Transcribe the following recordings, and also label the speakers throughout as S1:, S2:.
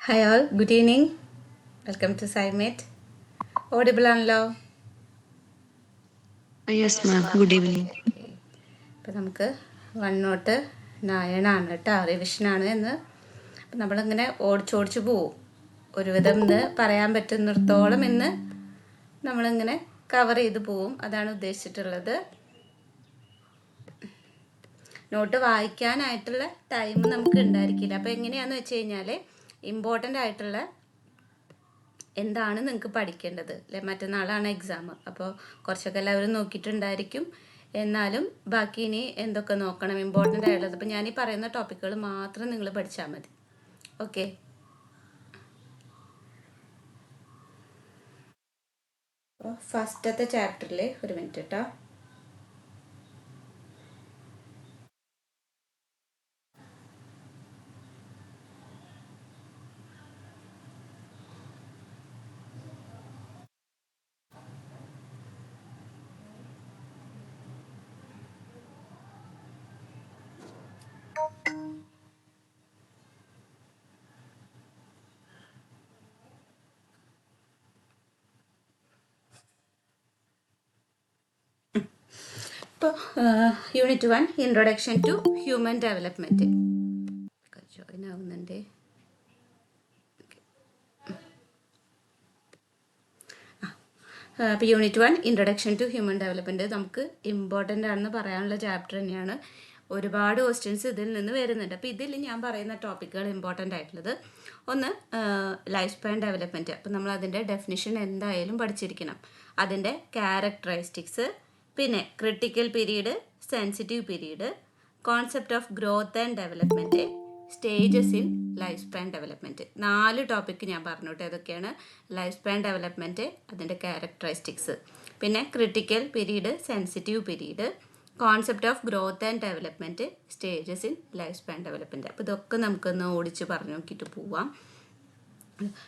S1: Hi all, good evening. Welcome to SciMate. Audible ആണല്ലോ.
S2: Yes, ma'am. Good evening.
S1: അപ്പോൾ നമുക്ക് 1 ആണ് കേട്ടോ, റിവിഷനാണ് എന്ന്. അപ്പം നമ്മളിങ്ങനെ ഓടിച്ചോടിച്ച് പോവും. ഒരുവിധം ഇന്ന് പറയാൻ പറ്റുന്നിടത്തോളം ഇന്ന് നമ്മളിങ്ങനെ കവർ ചെയ്ത് പോവും. അതാണ് ഉദ്ദേശിച്ചിട്ടുള്ളത്. നോട്ട് വായിക്കാനായിട്ടുള്ള ടൈം നമുക്ക് ഉണ്ടായിരിക്കില്ല. അപ്പോൾ എങ്ങനെയാണെന്ന് വെച്ച് കഴിഞ്ഞാൽ ഇമ്പോർട്ടൻ്റ് ആയിട്ടുള്ള എന്താണ് നിങ്ങൾക്ക് പഠിക്കേണ്ടത് അല്ലെ, മറ്റന്നാളാണ് എക്സാം. അപ്പോൾ കുറച്ചൊക്കെ എല്ലാവരും നോക്കിയിട്ടുണ്ടായിരിക്കും. എന്നാലും ബാക്കി ഇനി എന്തൊക്കെ നോക്കണം, ഇമ്പോർട്ടൻ്റ് ആയിട്ടുള്ളത്. അപ്പോൾ ഞാൻ ഈ പറയുന്ന ടോപ്പിക്കുകൾ മാത്രം നിങ്ങൾ പഠിച്ചാൽ മതി. ഓക്കെ. അപ്പോൾ ഫസ്റ്റത്തെ ചാപ്റ്ററിൽ ഒരു മിനിറ്റ് കേട്ടോ. ഇപ്പോൾ unit 1 introduction to human development join ആവുന്നുണ്ട്. അപ്പോൾ unit 1 introduction to human development നമുക്ക് ഇമ്പോർട്ടൻ്റ് ആണെന്ന് പറയാനുള്ള ചാപ്റ്റർ തന്നെയാണ്. ഒരുപാട് ക്വസ്റ്റ്യൻസ് ഇതിൽ നിന്ന് വരുന്നുണ്ട്. അപ്പോൾ ഇതിൽ ഞാൻ പറയുന്ന ടോപ്പിക്കുകൾ ഇമ്പോർട്ടൻ്റ് ആയിട്ടുള്ളത് ഒന്ന് ലൈഫ് സ്പാൻ ഡെവലപ്മെൻറ്റ്. അപ്പോൾ നമ്മൾ അതിൻ്റെ ഡെഫിനിഷൻ എന്തായാലും പഠിച്ചിരിക്കണം. അതിൻ്റെ ക്യാരക്ടറിസ്റ്റിക്സ്, പിന്നെ critical period, sensitive period, concept of growth and development, stages in life span development. 4 topic ഞാൻ പറഞ്ഞു കേട്ടോ. ഏതൊക്കെയാണ്? ലൈഫ് സ്പാൻ ഡെവലപ്മെൻറ്റ്, അതിൻ്റെ ക്യാരക്ടറിസ്റ്റിക്സ്, പിന്നെ critical period, sensitive period, concept of growth and development, stages in life span development. അപ്പോൾ ഇതൊക്കെ നമുക്കൊന്ന് ഓടിച്ച് പറഞ്ഞു നോക്കിയിട്ട് പോവാം.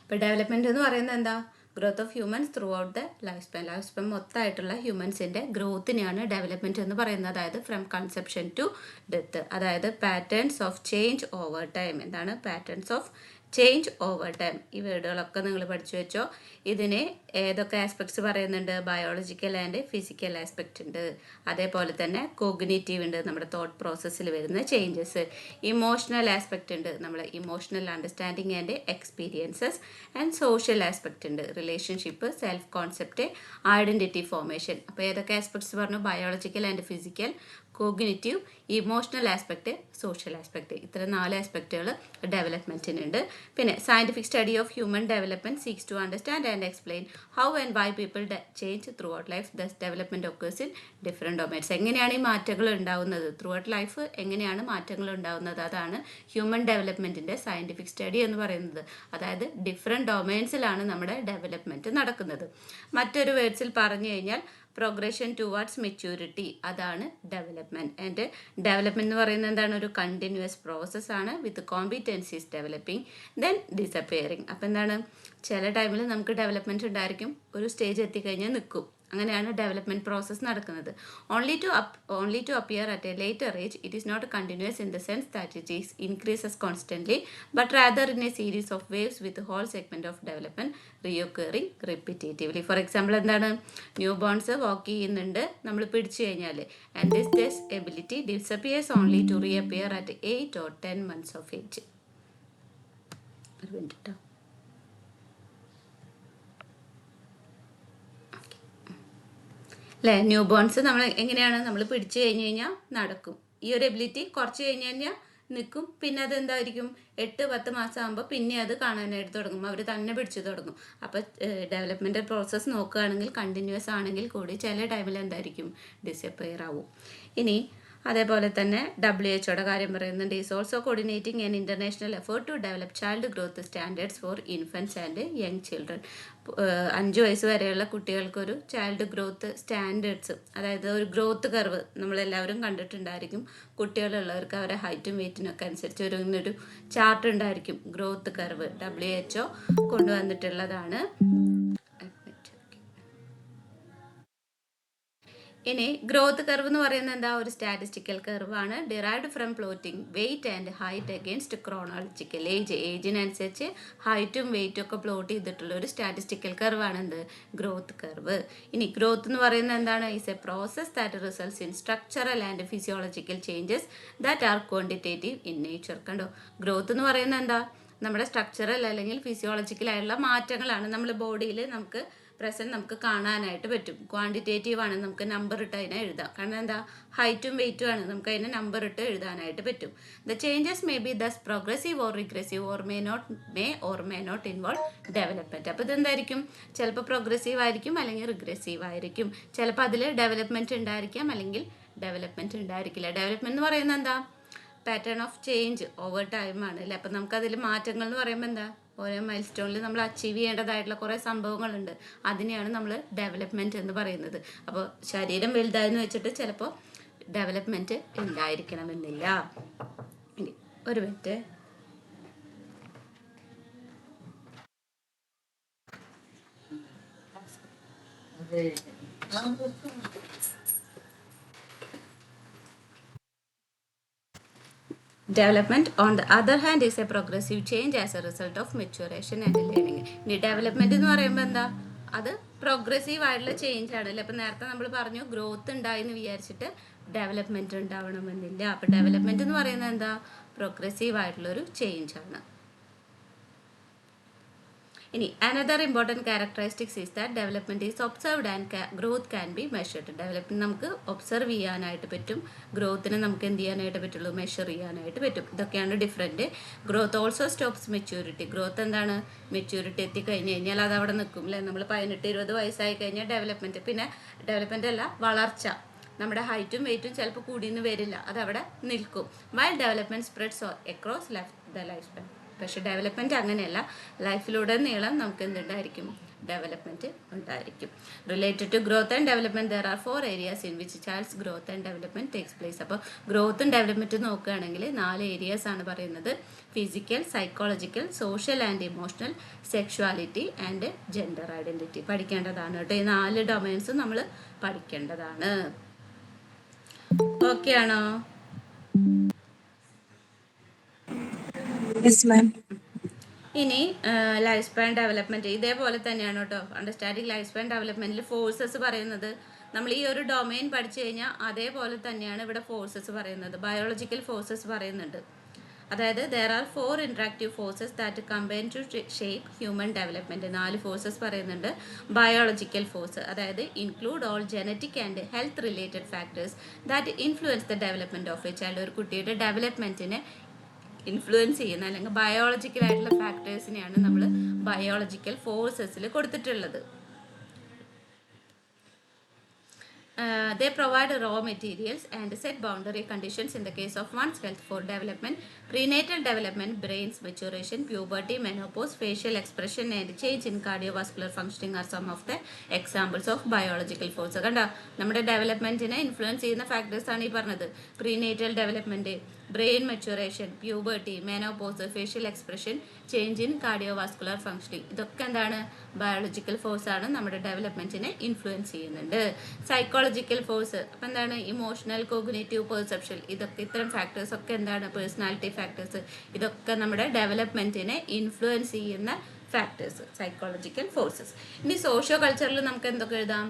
S1: ഇപ്പോൾ ഡെവലപ്മെൻറ്റ് എന്ന് പറയുന്നത് എന്താ? Growth of humans throughout the life span മൊത്തമായിട്ടുള്ള ഹ്യൂമൻസിൻ്റെ ഗ്രോത്തിനെയാണ് ഡെവലപ്മെൻറ്റ് എന്ന് പറയുന്നത്. അതായത് ഫ്രം കൺസെപ്ഷൻ ടു ഡെത്ത്. അതായത് patterns of change over time. എന്താണ് patterns of change over time? ഈ വേർഡുകളൊക്കെ നിങ്ങൾ പഠിച്ചു വെച്ചോ. ഇതിന് ഏതൊക്കെ ആസ്പെക്ട്സ് പറയുന്നുണ്ട്? ബയോളജിക്കൽ ആൻഡ് ഫിസിക്കൽ ആസ്പെക്റ്റ് ഉണ്ട്. അതേപോലെ തന്നെ കോഗ്നിറ്റീവ് ഉണ്ട്, നമ്മുടെ തോട്ട് പ്രോസസ്സിൽ വരുന്ന ചേഞ്ചസ്. ഇമോഷണൽ ആസ്പെക്റ്റ് ഉണ്ട്, നമ്മുടെ emotional understanding and experiences. And social aspect ഉണ്ട്, relationship, self concept, identity formation. അപ്പോൾ ഏതൊക്കെ ആസ്പെക്ട്സ് പറഞ്ഞു? Biological and physical, cognitive, emotional aspect, social aspect. ഇത്ര 4 ആസ്പെക്റ്റുകൾ ഡെവലപ്മെൻറ്റിനുണ്ട്. പിന്നെ scientific study of human development seeks to understand and explain how and why people change throughout life. Thus development occurs in different domains. എങ്ങനെയാണ് ഈ മാറ്റങ്ങൾ ഉണ്ടാകുന്നത്? Through out life എങ്ങനെയാണ് മാറ്റങ്ങൾ ഉണ്ടാകുന്നത്? അതാണ് ഹ്യൂമൻ ഡെവലപ്മെൻറ്റിൻ്റെ സയൻറ്റിഫിക് സ്റ്റഡി എന്ന് പറയുന്നത്. അതായത് ഡിഫറെൻറ്റ് ഡൊമൈൻസിലാണ് നമ്മുടെ ഡെവലപ്മെൻറ്റ് നടക്കുന്നത്. മറ്റൊരു വേർഡ്സിൽ പറഞ്ഞു കഴിഞ്ഞാൽ പ്രോഗ്രഷൻ ടുവാർഡ്സ് മെച്യൂരിറ്റി, അതാണ് ഡെവലപ്മെൻറ്റ്. ആൻഡ് ഡെവലപ്മെൻറ്റ് എന്ന് പറയുന്നത് എന്താണ്? ഒരു കണ്ടിന്യൂസ് പ്രോസസ്സാണ് വിത്ത് കോമ്പിറ്റൻസീസ് ഡെവലപ്പിംഗ് ദെൻ ഡിസപ്പിയറിങ്. അപ്പോൾ എന്താണ്? ചില ടൈമിൽ നമുക്ക് ഡെവലപ്മെൻറ്റ് ഉണ്ടായിരിക്കും, ഒരു സ്റ്റേജ് എത്തിക്കഴിഞ്ഞാൽ നിൽക്കും. അങ്ങനെയാണ് ഡെവലപ്മെൻറ്റ് പ്രോസസ്സ് നടക്കുന്നത്. Only to appear at a later age. It is not continuous in the sense that it is increases constantly, but rather in a series of waves with whole segment of development reoccurring repetitively. For example എന്താണ്? Newborns walk ചെയ്യുന്നുണ്ട്, നമ്മൾ പിടിച്ചു കഴിഞ്ഞാൽ, and this ability disappears only to reappear at 8 or 10 months of age. ഒരു minute കേട്ടോ. അല്ലേ? New bones നമ്മൾ എങ്ങനെയാണ്? നമ്മൾ പിടിച്ചു കഴിഞ്ഞ് കഴിഞ്ഞാൽ നടക്കും. ഈ ഒരു എബിലിറ്റി കുറച്ച് കഴിഞ്ഞ് കഴിഞ്ഞാൽ നിൽക്കും. പിന്നെ അത് എന്തായിരിക്കും? 8-10 മാസം ആകുമ്പോൾ പിന്നെ അത് കാണാനായിട്ട് തുടങ്ങും, അവർ തന്നെ പിടിച്ചു തുടങ്ങും. അപ്പോൾ ഡെവലപ്മെൻറ്റൽ പ്രോസസ്സ് നോക്കുകയാണെങ്കിൽ കണ്ടിന്യൂസ് ആണെങ്കിൽ കൂടി ചില ടൈമിൽ എന്തായിരിക്കും? ഡിസപ്പിയർ ആവും. ഇനി അതേപോലെ തന്നെ WHO കാര്യം പറയുന്നുണ്ട്. Is also coordinating an international effort to develop child growth standards for infants and young children. 5 വയസ്സ് വരെയുള്ള കുട്ടികൾക്കൊരു ചൈൽഡ് ഗ്രോത്ത് സ്റ്റാൻഡേർഡ്സ്, അതായത് ഒരു ഗ്രോത്ത് കർവ് നമ്മളെല്ലാവരും കണ്ടിട്ടുണ്ടായിരിക്കും. കുട്ടികളുള്ളവർക്ക് അവരുടെ ഹൈറ്റും വെയ്റ്റിനും ഒക്കെ അനുസരിച്ച് ഒരു ചാർട്ട് ഉണ്ടായിരിക്കും, ഗ്രോത്ത് കർവ്. WHO കൊണ്ടുവന്നിട്ടുള്ളതാണ്. ഇനി ഗ്രോത്ത് കർവ് എന്ന് പറയുന്നത് എന്താ, ഒരു സ്റ്റാറ്റിസ്റ്റിക്കൽ കർവാണ്, derived from plotting weight and height against chronological ഏജിനനുസരിച്ച് ഹൈറ്റും വെയിറ്റും ഒക്കെ പ്ലോട്ട് ചെയ്തിട്ടുള്ള ഒരു സ്റ്റാറ്റിസ്റ്റിക്കൽ കർവാണ് എന്ത്, ഗ്രോത്ത് കർവ്. ഇനി ഗ്രോത്ത് എന്ന് പറയുന്നത് എന്താണ്, is A process that results in structural and physiological changes that are quantitative in nature. കണ്ടോ, ഗ്രോത്ത് എന്ന് പറയുന്നത് എന്താ, നമ്മുടെ സ്ട്രക്ചറൽ അല്ലെങ്കിൽ ഫിസിയോളജിക്കൽ ആയിട്ടുള്ള മാറ്റങ്ങളാണ് നമ്മൾ ബോഡിയിൽ നമുക്ക് കാണാനായിട്ട് പറ്റും. ക്വാണ്ടിറ്റേറ്റീവ് ആണ്, നമുക്ക് നമ്പർ ഇട്ട് അതിനെ എഴുതാം. കാരണം എന്താ, ഹൈറ്റും വെയിറ്റും ആണ്, നമുക്ക് അതിനെ നമ്പർ ഇട്ട് എഴുതാനായിട്ട് പറ്റും. The changes may be thus progressive or regressive or may not involve development. അപ്പോൾ ഇതെന്തായിരിക്കും, ചിലപ്പോൾ പ്രോഗ്രസീവ് ആയിരിക്കും അല്ലെങ്കിൽ റിഗ്രസീവ് ആയിരിക്കും. ചിലപ്പോൾ അതിൽ ഡെവലപ്മെൻറ്റ് ഉണ്ടായിരിക്കാം അല്ലെങ്കിൽ ഡെവലപ്മെൻറ്റ് ഉണ്ടായിരിക്കില്ല. ഡെവലപ്മെൻറ്റ് എന്ന് പറയുന്നത് എന്താ, pattern of change over time ആണ് അല്ലേ. അപ്പം നമുക്കതിൽ മാറ്റങ്ങൾ എന്ന് പറയുമ്പോൾ എന്താ, ഓരോ മൈൽ സ്റ്റോണിൽ നമ്മൾ അച്ചീവ് ചെയ്യേണ്ടതായിട്ടുള്ള കുറേ സംഭവങ്ങളുണ്ട്, അതിനെയാണ് നമ്മൾ ഡെവലപ്മെൻറ്റ് എന്ന് പറയുന്നത്. അപ്പോൾ ശരീരം വലുതായെന്ന് വെച്ചിട്ട് ചിലപ്പോൾ ഡെവലപ്മെൻറ്റ് ഉണ്ടായിരിക്കണമെന്നില്ല. ഇനി ഒരു minute. Development, on the other hand, is a progressive change as a result of maturation and learning. ഇനി ഡെവലപ്മെന്റ് എന്ന് പറയുമ്പോൾ എന്താ, അത് പ്രോഗ്രസീവ് ആയിട്ടുള്ള ചേഞ്ച് ആണല്ലേ. അപ്പം നേരത്തെ നമ്മൾ പറഞ്ഞു ഗ്രോത്ത് ഉണ്ടായെന്ന് വിചാരിച്ചിട്ട് ഡെവലപ്മെന്റ് ഉണ്ടാവണമെന്നില്ല. അപ്പം ഡെവലപ്മെന്റ് എന്ന് പറയുന്നത് എന്താ, പ്രോഗ്രസീവ് ആയിട്ടുള്ളൊരു ചേഞ്ച് ആണ്. ഇനി another important characteristics is that development is observed and growth can be measured. Development നമുക്ക് ഒബ്സർവ് ചെയ്യാനായിട്ട് പറ്റും, ഗ്രോത്തിനെ നമുക്ക് എന്ത് ചെയ്യാനായിട്ട് പറ്റുള്ളൂ, മെഷർ ചെയ്യാനായിട്ട് പറ്റും. ഇതൊക്കെയാണ് different. Growth also stops maturity. Growth എന്താണ്, മെച്യൂരിറ്റി എത്തിക്കഴിഞ്ഞ് കഴിഞ്ഞാൽ അത് അവിടെ നിൽക്കും അല്ലേ. നമ്മൾ 18-20 വയസ്സായി കഴിഞ്ഞാൽ ഡെവലപ്മെൻറ്റ്, പിന്നെ ഡെവലപ്മെൻ്റ് അല്ല വളർച്ച, നമ്മുടെ ഹൈറ്റും വെയിറ്റും ചിലപ്പോൾ കൂടിയെന്ന് വരില്ല, അതവിടെ നിൽക്കും. While development spreads across the life span. പക്ഷേ ഡെവലപ്മെൻറ്റ് അങ്ങനെയല്ല, ലൈഫിലുടനീളം നമുക്ക് എന്തുണ്ടായിരിക്കും, ഡെവലപ്മെൻറ്റ് ഉണ്ടായിരിക്കും. Related to growth and development there are 4 areas in which child's growth and development takes place. അപ്പോൾ ഗ്രോത്തും ഡെവലപ്മെൻറ്റും നോക്കുകയാണെങ്കിൽ 4 areas ആണ് പറയുന്നത്. Physical, psychological, social and emotional, sexuality and gender identity. പഠിക്കേണ്ടതാണ് കേട്ടോ, ഈ 4 ഡൊമൈൻസും നമ്മൾ പഠിക്കേണ്ടതാണ്. ഓക്കെ ആണോ? ഇനി ലൈഫ് സ്പാൻ ഡെവലപ്മെൻറ്റ് ഇതേപോലെ തന്നെയാണ് കേട്ടോ. അണ്ടർസ്റ്റാൻഡിങ് ലൈഫ് സ്പാൻ ഡെവലപ്മെൻറ്റിൽ ഫോഴ്സസ് പറയുന്നത്, നമ്മൾ ഈ ഒരു ഡൊമൈൻ പഠിച്ചു കഴിഞ്ഞാൽ അതേപോലെ തന്നെയാണ് ഇവിടെ ഫോഴ്സസ് പറയുന്നത്. ബയോളജിക്കൽ ഫോഴ്സസ് പറയുന്നുണ്ട്. അതായത് there are 4 interactive forces that combine to shape human development. 4 forces പറയുന്നുണ്ട്. ബയോളജിക്കൽ ഫോഴ്സ്, അതായത് include all genetic and health related factors that influence the development of a child. ഒരു കുട്ടിയുടെ ഡെവലപ്മെൻറ്റിനെ ഇൻഫ്ലുവൻസ് ചെയ്യുന്ന അല്ലെങ്കിൽ biological ആയിട്ടുള്ള ഫാക്ടേഴ്സിനെയാണ് നമ്മൾ ബയോളജിക്കൽ ഫോഴ്സസിൽ കൊടുത്തിട്ടുള്ളത്. They provide raw materials and set boundary conditions in the case of one's health for development. Prenatal development, brain's maturation, puberty, menopause, facial expression and change in cardiovascular functioning are some of the examples of biological forces. കണ്ടോ, നമ്മുടെ ഡെവലപ്മെൻറ്റിനെ influence ചെയ്യുന്ന ഫാക്ടേഴ്സാണ് ഈ പറഞ്ഞത്. Prenatal development, brain maturation, puberty, menopause, facial expression, change in cardiovascular functioning. ഇതൊക്കെ എന്താണ്, biological ഫോഴ്സാണ്, നമ്മുടെ ഡെവലപ്മെൻറ്റിനെ influence ചെയ്യുന്നുണ്ട്. Psychological force അപ്പം എന്താണ്, ഇമോഷണൽ, കോഗ്നേറ്റീവ്, പെർസെപ്ഷൻ, ഇതൊക്കെ ഇത്തരം ഫാക്ടേഴ്സ് ഒക്കെ എന്താണ്, പേഴ്സണാലിറ്റി ഫാക്ടേഴ്സ്, ഇതൊക്കെ നമ്മുടെ ഡെവലപ്മെൻറ്റിനെ ഇൻഫ്ലുവൻസ് ചെയ്യുന്ന ഫാക്ടേഴ്സ്, സൈക്കോളജിക്കൽ ഫോഴ്സസ്. ഇനി സോഷ്യോ കൾച്ചറിൽ നമുക്ക് എന്തൊക്കെ എഴുതാം,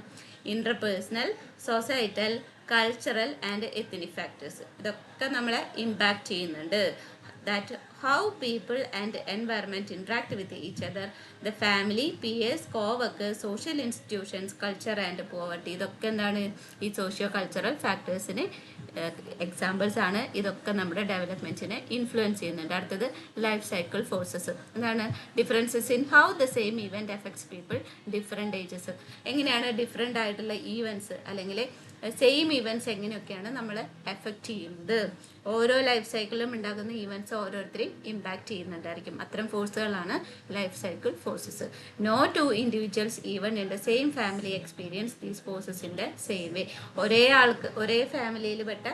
S1: interpersonal, societal, cultural and ethnic factors. ഇതൊക്കെ നമ്മളെ ഇമ്പാക്റ്റ് ചെയ്യുന്നുണ്ട്. that how people and environment interact with each other, the family, peers, co-workers, social institutions, culture and poverty. ഇതൊക്കെ എന്താണ്, ഈ സോഷ്യോ കൾച്ചറൽ ഫാക്ടേഴ്സിന് എക്സാമ്പിൾസ് ആണ്. ഇതൊക്കെ നമ്മുടെ ഡെവലപ്മെൻറ്റിനെ ഇൻഫ്ലുവൻസ് ചെയ്യുന്നുണ്ട്. അടുത്തത് ലൈഫ് സൈക്കിൾ ഫോഴ്സസ്. എന്താണ്, differences in how the same event effects people different ages. എങ്ങനെയാണ് ഡിഫറെൻ്റ് ആയിട്ടുള്ള ഈവൻറ്റ്സ് അല്ലെങ്കിൽ സെയിം ഈവൻറ്റ്സ് എങ്ങനെയൊക്കെയാണ് നമ്മളെ എഫക്റ്റ് ചെയ്യുന്നത്. ഓരോ ലൈഫ് സൈക്കിളിലും ഉണ്ടാകുന്ന ഈവൻറ്റ്സ് ഓരോരുത്തരെയും ഇമ്പാക്റ്റ് ചെയ്യുന്നുണ്ടായിരിക്കും. അത്തരം ഫോഴ്സുകളാണ് life cycle forces. No two individuals even in the same family experience these forces in the same way. ഒരേ ഫാമിലിയിൽ പെട്ട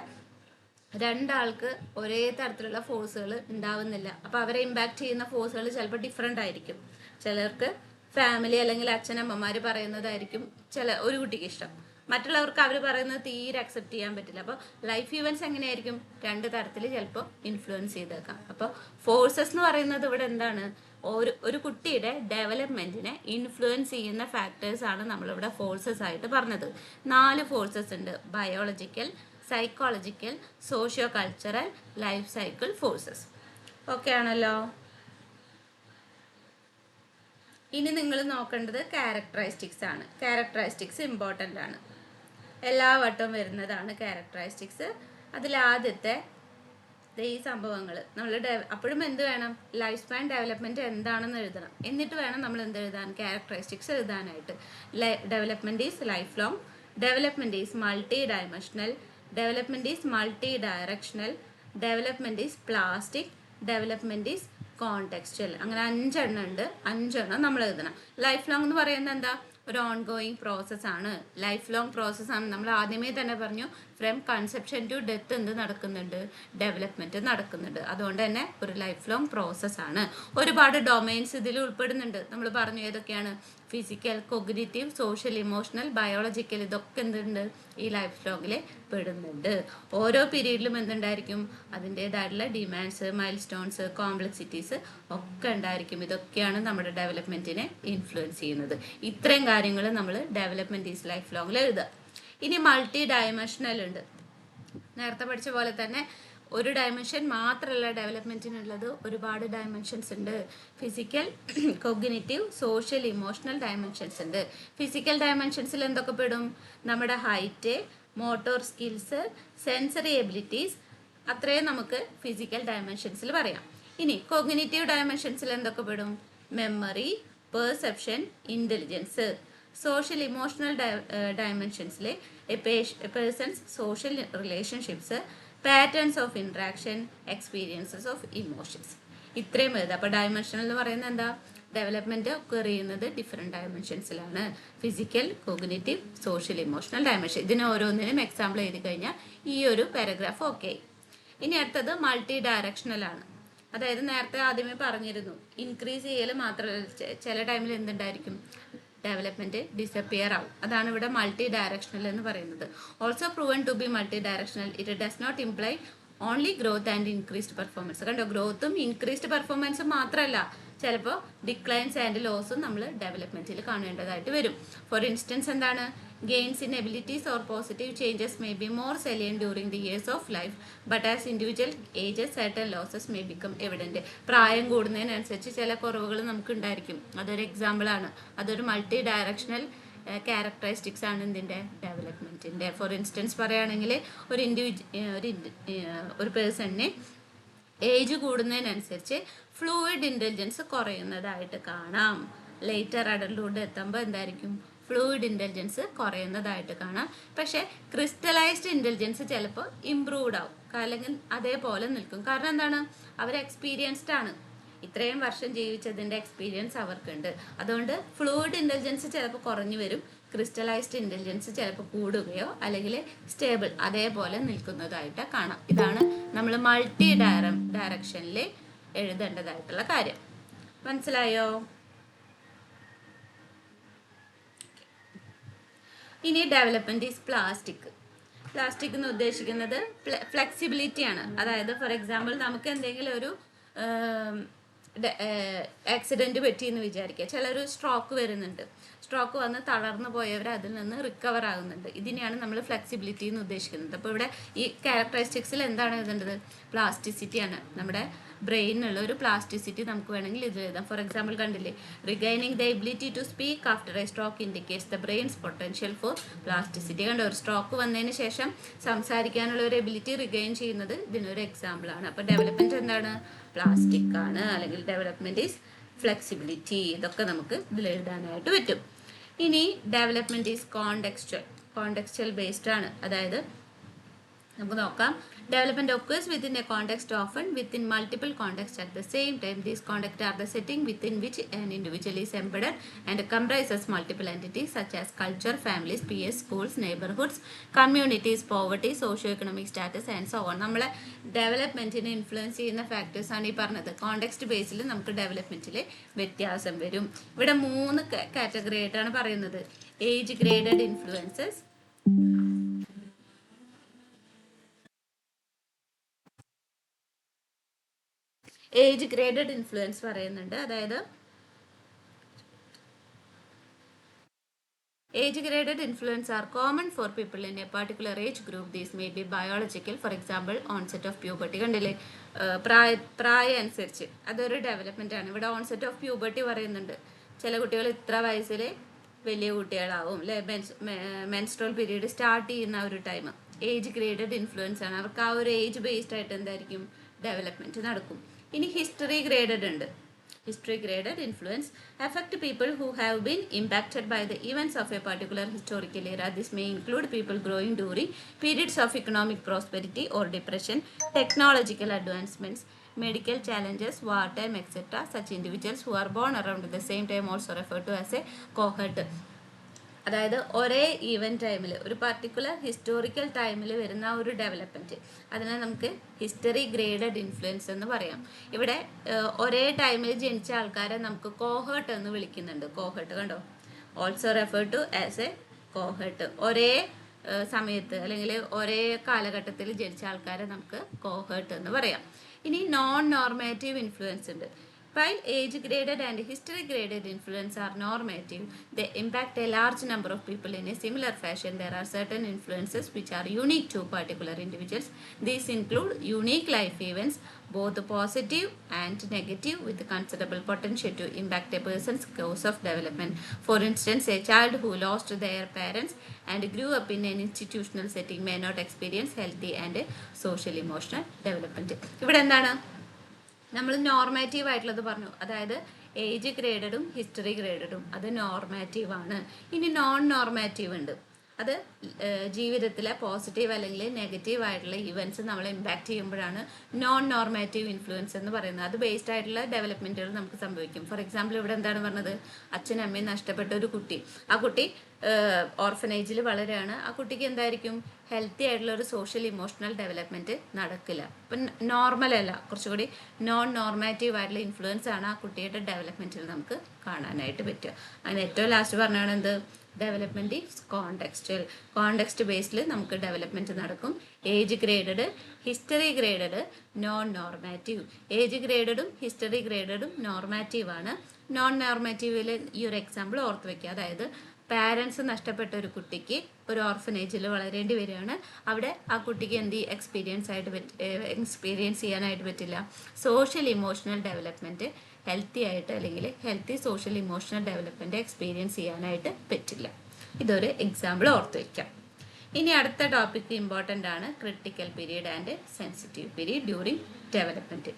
S1: 2 ആൾക്ക് ഒരേ തരത്തിലുള്ള ഫോഴ്സുകൾ ഉണ്ടാവുന്നില്ല. അപ്പോൾ അവരെ ഇമ്പാക്റ്റ് ചെയ്യുന്ന ഫോഴ്സുകൾ ചിലപ്പോൾ ഡിഫറെൻ്റ് ആയിരിക്കും. ചിലർക്ക് ഫാമിലി അല്ലെങ്കിൽ അച്ഛനമ്മമാർ പറയുന്നതായിരിക്കും ഒരു കുട്ടിക്ക് ഇഷ്ടം, മറ്റുള്ളവർക്ക് അവർ പറയുന്നത് തീരെ അക്സെപ്റ്റ് ചെയ്യാൻ പറ്റില്ല. അപ്പോൾ ലൈഫ് ഇവൻറ്റ്സ് എങ്ങനെയായിരിക്കും? രണ്ട് തരത്തിൽ ചിലപ്പോൾ ഇൻഫ്ലുവൻസ് ചെയ്തേക്കാം. അപ്പോൾ ഫോഴ്സസ് എന്ന് പറയുന്നത് ഇവിടെ എന്താണ്? ഒരു കുട്ടിയുടെ ഡെവലപ്മെൻറ്റിനെ ഇൻഫ്ലുവൻസ് ചെയ്യുന്ന ഫാക്ടേഴ്സാണ് നമ്മളിവിടെ ഫോഴ്സസ് ആയിട്ട് പറഞ്ഞത്. 4 ഫോഴ്സസ് ഉണ്ട്: biological, psychological, socio cultural, life cycle forces. Okay ആണല്ലോ. ഇനി നിങ്ങൾ നോക്കേണ്ടത് ക്യാരക്ടറിസ്റ്റിക്സ് ആണ്. ക്യാരക്ടറിസ്റ്റിക്സ് ഇമ്പോർട്ടൻ്റ് ആണ്, എല്ലാ വട്ടവും വരുന്നതാണ് ക്യാരക്ടറിസ്റ്റിക്സ്. അതിലാദ്യത്തെ ഈ സംഭവങ്ങൾ നമ്മൾ അപ്പോഴും എന്ത് വേണം? ലൈഫ് സ്പാൻ ഡെവലപ്മെൻറ്റ് എന്താണെന്ന് എഴുതണം. എന്നിട്ട് വേണം നമ്മൾ എന്ത് എഴുതാൻ? ക്യാരക്ടറിസ്റ്റിക്സ് എഴുതാനായിട്ട്. Development is lifelong, development is multidimensional, development is multidirectional, development is plastic, development is contextual. അങ്ങനെ 5 എണ്ണം ഉണ്ട്. 5 എണ്ണം നമ്മൾ എഴുതണം. ലൈഫ് ലോങ് എന്ന് പറയുന്നത് എന്താ? ഒരു ഓൺഗോയിങ് പ്രോസസ്സാണ്, ലൈഫ് ലോങ് പ്രോസസ്സാണ്. നമ്മൾ ആദ്യമേ തന്നെ പറഞ്ഞു, ഫ്രം കൺസെപ്ഷൻ ടു ഡെത്ത് എന്ത് നടക്കുന്നുണ്ട്? ഡെവലപ്മെൻറ്റ് നടക്കുന്നുണ്ട്. അതുകൊണ്ട് തന്നെ ഒരു ലൈഫ് ലോങ് പ്രോസസ്സാണ്. ഒരുപാട് ഡൊമൈൻസ് ഇതിൽ ഉൾപ്പെടുന്നുണ്ട്. നമ്മൾ പറഞ്ഞു ഏതൊക്കെയാണ്? Physical, cognitive, social, emotional, biological, ഇതൊക്കെ എന്തുണ്ട്? ഈ ലൈഫ് ലോങ്ങിൽ പെടുന്നുണ്ട്. ഓരോ പീരീഡിലും എന്തുണ്ടായിരിക്കും? അതിൻ്റേതായിട്ടുള്ള ഡിമാൻഡ്സ്, മൈൽ സ്റ്റോൺസ്, കോംപ്ലക്സിറ്റീസ് ഒക്കെ ഉണ്ടായിരിക്കും. ഇതൊക്കെയാണ് നമ്മുടെ ഡെവലപ്മെൻറ്റിനെ ഇൻഫ്ലുവൻസ് ചെയ്യുന്നത്. ഇത്രയും കാര്യങ്ങൾ നമ്മൾ ഡെവലപ്മെൻറ്റ് ഈസ് ലൈഫ് ലോങ്ങിൽ എഴുതുക. ഇനി മൾട്ടി ഡയമെൻഷണൽ ഉണ്ട്. നേരത്തെ പഠിച്ച പോലെ തന്നെ ഒരു ഡയമെൻഷൻ മാത്രമല്ല ഡെവലപ്മെൻറ്റിനുള്ളത്, ഒരുപാട് ഡയമെൻഷൻസ് ഉണ്ട്. Physical, cognitive, social, emotional dimensions ഉണ്ട്. ഫിസിക്കൽ ഡയമെൻഷൻസിൽ എന്തൊക്കെ പെടും? നമ്മുടെ height, motor skills, sensory abilities, അത്രയും നമുക്ക് ഫിസിക്കൽ ഡയമെൻഷൻസിൽ പറയാം. ഇനി കൊഗ്നിറ്റീവ് ഡയമെൻഷൻസിൽ എന്തൊക്കെ പെടും? Memory, perception, intelligence. Social emotional ഡയമെൻഷൻസിൽ persons social relationships, patterns of interaction, experiences of emotions. ഇത്രയും എഴുതുക. അപ്പോൾ ഡയമെൻഷണൽ എന്ന് പറയുന്നത് എന്താ? ഡെവലപ്മെൻറ്റ് ഒക്കെ അറിയുന്നത് ഡിഫറെൻറ്റ് ഡയമെൻഷൻസിലാണ്. Physical, cognitive, social, emotional dimension. ഇതിന് ഓരോന്നിനും എക്സാമ്പിൾ എഴുതി കഴിഞ്ഞാൽ ഈ ഒരു പാരഗ്രാഫ് ഓക്കെ. ഇനി അടുത്തത് മൾട്ടി ഡയറക്ഷണൽ ആണ്. അതായത് നേരത്തെ ആദ്യമേ പറഞ്ഞിരുന്നു, ഇൻക്രീസ് ചെയ്യൽ മാത്രമല്ല, ചില ടൈമിൽ എന്തുണ്ടായിരിക്കും? ഡെവലപ്മെൻറ്റ് ഡിസപ്പിയർ ആവും. അതാണ് ഇവിടെ മൾട്ടി ഡയറക്ഷണൽ എന്ന് പറയുന്നത്. Also proven to be multi directional, it does not imply only growth and increased performance. കണ്ടോ, ഗ്രോത്തും ഇൻക്രീസ്ഡ് പെർഫോമൻസും മാത്രമല്ല, ചിലപ്പോൾ ഡിക്ലൈൻസ് ആൻഡ് ലോസും നമ്മൾ ഡെവലപ്മെൻറ്റിൽ കാണേണ്ടതായിട്ട് വരും. ഫോർ ഇൻസ്റ്റൻസ് എന്താണ്? Gains in abilities or positive changes may be more salient during the years of life, but as individual ages certain losses may become evident. പ്രായം കൂടുന്നതിനനുസരിച്ച് ചില കുറവുകൾ നമുക്ക് ഉണ്ടായിരിക്കും. അതൊരു എക്സാമ്പിളാണ്. അതൊരു മൾട്ടി ഡയറക്ഷണൽ ക്യാരക്ടറിസ്റ്റിക്സ് ആണ് ഇതിൻ്റെ ഡെവലപ്മെൻറ്റിൻ്റെ. ഫോർ ഇൻസ്റ്റൻസ് പറയുകയാണെങ്കിൽ ഒരു പേഴ്സണിനെ ഏജ് കൂടുന്നതിനനുസരിച്ച് ഫ്ലൂയിഡ് ഇൻ്റലിജൻസ് കുറയുന്നതായിട്ട് കാണാം. ലേറ്റർ അഡൽട്ട്ഹുഡ് എത്തുമ്പോൾ എന്തായിരിക്കും? ഫ്ലൂയിഡ് ഇൻ്റലിജൻസ് കുറയുന്നതായിട്ട് കാണാം. പക്ഷേ ക്രിസ്റ്റലൈസ്ഡ് ഇൻ്റലിജൻസ് ചിലപ്പോൾ ഇംപ്രൂവ്ഡ് ആവും, അല്ലെങ്കിൽ അതേപോലെ നിൽക്കും. കാരണം എന്താണ്? അവർ എക്സ്പീരിയൻസ്ഡ് ആണ്, ഇത്രയും വർഷം ജീവിച്ചതിൻ്റെ എക്സ്പീരിയൻസ് അവർക്കുണ്ട്. അതുകൊണ്ട് ഫ്ലൂയിഡ് ഇൻ്റലിജൻസ് ചിലപ്പോൾ കുറഞ്ഞു വരും, ക്രിസ്റ്റലൈസ്ഡ് ഇൻ്റലിജൻസ് ചിലപ്പോൾ കൂടുകയോ അല്ലെങ്കിൽ സ്റ്റേബിൾ അതേപോലെ നിൽക്കുന്നതായിട്ട് കാണാം. ഇതാണ് നമ്മൾ മൾട്ടി ഡയറക്ഷനിൽ എഴുതേണ്ടതായിട്ടുള്ള കാര്യം. മനസ്സിലായോ? ഇനി ഡെവലപ്മെൻറ്റ് ഈസ് പ്ലാസ്റ്റിക്. പ്ലാസ്റ്റിക് എന്ന് ഉദ്ദേശിക്കുന്നത് ഫ്ലെക്സിബിലിറ്റിയാണ്. അതായത് ഫോർ എക്സാമ്പിൾ നമുക്ക് എന്തെങ്കിലും ഒരു ആക്സിഡൻറ്റ് പറ്റിയെന്ന് വിചാരിക്കുക. ചിലർ സ്ട്രോക്ക് വരുന്നുണ്ട്, സ്ട്രോക്ക് വന്ന് തളർന്നു പോയവർ അതിൽ നിന്ന് റിക്കവർ ആകുന്നുണ്ട്. ഇതിനെയാണ് നമ്മൾ ഫ്ലെക്സിബിലിറ്റി എന്ന് ഉദ്ദേശിക്കുന്നത്. അപ്പോൾ ഇവിടെ ഈ ക്യാരക്ടറിസ്റ്റിക്സിൽ എന്താണ് എഴുതേണ്ടത്? പ്ലാസ്റ്റിസിറ്റിയാണ്. നമ്മുടെ ബ്രെയിനിനുള്ള ഒരു പ്ലാസ്റ്റിസിറ്റി നമുക്ക് വേണമെങ്കിൽ ഇത് എഴുതാം. ഫോർ എക്സാമ്പിൾ കണ്ടില്ലേ, regaining the ability to speak after a stroke indicates the brain's potential for plasticity. കണ്ടോ, ഒരു സ്ട്രോക്ക് വന്നതിന് ശേഷം സംസാരിക്കാനുള്ള ഒരു എബിലിറ്റി റിഗൈൻ ചെയ്യുന്നത് ഇതിനൊരു എക്സാമ്പിളാണ്. അപ്പോൾ ഡെവലപ്മെൻറ്റ് എന്താണ്? പ്ലാസ്റ്റിക് ആണ്, അല്ലെങ്കിൽ ഡെവലപ്മെൻറ്റ് ഈസ് ഫ്ലെക്സിബിലിറ്റി. ഇതൊക്കെ നമുക്ക് ഇതിൽ എഴുതാനായിട്ട് പറ്റും. ഇനി ഡെവലപ്മെൻറ്റ് ഈസ് കോണ്ടെക്സ്ച്വൽ ബേസ്ഡ് ആണ്. അതായത് നമുക്ക് നോക്കാം, development occurs within a context, often within multiple contexts at the same time. These contexts are the setting within which an individual is embedded and comprises multiple entities such as culture, families, peers, schools, neighborhoods, communities, poverty, socio-economic status and so on. നമ്മളെ ഡെവലപ്മെൻറ്റിനെ influence ചെയ്യുന്ന ഫാക്ടേഴ്സാണ് ഈ പറഞ്ഞത്. Context ബേസിൽ നമുക്ക് ഡെവലപ്മെൻറ്റിൽ വ്യത്യാസം വരും. ഇവിടെ 3 category ആയിട്ടാണ് പറയുന്നത്. Age graded influences, age graded influence പറയുന്നുണ്ട്. അതായത് age-graded influence are common for people in a particular age group. These may be biological, for example, onset of puberty. കണ്ടില്ലേ, പ്രായം അനുസരിച്ച് അതൊരു ഡെവലപ്മെൻ്റ് ആണ്. ഇവിടെ ഓൺസെറ്റ് ഓഫ് പ്യൂബർട്ടി പറയുന്നുണ്ട്. ചില കുട്ടികൾ ഇത്ര വയസ്സിൽ വലിയ കുട്ടികളാവും അല്ലേ, മെൻസ്ട്രൽ പീരീഡ് സ്റ്റാർട്ട് ചെയ്യുന്ന ഒരു ടൈം. ഏജ് ഗ്രേഡഡ് ഇൻഫ്ലുവൻസ് ആണ്. അവർക്ക് ആ ഒരു ഏജ് ബേസ്ഡ് ആയിട്ട് എന്തായിരിക്കും ഡെവലപ്മെൻറ്റ് നടക്കും. ഇനി ഹിസ്റ്ററി ഗ്രേഡഡ് ഉണ്ട്. History graded influence affect people who have been impacted by the events of a particular historical era. This may include people growing during periods of economic prosperity or depression, technological advancements, medical challenges, wartime, etc. Such individuals who are born around the same time also referred to as a cohort. അതായത് ഒരേ even ടൈമിൽ ഒരു particular historical ടൈമിൽ വരുന്ന ഒരു development, അതിനെ നമുക്ക് history graded influence എന്ന് പറയാം. ഇവിടെ ഒരേ ടൈമിൽ ജനിച്ച ആൾക്കാരെ നമുക്ക് കോഹേർട്ട് എന്ന് വിളിക്കുന്നുണ്ട്. കോഹേർട്ട് കണ്ടോ, also refer to as a cohort. ഒരേ സമയത്ത് അല്ലെങ്കിൽ ഒരേ കാലഘട്ടത്തിൽ ജനിച്ച ആൾക്കാരെ നമുക്ക് കോഹേർട്ട് എന്ന് പറയാം. ഇനി നോൺ നോർമേറ്റീവ് ഇൻഫ്ലുവൻസ് ഉണ്ട്. While age-graded and history-graded influence are normative, they impact a large number of people in a similar fashion. There are certain influences which are unique to particular individuals. These include unique life events, both positive and negative, with considerable potential to impact a person's course of development. For instance, a child who lost their parents and grew up in an institutional setting may not experience healthy and social emotional development. ഇവിടെ എന്താണ് നമ്മൾ normative ആയിട്ടുള്ളത് പറഞ്ഞു. അതായത് age ഗ്രേഡഡും history ഗ്രേഡഡും അത് നോർമാറ്റീവാണ്. ഇനി non normative ഉണ്ട്. അത് ജീവിതത്തിലെ പോസിറ്റീവ് അല്ലെങ്കിൽ നെഗറ്റീവ് ആയിട്ടുള്ള ഇവൻറ്റ്സ് നമ്മളെ ഇമ്പാക്റ്റ് ചെയ്യുമ്പോഴാണ് നോൺ നോർമാറ്റീവ് ഇൻഫ്ലുവൻസ് എന്ന് പറയുന്നത്. അത് ബേസ്ഡ് ആയിട്ടുള്ള ഡെവലപ്മെൻറ്റുകൾ നമുക്ക് സംഭവിക്കും. ഫോർ എക്സാമ്പിൾ ഇവിടെ എന്താണ് പറഞ്ഞത്, അച്ഛനും അമ്മയും നഷ്ടപ്പെട്ട ഒരു കുട്ടി, ആ കുട്ടി ഓർഫനേജിൽ വളരെയാണ്. ആ കുട്ടിക്ക് എന്തായിരിക്കും, ഹെൽത്തി ആയിട്ടുള്ള ഒരു സോഷ്യൽ ഇമോഷണൽ ഡെവലപ്മെൻറ്റ് നടക്കില്ല. അപ്പം നോർമൽ അല്ല, കുറച്ചുകൂടി നോൺ നോർമാറ്റീവ് ആയിട്ടുള്ള ഇൻഫ്ലുവൻസ് ആണ് ആ കുട്ടിയുടെ ഡെവലപ്മെൻറ്റിൽ നമുക്ക് കാണാനായിട്ട് പറ്റുക. അതിന് ഏറ്റവും ലാസ്റ്റ് പറഞ്ഞാണ് എന്ത്, ഡെവലപ്മെൻറ്റ് ഈസ് കോണ്ടെക്സ്റ്റൽ. കോണ്ടെക്സ്റ്റ് ബേസിൽ നമുക്ക് ഡെവലപ്മെൻറ്റ് നടക്കും. Age graded, history graded, non normative. Age ഗ്രേഡഡും ഹിസ്റ്ററി ഗ്രേഡഡും നോർമാറ്റീവാണ്. നോൺ നോർമാറ്റീവിൽ ഈ ഒരു എക്സാമ്പിൾ ഓർത്ത് വയ്ക്കുക. അതായത് പാരൻസ് നഷ്ടപ്പെട്ട ഒരു കുട്ടിക്ക് ഒരു ഓർഫനേജിൽ വളരേണ്ടി വരികയാണ്. അവിടെ ആ കുട്ടിക്ക് എന്ത് എക്സ്പീരിയൻസ് ചെയ്യാനായിട്ട് പറ്റില്ല, സോഷ്യൽ ഇമോഷണൽ ഡെവലപ്മെൻറ്റ് ഹെൽത്തി ആയിട്ട് അല്ലെങ്കിൽ healthy social emotional development experience ചെയ്യാനായിട്ട് പറ്റില്ല. ഇതൊരു എക്സാമ്പിൾ ഓർത്ത് വയ്ക്കാം. ഇനി അടുത്ത ടോപ്പിക് ഇമ്പോർട്ടൻ്റ് ആണ്, critical period and sensitive period during development.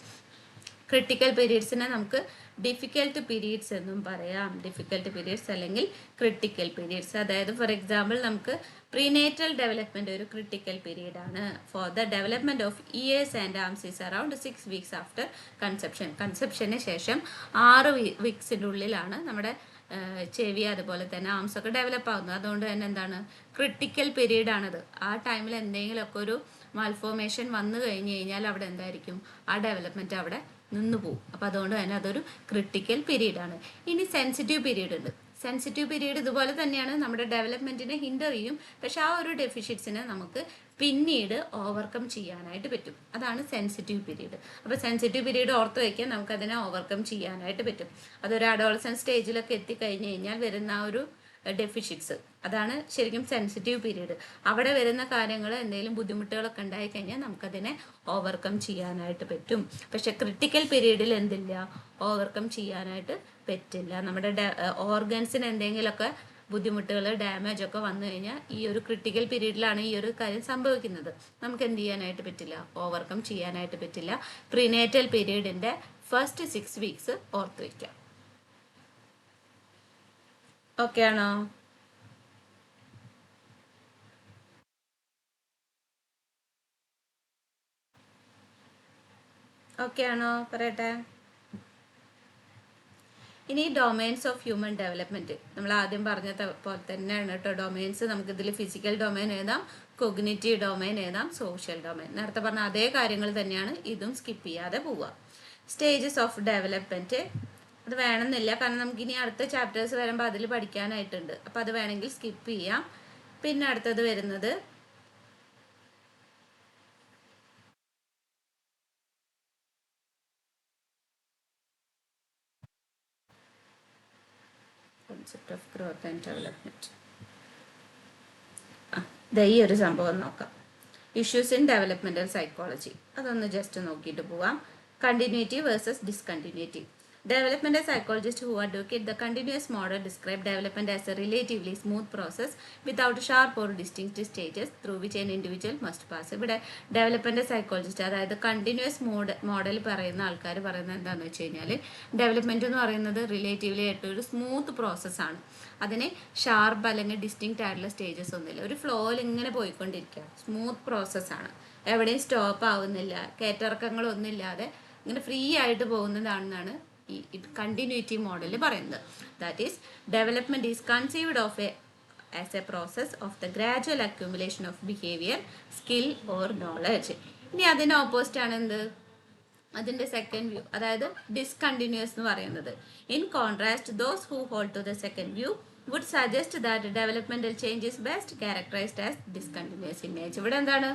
S1: Critical പീരീഡ്സിനെ നമുക്ക് ഡിഫിക്കൽട്ട് പീരീഡ്സ് എന്നും പറയാം. ഡിഫിക്കൽട്ട് പീരീഡ്സ് അല്ലെങ്കിൽ ക്രിട്ടിക്കൽ പീരീഡ്സ്. അതായത് ഫോർ എക്സാമ്പിൾ നമുക്ക് പ്രീനേറ്റൽ ഡെവലപ്മെൻറ്റ് ഒരു ക്രിട്ടിക്കൽ പീരീഡ് ആണ്. For the development of ears and arms is around 6 weeks after conception. കൺസെപ്ഷന് ശേഷം 6 വീക്സിൻ്റെ ഉള്ളിലാണ് നമ്മുടെ ചെവി അതുപോലെ തന്നെ ആംസ് ഒക്കെ ഡെവലപ്പ് ആകുന്നത്. അതുകൊണ്ട് തന്നെ എന്താണ്, ക്രിട്ടിക്കൽ പീരീഡ് ആണത്. ആ ടൈമിൽ എന്തെങ്കിലുമൊക്കെ ഒരു മാൽഫോർമേഷൻ വന്നു കഴിഞ്ഞ് കഴിഞ്ഞാൽ അവിടെ എന്തായിരിക്കും, ആ ഡെവലപ്മെൻറ്റ് അവിടെ നിന്ന് പോകും. അപ്പോൾ അതുകൊണ്ട് തന്നെ അതൊരു ക്രിട്ടിക്കൽ പീരീഡ് ആണ്. ഇനി സെൻസിറ്റീവ് പീരീഡ് ഉണ്ട്. സെൻസിറ്റീവ് പീരീഡ് ഇതുപോലെ തന്നെയാണ്, നമ്മുടെ ഡെവലപ്മെൻറ്റിനെ ഹിൻഡർ ചെയ്യും. പക്ഷെ ആ ഒരു ഡെഫിഷ്യറ്റ്സിനെ നമുക്ക് പിന്നീട് ഓവർകം ചെയ്യാനായിട്ട് പറ്റും. അതാണ് സെൻസിറ്റീവ് പീരീഡ്. അപ്പോൾ സെൻസിറ്റീവ് പീരീഡ് ഓർത്ത് വയ്ക്കാൻ നമുക്കതിനെ ഓവർകം ചെയ്യാനായിട്ട് പറ്റും. അതൊരു അഡോളസൻറ്റ് സ്റ്റേജിലൊക്കെ എത്തിക്കഴിഞ്ഞ് കഴിഞ്ഞാൽ വരുന്ന ആ ഒരു ഡെഫിഷ്യറ്റ്സ്, അതാണ് ശരിക്കും സെൻസിറ്റീവ് പീരീഡ്. അവിടെ വരുന്ന കാര്യങ്ങൾ എന്തെങ്കിലും ബുദ്ധിമുട്ടുകളൊക്കെ ഉണ്ടായിക്കഴിഞ്ഞാൽ നമുക്കതിനെ ഓവർകം ചെയ്യാനായിട്ട് പറ്റും. പക്ഷെ ക്രിട്ടിക്കൽ പീരീഡിൽ എന്തില്ല, ഓവർകം ചെയ്യാനായിട്ട് പറ്റില്ല. നമ്മുടെ ഓർഗൻസിന് എന്തെങ്കിലുമൊക്കെ ബുദ്ധിമുട്ടുകൾ, ഡാമേജ് ഒക്കെ വന്നു കഴിഞ്ഞാൽ ഈ ഒരു ക്രിട്ടിക്കൽ പീരീഡിലാണ് ഈ ഒരു കാര്യം സംഭവിക്കുന്നത്. നമുക്ക് എന്ത് ചെയ്യാനായിട്ട് പറ്റില്ല, ഓവർകം ചെയ്യാനായിട്ട് പറ്റില്ല. പ്രീനേറ്റൽ പീരീഡിൻ്റെ ഫസ്റ്റ് 6 വീക്സ് ഓർത്ത് വയ്ക്കാം. ഓക്കെ ആണോ? ഓക്കെ ആണോ, പറയട്ടെ. ഇനി ഡൊമൈൻസ് ഓഫ് ഹ്യൂമൻ ഡെവലപ്മെൻറ്റ് നമ്മൾ ആദ്യം പറഞ്ഞ പോലെ തന്നെയാണ് കേട്ടോ. ഡൊമൈൻസ് നമുക്കിതിൽ ഫിസിക്കൽ ഡൊമൈൻ എഴുതാം, കൊഗ്നിറ്റീവ് ഡൊമൈൻ എഴുതാം, സോഷ്യൽ ഡൊമൈൻ. നേരത്തെ പറഞ്ഞ അതേ കാര്യങ്ങൾ തന്നെയാണ്, ഇതും സ്കിപ്പ് ചെയ്യാതെ പോവുക. സ്റ്റേജസ് ഓഫ് ഡെവലപ്മെൻറ്റ് അത് വേണമെന്നില്ല, കാരണം നമുക്കിനി അടുത്ത ചാപ്റ്റേഴ്സ് വരുമ്പോൾ അതിൽ പഠിക്കാനായിട്ടുണ്ട്. അപ്പോൾ അത് വേണമെങ്കിൽ സ്കിപ്പ് ചെയ്യാം. പിന്നെ അടുത്തത് വരുന്നത് concept of growth and development. ഈ ഒരു സംഭവം നോക്കാം. ഇഷ്യൂസ് ഇൻ ഡെവലപ്മെന്റൽ സൈക്കോളജി, അതൊന്ന് ജസ്റ്റ് നോക്കിയിട്ട് പോവാം. Continuity versus discontinuity. Developmental psychologists who advocate the continuous model describe development as a relatively smooth process without sharp or distinct stages through which an individual must pass. ഇവിടെ developmental psychologist, അതായത് continuous model പറയുന്ന ആൾക്കാർ പറയുന്നത് എന്താണെന്ന് വെച്ച് കഴിഞ്ഞാൽ, development എന്ന് പറയുന്നത് റിലേറ്റീവ്ലി ആയിട്ട് ഒരു സ്മൂത്ത് പ്രോസസ്സാണ്. അതിന് ഷാർപ്പ് അല്ലെങ്കിൽ ഡിസ്റ്റിങ്ക്റ്റ് ആയിട്ടുള്ള സ്റ്റേജസ് ഒന്നുമില്ല. ഒരു ഫ്ലോയിൽ ഇങ്ങനെ പോയിക്കൊണ്ടിരിക്കുക, സ്മൂത്ത് പ്രോസസ്സാണ്. എവിടെയും സ്റ്റോപ്പ് ആവുന്നില്ല, കയറ്റിറക്കങ്ങളൊന്നും ഇല്ലാതെ ഇങ്ങനെ ഫ്രീ ആയിട്ട് പോകുന്നതാണെന്നാണ് ഈ കണ്ടിന്യൂറ്റി മോഡൽ പറയുന്നത്. That is development is conceived of as A process of the gradual accumulation of behaviour, skill or knowledge. ഇനി അതിന് ഓപ്പോസിറ്റ് ആണ് എന്ത്, അതിൻ്റെ സെക്കൻഡ് വ്യൂ, അതായത് ഡിസ്കണ്ടിന്യൂസ് എന്ന് പറയുന്നത്. In contrast, those who hold to the second view would suggest that developmental change is best characterized as discontinuous in nature. ഇവിടെ എന്താണ്,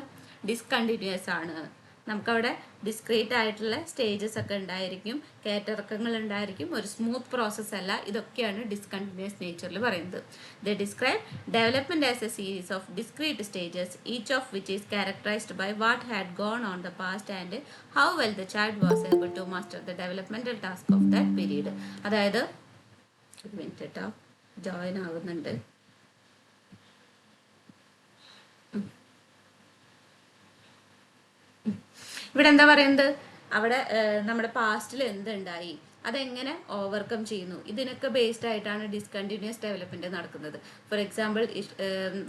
S1: ഡിസ്കണ്ടിന്യൂസ് ആണ്. നമുക്കവിടെ ഡിസ്ക്രീറ്റ് ആയിട്ടുള്ള സ്റ്റേജസ് ഒക്കെ ഉണ്ടായിരിക്കും, കയറ്റിറക്കങ്ങൾ ഉണ്ടായിരിക്കും, ഒരു സ്മൂത്ത് പ്രോസസ്സ് അല്ല. ഇതൊക്കെയാണ് ഡിസ്കണ്ടിന്യൂസ് നേച്ചറിൽ പറയുന്നത്. They describe development as a series of discrete stages, each of which is characterised by what had gone on the past and how well the child was able to master the developmental task of that period. അതായത് ഒരു minute കേട്ടോ, join ആവുന്നുണ്ട്. ഇവിടെ എന്താ പറയുന്നത്, അവിടെ നമ്മുടെ പാസ്റ്റിൽ എന്തുണ്ടായി, അതെങ്ങനെ ഓവർകം ചെയ്യുന്നു, ഇതിനൊക്കെ ബേസ്ഡ് ആയിട്ടാണ് ഡിസ്കണ്ടിന്യൂസ് ഡെവലപ്മെന്റ് നടക്കുന്നത്. ഫോർ എക്സാമ്പിൾ,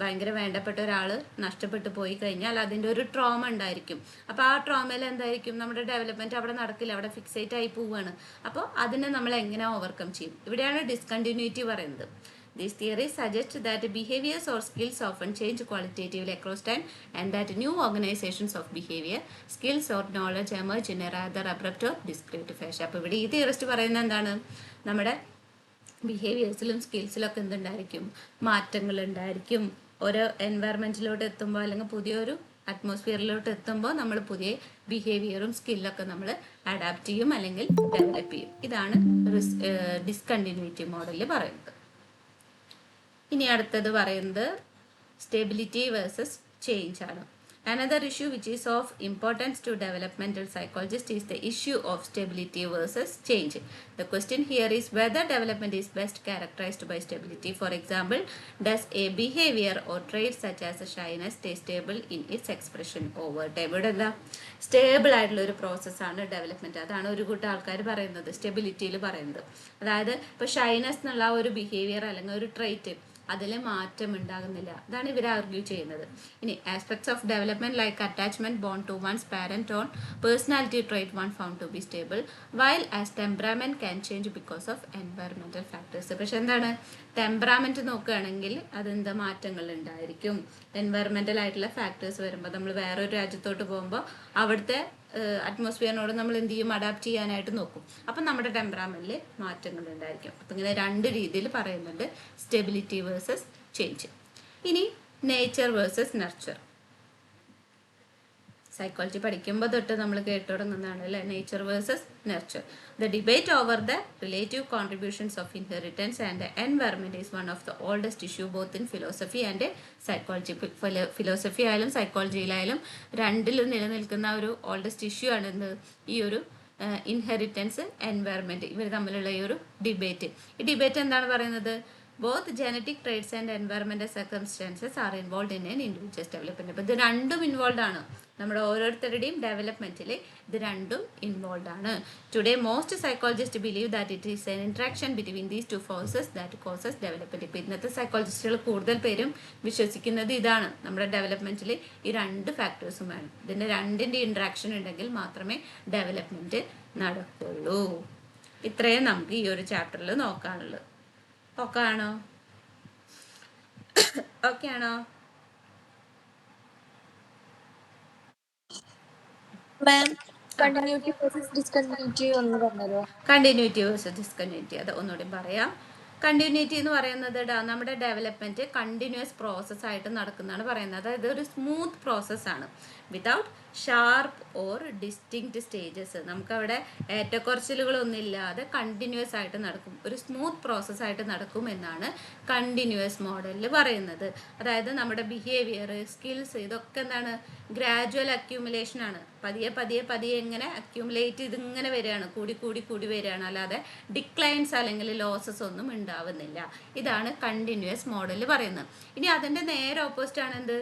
S1: ഭയങ്കര വേണ്ടപ്പെട്ട ഒരാൾ നഷ്ടപ്പെട്ടു പോയി കഴിഞ്ഞാൽ അതിൻ്റെ ഒരു ട്രോമ ഉണ്ടായിരിക്കും. അപ്പോൾ ആ ട്രോമയിൽ എന്തായിരിക്കും, നമ്മുടെ ഡെവലപ്മെന്റ് അവിടെ നടക്കില്ല, അവിടെ ഫിക്സേറ്റ് ആയി പോവുകയാണ്. അപ്പോൾ അതിനെ നമ്മൾ എങ്ങനെ ഓവർകം ചെയ്യും, ഇവിടെയാണ് ഡിസ്കണ്ടിന്യൂറ്റി പറയുന്നത്. These theories suggest that behaviors or skills often change qualitatively across time and that new organizations of behavior, skills or knowledge emerge in a rather abrupt or discrete fashion. അപ്പോൾ ഇവിടെ ഈ theorist പറയുന്നത് എന്താണ്, നമ്മുടെ ബിഹേവിയേഴ്സിലും സ്കിൽസിലൊക്കെ എന്തുണ്ടായിരിക്കും, മാറ്റങ്ങൾ ഉണ്ടായിരിക്കും. ഓരോ എൻവയറമെൻറ്റിലോട്ട് എത്തുമ്പോൾ അല്ലെങ്കിൽ പുതിയൊരു അറ്റ്മോസ്ഫിയറിലോട്ട് എത്തുമ്പോൾ നമ്മൾ പുതിയ ബിഹേവിയറും സ്കില്ലൊക്കെ നമ്മൾ അഡാപ്റ്റ് ചെയ്യും അല്ലെങ്കിൽ ഡെവലപ്പ് ചെയ്യും. ഇതാണ് ഡിസ്കണ്ടിന്യൂറ്റി മോഡലിൽ പറയുന്നത്. ഇനി അടുത്തത് പറയുന്നത് സ്റ്റെബിലിറ്റി വേഴ്സസ് ചേഞ്ച് ആണ്. Another issue which is of importance to developmental psychologists is the issue of stability versus change. The question here is whether development is best characterized by stability. For example, does a behavior or trait such as shyness stay stable in its expression over time? ഇവിടെ എന്താ, stable ആയിട്ടുള്ള ഒരു പ്രോസസ്സാണ് development. അതാണ് ഒരു കൂട്ടം ആൾക്കാർ പറയുന്നത് സ്റ്റെബിലിറ്റിയിൽ പറയുന്നത്. അതായത് ഇപ്പോൾ ഷൈനസ് എന്നുള്ള ഒരു ബിഹേവിയർ അല്ലെങ്കിൽ ഒരു ട്രൈറ്റ്, അതിൽ മാറ്റം ഉണ്ടാകുന്നില്ല. അതാണ് ഇവർ ആർഗ്യൂ ചെയ്യുന്നത്. ഇനി aspects of development like attachment, bond to one's parent on personality trait one found to be stable while as temperament can change because of environmental factors. പക്ഷെ എന്താണ്, ടെമ്പറാമെന്റ് നോക്കുകയാണെങ്കിൽ അതെന്താ മാറ്റങ്ങൾ ഉണ്ടായിരിക്കും. എൻവയറമെന്റൽ ആയിട്ടുള്ള ഫാക്ടേഴ്സ് വരുമ്പോൾ, നമ്മൾ വേറൊരു രാജ്യത്തോട്ട് പോകുമ്പോൾ അവിടുത്തെ അറ്റ്മോസ്ഫിയറിനോട് നമ്മൾ എന്ത് ചെയ്യും, അഡാപ്റ്റ് ചെയ്യാനായിട്ട് നോക്കും. അപ്പം നമ്മുടെ ടെമ്പറാമെന്റിൽ മാറ്റങ്ങൾ ഉണ്ടായിരിക്കും. അപ്പം ഇങ്ങനെ രണ്ട് രീതിയിൽ പറയുന്നുണ്ട്, സ്റ്റെബിലിറ്റി വേഴ്സസ് ചേഞ്ച്. ഇനി നേച്ചർ വേഴ്സസ് നർച്ചർ. സൈക്കോളജി പഠിക്കുമ്പോൾ തൊട്ട് നമ്മൾ കേട്ടു തുടങ്ങുന്നതാണ് അല്ലേ, nature versus nurture. The debate over the relative contributions of inheritance and environment is one of the oldest issue both in philosophy and psychology. Philosophy ആയാലും സൈക്കോളജിയിലായാലും രണ്ടിലും നിലനിൽക്കുന്ന ഒരു ഓൾഡസ്റ്റ് ഇഷ്യൂ ആണ് എന്ത്, ഈ ഒരു ഇൻഹെറിറ്റൻസ്, എൻവയറമെന്റ്, ഇവർ തമ്മിലുള്ള ഈ ഒരു ഡിബേറ്റ്. ഈ ഡിബേറ്റ് എന്താണ് പറയുന്നത്, both genetic traits and environmental circumstances are involved in an individual's development. അപ്പോൾ ഇത് രണ്ടും ഇൻവോൾവ് ആണ്, നമ്മുടെ ഓരോരുത്തരുടെയും ഡെവലപ്മെന്റിൽ ഇത് രണ്ടും ഇൻവോൾവ് ആണ്. Today most psychologist believe that it is N interaction between these two forces that causes development. ഇപ്പോൾ ഇന്നത്തെ സൈക്കോളജിസ്റ്റുകൾ കൂടുതൽ പേരും വിശ്വസിക്കുന്നത് ഇതാണ്, നമ്മുടെ ഡെവലപ്മെന്റിൽ ഈ രണ്ട് ഫാക്ടേഴ്സും വേണം, ഇതിൻ്റെ രണ്ടിൻ്റെ ഇൻട്രാക്ഷൻ ഉണ്ടെങ്കിൽ മാത്രമേ ഡെവലപ്മെന്റ് നടക്കുള്ളൂ. ഇത്രയും നമുക്ക് ഈ ഒരു ചാപ്റ്ററിൽ നോക്കാനുള്ളത്. ഓക്കെ ആണോ? ഓക്കെ ആണോ?
S2: കണ്ടിന്യൂറ്റി വേഴ്സസ് ഡിസ്കണ്ടിന്യൂറ്റി ഒന്ന് പറഞ്ഞല്ലോ.
S1: കണ്ടിന്യൂറ്റി വേഴ്സസ് ഡിസ്കണ്ടിന്യൂറ്റി, അത് ഒന്നുകൂടി പറയാം. കണ്ടിന്യൂറ്റി എന്ന് പറയുന്നത് നമ്മുടെ ഡെവലപ്മെൻറ്റ് കണ്ടിന്യൂസ് പ്രോസസ്സായിട്ട് നടക്കുന്നതാണ് പറയുന്നത്. അതായത് ഒരു സ്മൂത്ത് പ്രോസസ്സാണ് without sharp or distinct stages. നമുക്കവിടെ ഏറ്റക്കുറച്ചിലുകളൊന്നും ഇല്ലാതെ കണ്ടിന്യൂസ് ആയിട്ട് നടക്കും, ഒരു സ്മൂത്ത് പ്രോസസ്സായിട്ട് നടക്കും എന്നാണ് കണ്ടിന്യൂസ് മോഡലിൽ പറയുന്നത്. അതായത് നമ്മുടെ ബിഹേവിയർ, സ്കിൽസ്, ഇതൊക്കെ എന്താണ്, ഗ്രാജുവൽ അക്യൂമുലേഷൻ ആണ്. പതിയെ പതിയെ പതിയെ ഇങ്ങനെ അക്യൂമുലേറ്റ് ഇതിങ്ങനെ വരികയാണ്, കൂടി കൂടി കൂടി വരികയാണ്, അല്ലാതെ ഡിക്ലൈൻസ് അല്ലെങ്കിൽ ലോസസ് ഒന്നും ഉണ്ടാവുന്നില്ല. ഇതാണ് കണ്ടിന്യൂസ് മോഡലിൽ പറയുന്നത്. ഇനി അതിൻ്റെ നേരെ ഓപ്പോസിറ്റ് ആണ് എന്ത്,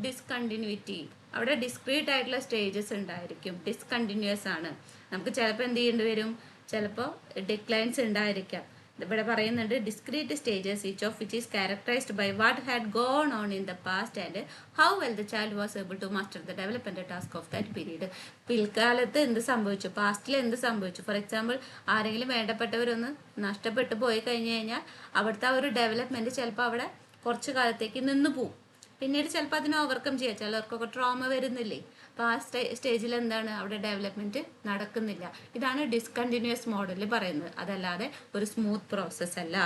S1: ഡിസ്കണ്ടിന്യൂറ്റി. അവിടെ ഡിസ്ക്രീറ്റ് ആയിട്ടുള്ള സ്റ്റേജസ് ഉണ്ടായിരിക്കും, ഡിസ്കണ്ടിന്യൂസ് ആണ്. നമുക്ക് ചിലപ്പോൾ എന്ത് ചെയ്യേണ്ടി വരും, ചിലപ്പോൾ ഡിക്ലൈൻസ് ഉണ്ടായിരിക്കാം. ഇവിടെ പറയുന്നുണ്ട് discrete stages each of which is characterised by what had gone on in the past and how well the child was able to master the development task of that period. പിൽക്കാലത്ത് എന്ത് സംഭവിച്ചു, പാസ്റ്റിൽ എന്ത് സംഭവിച്ചു. For example, ആരെങ്കിലും വേണ്ടപ്പെട്ടവരൊന്ന് നഷ്ടപ്പെട്ടു പോയി കഴിഞ്ഞ് കഴിഞ്ഞാൽ അവിടുത്തെ ആ ഒരു ഡെവലപ്മെൻറ്റ് ചിലപ്പോൾ അവിടെ കുറച്ച് കാലത്തേക്ക് നിന്ന് പോവും. പിന്നീട് ചിലപ്പോൾ അതിനെ ഓവർകം ചെയ്യാം. ചിലർക്കൊക്കെ ട്രോമ വരുന്നില്ലേ, അപ്പോൾ ആ സ്റ്റേജിൽ എന്താണ്, അവിടെ ഡെവലപ്മെൻറ്റ് നടക്കുന്നില്ല. ഇതാണ് ഡിസ്കണ്ടിന്യൂസ് മോഡലിൽ പറയുന്നത്. അതല്ലാതെ ഒരു സ്മൂത്ത് പ്രോസസ്സ് അല്ല,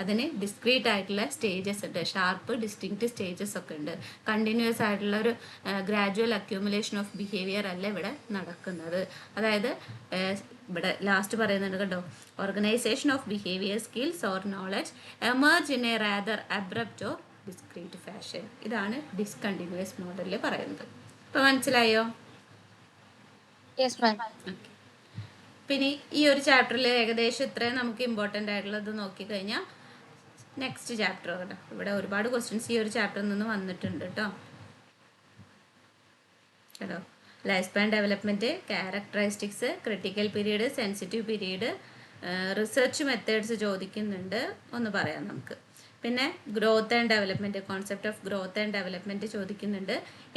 S1: അതിന് ഡിസ്ക്രീറ്റ് ആയിട്ടുള്ള സ്റ്റേജസ് ഉണ്ട്, ഷാർപ്പ് ഡിസ്റ്റിങ്ക്റ്റ് സ്റ്റേജസ് ഒക്കെ ഉണ്ട്. കണ്ടിന്യൂസ് ആയിട്ടുള്ള ഒരു ഗ്രാജുവൽ അക്യൂമുലേഷൻ ഓഫ് ബിഹേവിയർ അല്ല ഇവിടെ നടക്കുന്നത്. അതായത് ഇവിടെ ലാസ്റ്റ് പറയുന്നുണ്ട് കണ്ടോ, organisation of behaviour, skills or knowledge emerge in A rather abrupt or discrete fashion. ഇതാണ് ഡിസ്കണ്ടിന്യൂസ് മോഡലിൽ പറയുന്നത്. ഇപ്പോൾ മനസ്സിലായോ? പിന്നെ ഈ ഒരു ചാപ്റ്ററിൽ ഏകദേശം ഇത്രയും നമുക്ക് ഇമ്പോർട്ടൻ്റ് ആയിട്ടുള്ളത് നോക്കിക്കഴിഞ്ഞാൽ നെക്സ്റ്റ് ചാപ്റ്റർ കേട്ടോ, ഇവിടെ ഒരുപാട് ക്വസ്റ്റ്യൻസ് ഈ ഒരു ചാപ്റ്ററിൽ നിന്ന് വന്നിട്ടുണ്ട് കേട്ടോ. Life span development, characteristics, critical period, sensitive period, research methods ചോദിക്കുന്നുണ്ട്, ഒന്ന് പറയാം നമുക്ക്. പിന്നെ growth and development, concept of growth and development ചോദിക്കുന്നുണ്ട്.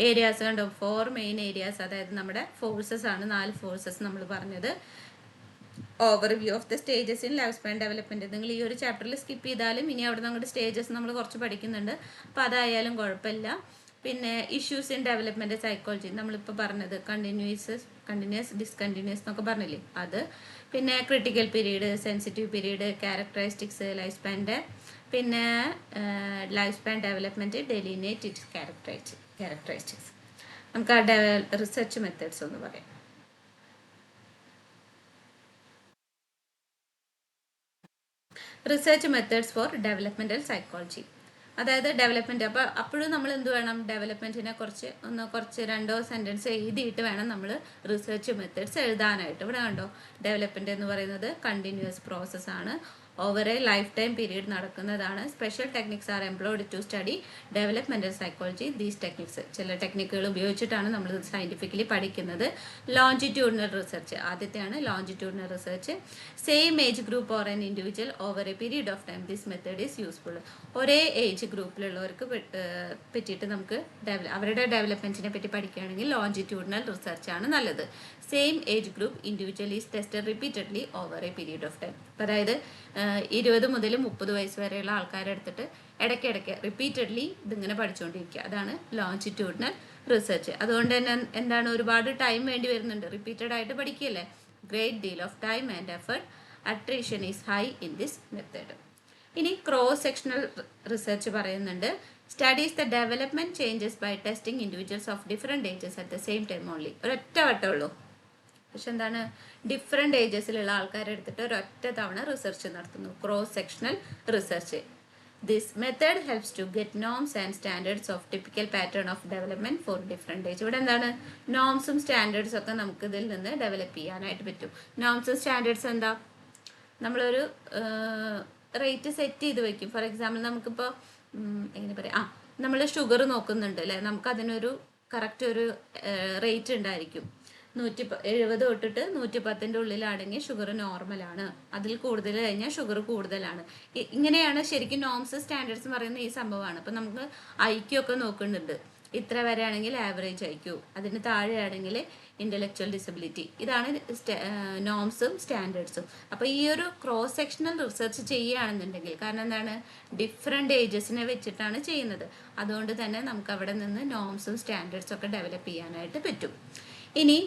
S1: ഏരിയാസ് കണ്ടോ, 4 മെയിൻ ഏരിയാസ്, അതായത് നമ്മുടെ ഫോഴ്സസ് ആണ്, 4 ഫോഴ്സസ് നമ്മൾ പറഞ്ഞത്. Overview of the stages in life span development. നിങ്ങൾ ഈ ഒരു ചാപ്റ്ററിൽ സ്കിപ്പ് ചെയ്താലും ഇനി അവിടെ നമ്മുടെ സ്റ്റേജസ് നമ്മൾ കുറച്ച് പഠിക്കുന്നുണ്ട്, അപ്പോൾ അതായാലും കുഴപ്പമില്ല. പിന്നെ ഇഷ്യൂസ് ഇൻ ഡെവലപ്മെൻറ്റ് സൈക്കോളജി, നമ്മളിപ്പോൾ പറഞ്ഞത് കണ്ടിന്യൂസ്, ഡിസ്കണ്ടിന്യൂസ് എന്നൊക്കെ പറഞ്ഞില്ലേ അത്. പിന്നെ critical period, sensitive period, characteristics life സ്പാൻ്റെ, പിന്നെ life span development, delineate its characteristics. നമുക്ക് ആ റിസർച്ച് മെത്തേഡ്സ് ഒന്ന് പറയാം. Research methods for developmental psychology, അതായത് ഡെവലപ്മെൻറ്റ്. അപ്പോൾ അപ്പോഴും നമ്മൾ എന്ത് വേണം, ഡെവലപ്മെൻറ്റിനെ കുറച്ച് 2 സെൻറ്റൻസ് എഴുതിയിട്ട് വേണം നമ്മൾ റിസർച്ച് മെത്തേഡ്സ് എഴുതാനായിട്ട്. ഇവിടെ കണ്ടോ, ഡെവലപ്മെൻറ്റ് എന്ന് പറയുന്നത് കണ്ടിന്യൂസ് പ്രോസസ്സാണ്, over a lifetime period നടക്കുന്നതാണ്. Special techniques are employed to study developmental psychology. These techniques, ചില ടെക്നിക്കുകൾ ഉപയോഗിച്ചിട്ടാണ് നമ്മൾ സയൻറ്റിഫിക്കലി പഠിക്കുന്നത്. ലോഞ്ചിറ്റ്യൂഡിനൽ റിസർച്ച്, ആദ്യത്തെയാണ് longitudinal research. Same age group or an individual over a period of time, this method is useful. ഒരേ age ഗ്രൂപ്പിലുള്ളവർക്ക് പറ്റിയിട്ട് നമുക്ക് അവരുടെ ഡെവലപ്മെൻറ്റിനെ പറ്റി പഠിക്കുകയാണെങ്കിൽ ലോഞ്ചിറ്റ്യൂഡിനൽ റിസർച്ചാണ് നല്ലത്. Same age group individual is tested repeatedly over a period of time. അതായത് 20 മുതൽ 30 വയസ്സ് വരെയുള്ള ആൾക്കാരെ എടുത്തിട്ട് ഇടയ്ക്കിടയ്ക്ക് റിപ്പീറ്റഡ്ലി ഇതിങ്ങനെ പഠിച്ചുകൊണ്ടിരിക്കുക, അതാണ് ലോഞ്ചിറ്റ്യൂഡിനൽ റിസർച്ച്. അതുകൊണ്ട് തന്നെ എന്താണ്, ഒരുപാട് ടൈം വേണ്ടി വരുന്നുണ്ട്, റിപ്പീറ്റഡ് ആയിട്ട് പഠിക്കുകയല്ലേ. Great deal of time and effort, attrition is high in this method. ഇനി ക്രോസ് സെക്ഷണൽ റിസർച്ച് പറയുന്നുണ്ട്. Studies the development changes by testing individuals of different ages at the same time only. ഒരൊറ്റ വട്ടമുള്ളൂ, പക്ഷെ എന്താണ്, different ഏജസിലുള്ള ആൾക്കാരെ എടുത്തിട്ട് ഒരൊറ്റ തവണ റിസർച്ച് നടത്തുന്നു, cross sectional research. This method helps to get norms and standards of typical pattern of development for different age. ഇവിടെ എന്താണ്, നോംസും സ്റ്റാൻഡേർഡ്സും ഒക്കെ നമുക്ക് ഇതിൽ നിന്ന് ഡെവലപ്പ് ചെയ്യാനായിട്ട് പറ്റും. നോംസും സ്റ്റാൻഡേർഡ്സ് എന്താ, നമ്മളൊരു റേറ്റ് സെറ്റ് ചെയ്ത് വെക്കും. ഫോർ എക്സാമ്പിൾ നമുക്കിപ്പോൾ എങ്ങനെ പറയാം, നമ്മൾ ഷുഗർ നോക്കുന്നുണ്ട് അല്ലേ, നമുക്കതിനൊരു കറക്റ്റ് ഒരു റേറ്റ് ഉണ്ടായിരിക്കും. 170 തൊട്ടിട്ട് 110 ഉള്ളിലാണെങ്കിൽ ഷുഗർ നോർമലാണ്, അതിൽ കൂടുതൽ കഴിഞ്ഞാൽ ഷുഗർ കൂടുതലാണ്. ഇങ്ങനെയാണ് ശരിക്കും നോംസ് സ്റ്റാൻഡേർഡ്സ് പറയുന്ന ഈ സംഭവമാണ്. അപ്പം നമുക്ക് ഐക്യു ഒക്കെ നോക്കുന്നുണ്ട്, ഇത്ര വരെ ആണെങ്കിൽ ആവറേജ് ഐക്യു, അതിന് താഴെയാണെങ്കിൽ ഇൻ്റലക്ച്വൽ ഡിസബിലിറ്റി. ഇതാണ് നോംസും സ്റ്റാൻഡേർഡ്സും. അപ്പോൾ ഈ ഒരു ക്രോസ് സെക്ഷണൽ റിസർച്ച് ചെയ്യുകയാണെന്നുണ്ടെങ്കിൽ, കാരണം എന്താണ്, ഡിഫറെൻറ്റ് ഏജസിനെ വെച്ചിട്ടാണ് ചെയ്യുന്നത്, അതുകൊണ്ട് തന്നെ നമുക്ക് അവിടെ നിന്ന് നോംസും സ്റ്റാൻഡേർഡ്സും ഒക്കെ ഡെവലപ്പ് ചെയ്യാനായിട്ട് പറ്റും. ഇനി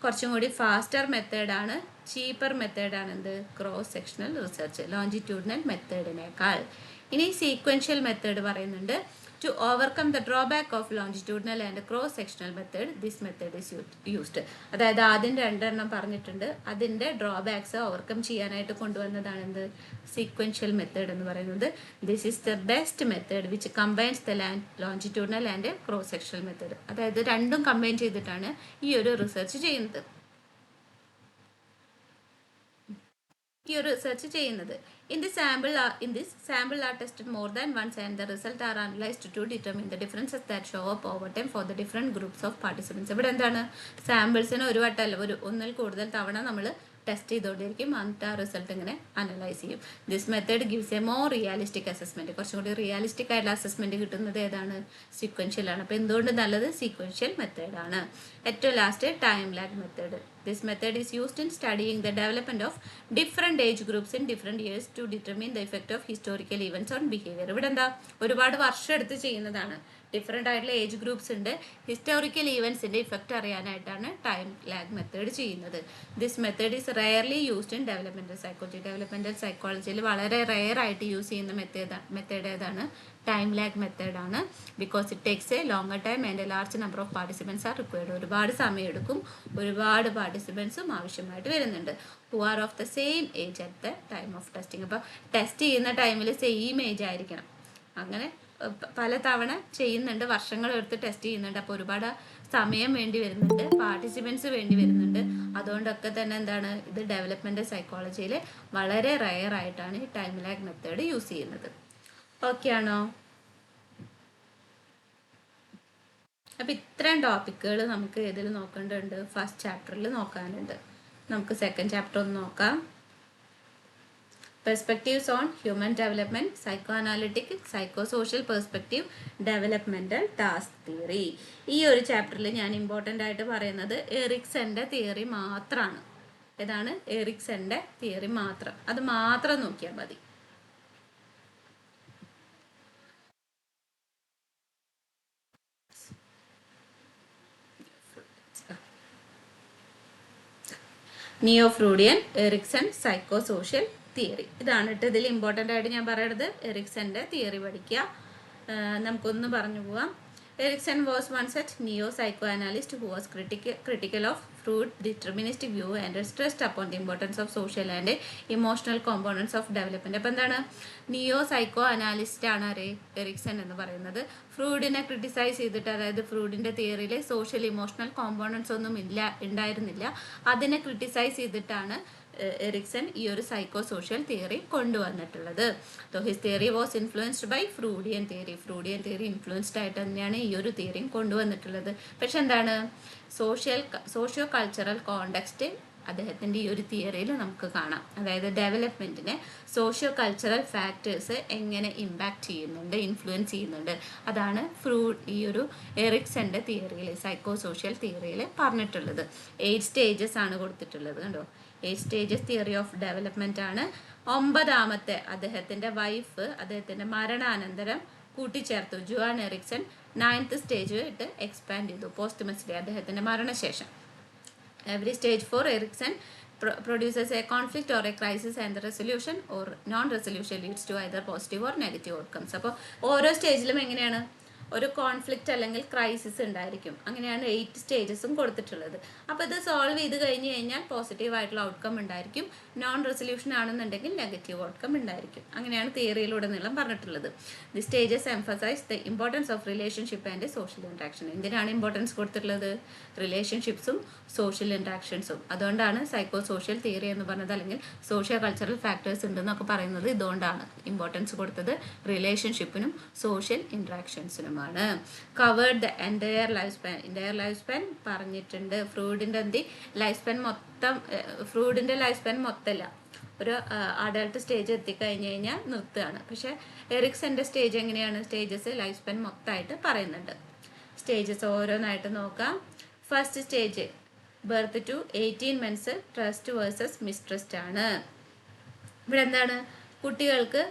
S1: കുറച്ചും കൂടി ഫാസ്റ്റർ മെത്തേഡാണ് ചീപ്പർ മെത്തേഡാണ് എന്ത്? ക്രോസ് സെക്ഷണൽ റിസർച്ച്, ലോഞ്ചിറ്റ്യൂഡിനൽ മെത്തേഡിനേക്കാൾ. ഇനി സീക്വൻഷ്യൽ മെത്തേഡ് പറയുന്നുണ്ട്. To overcome the drawback of longitudinal and cross sectional method this method is used. അതായത് ആദ്യം 2 പറഞ്ഞിട്ടുണ്ട്, അതിൻ്റെ ഡ്രോബാക്സ് ഓവർകം ചെയ്യാനായിട്ട് കൊണ്ടുവന്നതാണ് എന്ത്? സീക്വൻഷ്യൽ മെത്തേഡ് എന്ന് പറയുന്നത്. This is the best method which combines the longitudinal and cross sectional method. അതായത് രണ്ടും കമ്പൈൻ ചെയ്തിട്ടാണ് ഈ ഒരു റിസർച്ച് ചെയ്യുന്നത്. In this sample are tested more than once and the results are analyzed to determine the differences that show up over time for the different groups of participants. ഇവിടെ എന്താണ്? സാമ്പിൾസിന് ഒരു വട്ടമല്ല, ഒന്നിൽ കൂടുതൽ തവണ നമ്മൾ ടെസ്റ്റ് ചെയ്തുകൊണ്ടിരിക്കും. എന്നിട്ട് ആ റിസൾട്ട് ഇങ്ങനെ അനലൈസ് ചെയ്യും. This method gives A more realistic assessment. കുറച്ചും കൂടി റിയാലിസ്റ്റിക് ആയിട്ടുള്ള അസസ്മെന്റ് കിട്ടുന്നത് ഏതാണ്? സീക്വൻഷ്യൽ ആണ്. അപ്പോൾ എന്തുകൊണ്ട് നല്ലത്? സീക്വൻഷ്യൽ മെത്തേഡാണ്. ഏറ്റവും last time lag method. This method is used in studying the development of different age groups in different years to determine the effect of historical events on behavior. ഇവിടെ എന്താ? ഒരുപാട് വർഷം എടുത്ത് ചെയ്യുന്നതാണ്. ഡിഫറെൻ്റ് ആയിട്ടുള്ള ഏജ് ഗ്രൂപ്പ്സ് ഉണ്ട്. Historical ഈവൻസിൻ്റെ effect അറിയാനായിട്ടാണ് ടൈം ലാഗ് മെത്തേഡ് ചെയ്യുന്നത്. This method is rarely used in developmental psychology. Developmental സൈക്കോളജിയിൽ വളരെ റെയർ ആയിട്ട് യൂസ് ചെയ്യുന്ന മെത്തേഡ് ഏതാണ്? ടൈം ലാഗ് മെത്തേഡാണ്. Because it takes a longer time and a large number of participants are required. ഒരുപാട് സമയം എടുക്കും, ഒരുപാട് പാർട്ടിസിപ്പൻസും ആവശ്യമായിട്ട് വരുന്നുണ്ട്. Who are of the same age at the time of testing. അപ്പോൾ ടെസ്റ്റ് ചെയ്യുന്ന ടൈമിൽ സെയിം ഏജ് ആയിരിക്കണം. അങ്ങനെ പല തവണ ചെയ്യുന്നുണ്ട്, വർഷങ്ങളെടുത്ത് ടെസ്റ്റ് ചെയ്യുന്നുണ്ട്. അപ്പോൾ ഒരുപാട് സമയം വേണ്ടി വരുന്നുണ്ട്, പാർട്ടിസിപ്പൻസ് വേണ്ടി വരുന്നുണ്ട്. അതുകൊണ്ടൊക്കെ തന്നെ എന്താണ്, ഇത് ഡെവലപ്മെൻറ്റൽ സൈക്കോളജിയിൽ വളരെ റെയർ ആയിട്ടാണ് ഈ ടൈം ലാഗ് മെത്തേഡ് യൂസ് ചെയ്യുന്നത്. ഓക്കെ ആണോ? അപ്പം ഇത്രയും ടോപ്പിക്കുകൾ നമുക്ക് ഇതിൽ നോക്കേണ്ടതുണ്ട്. ഫസ്റ്റ് ചാപ്റ്ററിൽ നോക്കാനുണ്ട്. നമുക്ക് സെക്കൻഡ് ചാപ്റ്റർ ഒന്ന് നോക്കാം. Perspectives on human development, psycho psychosocial perspective, developmental task theory. ഈ ഒരു ചാപ്റ്ററിൽ ഞാൻ ഇമ്പോർട്ടൻ്റ് ആയിട്ട് പറയുന്നത് എറിക്സൻ്റെ തിയറി മാത്രമാണ്. ഏതാണ്? എറിക്സൻ്റെ തിയറി മാത്രം. അത് മാത്രം നോക്കിയാൽ മതി. നിയോ ഫ്രൂഡിയൻ, എറിക്സൺ, സൈക്കോ സോഷ്യൽ തിയറി. ഇതാണ് കേട്ടോ ഇതിൽ ഇമ്പോർട്ടൻ്റ് ആയിട്ട് ഞാൻ പറയുന്നത്. എറിക്സൻ്റെ തിയറി പഠിക്കുക. നമുക്കൊന്ന് പറഞ്ഞു പോവാം. Erikson was one such neo-psychoanalyst who was critical of Freud's deterministic view and stressed upon the importance of social and emotional components of development. അപ്പോൾ എന്താണ്? നിയോ സൈക്കോ അനാലിസ്റ്റ് ആണ് എറിക്സൺ എന്ന് പറയുന്നത്. ഫ്രൂഡിനെ ക്രിട്ടിസൈസ് ചെയ്തിട്ട്, അതായത് ഫ്രൂഡിൻ്റെ തിയറിയിൽ സോഷ്യൽ ഇമോഷണൽ കോമ്പോണൻസ് ഒന്നും ഉണ്ടായിരുന്നില്ല. അതിനെ ക്രിട്ടിസൈസ് ചെയ്തിട്ടാണ് എറിക്സൺ ഈ ഒരു സൈക്കോ സോഷ്യൽ തിയറി കൊണ്ടുവന്നിട്ടുള്ളത്. So his theory was influenced by Freudian theory influenced ആയിട്ട് തന്നെയാണ് ഈ ഒരു തിയറിയും കൊണ്ടുവന്നിട്ടുള്ളത്. പക്ഷെ എന്താണ്, സോഷ്യോ കൾച്ചറൽ കോണ്ടെക്സ്റ്റ് അദ്ദേഹത്തിൻ്റെ ഈ ഒരു തിയറിയിൽ നമുക്ക് കാണാം. അതായത് ഡെവലപ്മെൻറ്റിനെ സോഷ്യോ കൾച്ചറൽ ഫാക്ടേഴ്സ് എങ്ങനെ ഇമ്പാക്റ്റ് ചെയ്യുന്നുണ്ട്, ഇൻഫ്ലുവൻസ് ചെയ്യുന്നുണ്ട്, അതാണ് ഈ ഒരു എറിക്സൻ്റെ തിയറിയിൽ, സൈക്കോ സോഷ്യൽ തിയറിയിൽ പറഞ്ഞിട്ടുള്ളത്. 8 സ്റ്റേജസ് ആണ് കൊടുത്തിട്ടുള്ളത്. കണ്ടോ, 8 സ്റ്റേജസ് തിയറി ഓഫ് ഡെവലപ്മെൻ്റ് ആണ്. 9ാമത്തെ അദ്ദേഹത്തിൻ്റെ വൈഫ് അദ്ദേഹത്തിൻ്റെ മരണാനന്തരം കൂട്ടിച്ചേർത്തു. ജുവാൻ എറിക്സൺ 9th സ്റ്റേജ് ഇട്ട് എക്സ്പാൻഡ് ചെയ്തു പോസ്റ്റ്മസ്ലി അദ്ദേഹത്തിൻ്റെ മരണശേഷം. Every stage for Erikson produces a conflict or a crisis, and the resolution or non-resolution leads to either positive or negative outcomes. അപ്പോൾ ഓരോ സ്റ്റേജിലും എങ്ങനെയാണ്, ഒരു കോൺഫ്ലിക്റ്റ് അല്ലെങ്കിൽ ക്രൈസിസ് ഉണ്ടായിരിക്കും. അങ്ങനെയാണ് 8 സ്റ്റേജസും കൊടുത്തിട്ടുള്ളത്. അപ്പോൾ ഇത് സോൾവ് ചെയ്ത് കഴിഞ്ഞ് കഴിഞ്ഞാൽ പോസിറ്റീവായിട്ടുള്ള ഔട്ട്കം ഉണ്ടായിരിക്കും, നോൺ റെസൊല്യൂഷൻ ആണെന്നുണ്ടെങ്കിൽ നെഗറ്റീവ് ഔട്ട്കം ഉണ്ടായിരിക്കും. അങ്ങനെയാണ് തിയറിയിലുടനീളം പറഞ്ഞിട്ടുള്ളത്. The stages emphasise the importance of relationship and social interaction. എന്തിനാണ് ഇമ്പോർട്ടൻസ് കൊടുത്തിട്ടുള്ളത്? റിലേഷൻഷിപ്സും സോഷ്യൽ ഇൻട്രാക്ഷൻസും. അതുകൊണ്ടാണ് സൈക്കോ സോഷ്യൽ തിയറി എന്ന് പറഞ്ഞത്, അല്ലെങ്കിൽ സോഷ്യോ കൾച്ചറൽ ഫാക്ടേഴ്സ് ഉണ്ടെന്നൊക്കെ പറയുന്നത് ഇതുകൊണ്ടാണ് ഇമ്പോർട്ടൻസ് കൊടുത്തത്. റിലേഷൻഷിപ്പിനും സോഷ്യൽ ഇൻട്രാക്ഷൻസിനും. Covered the entire life span പറഞ്ഞിട്ടുണ്ട്. ഫ്രൂഡിൻ്റെ ലൈഫ് സ്പാൻ മൊത്തമല്ല, ഒരു അഡൾട്ട് സ്റ്റേജ് എത്തിക്കഴിഞ്ഞ് കഴിഞ്ഞാൽ നിർത്തുകയാണ്. പക്ഷേ എറിക്സൻ്റെ സ്റ്റേജ് എങ്ങനെയാണ്? സ്റ്റേജസ് ലൈഫ് സ്പാൻ മൊത്തമായിട്ട് പറയുന്നുണ്ട്. സ്റ്റേജസ് ഓരോന്നായിട്ട് നോക്കാം. First stage birth to 18 months, trust versus mistrust ആണ്. ഇവിടെ എന്താണ്? കുട്ടികൾക്ക്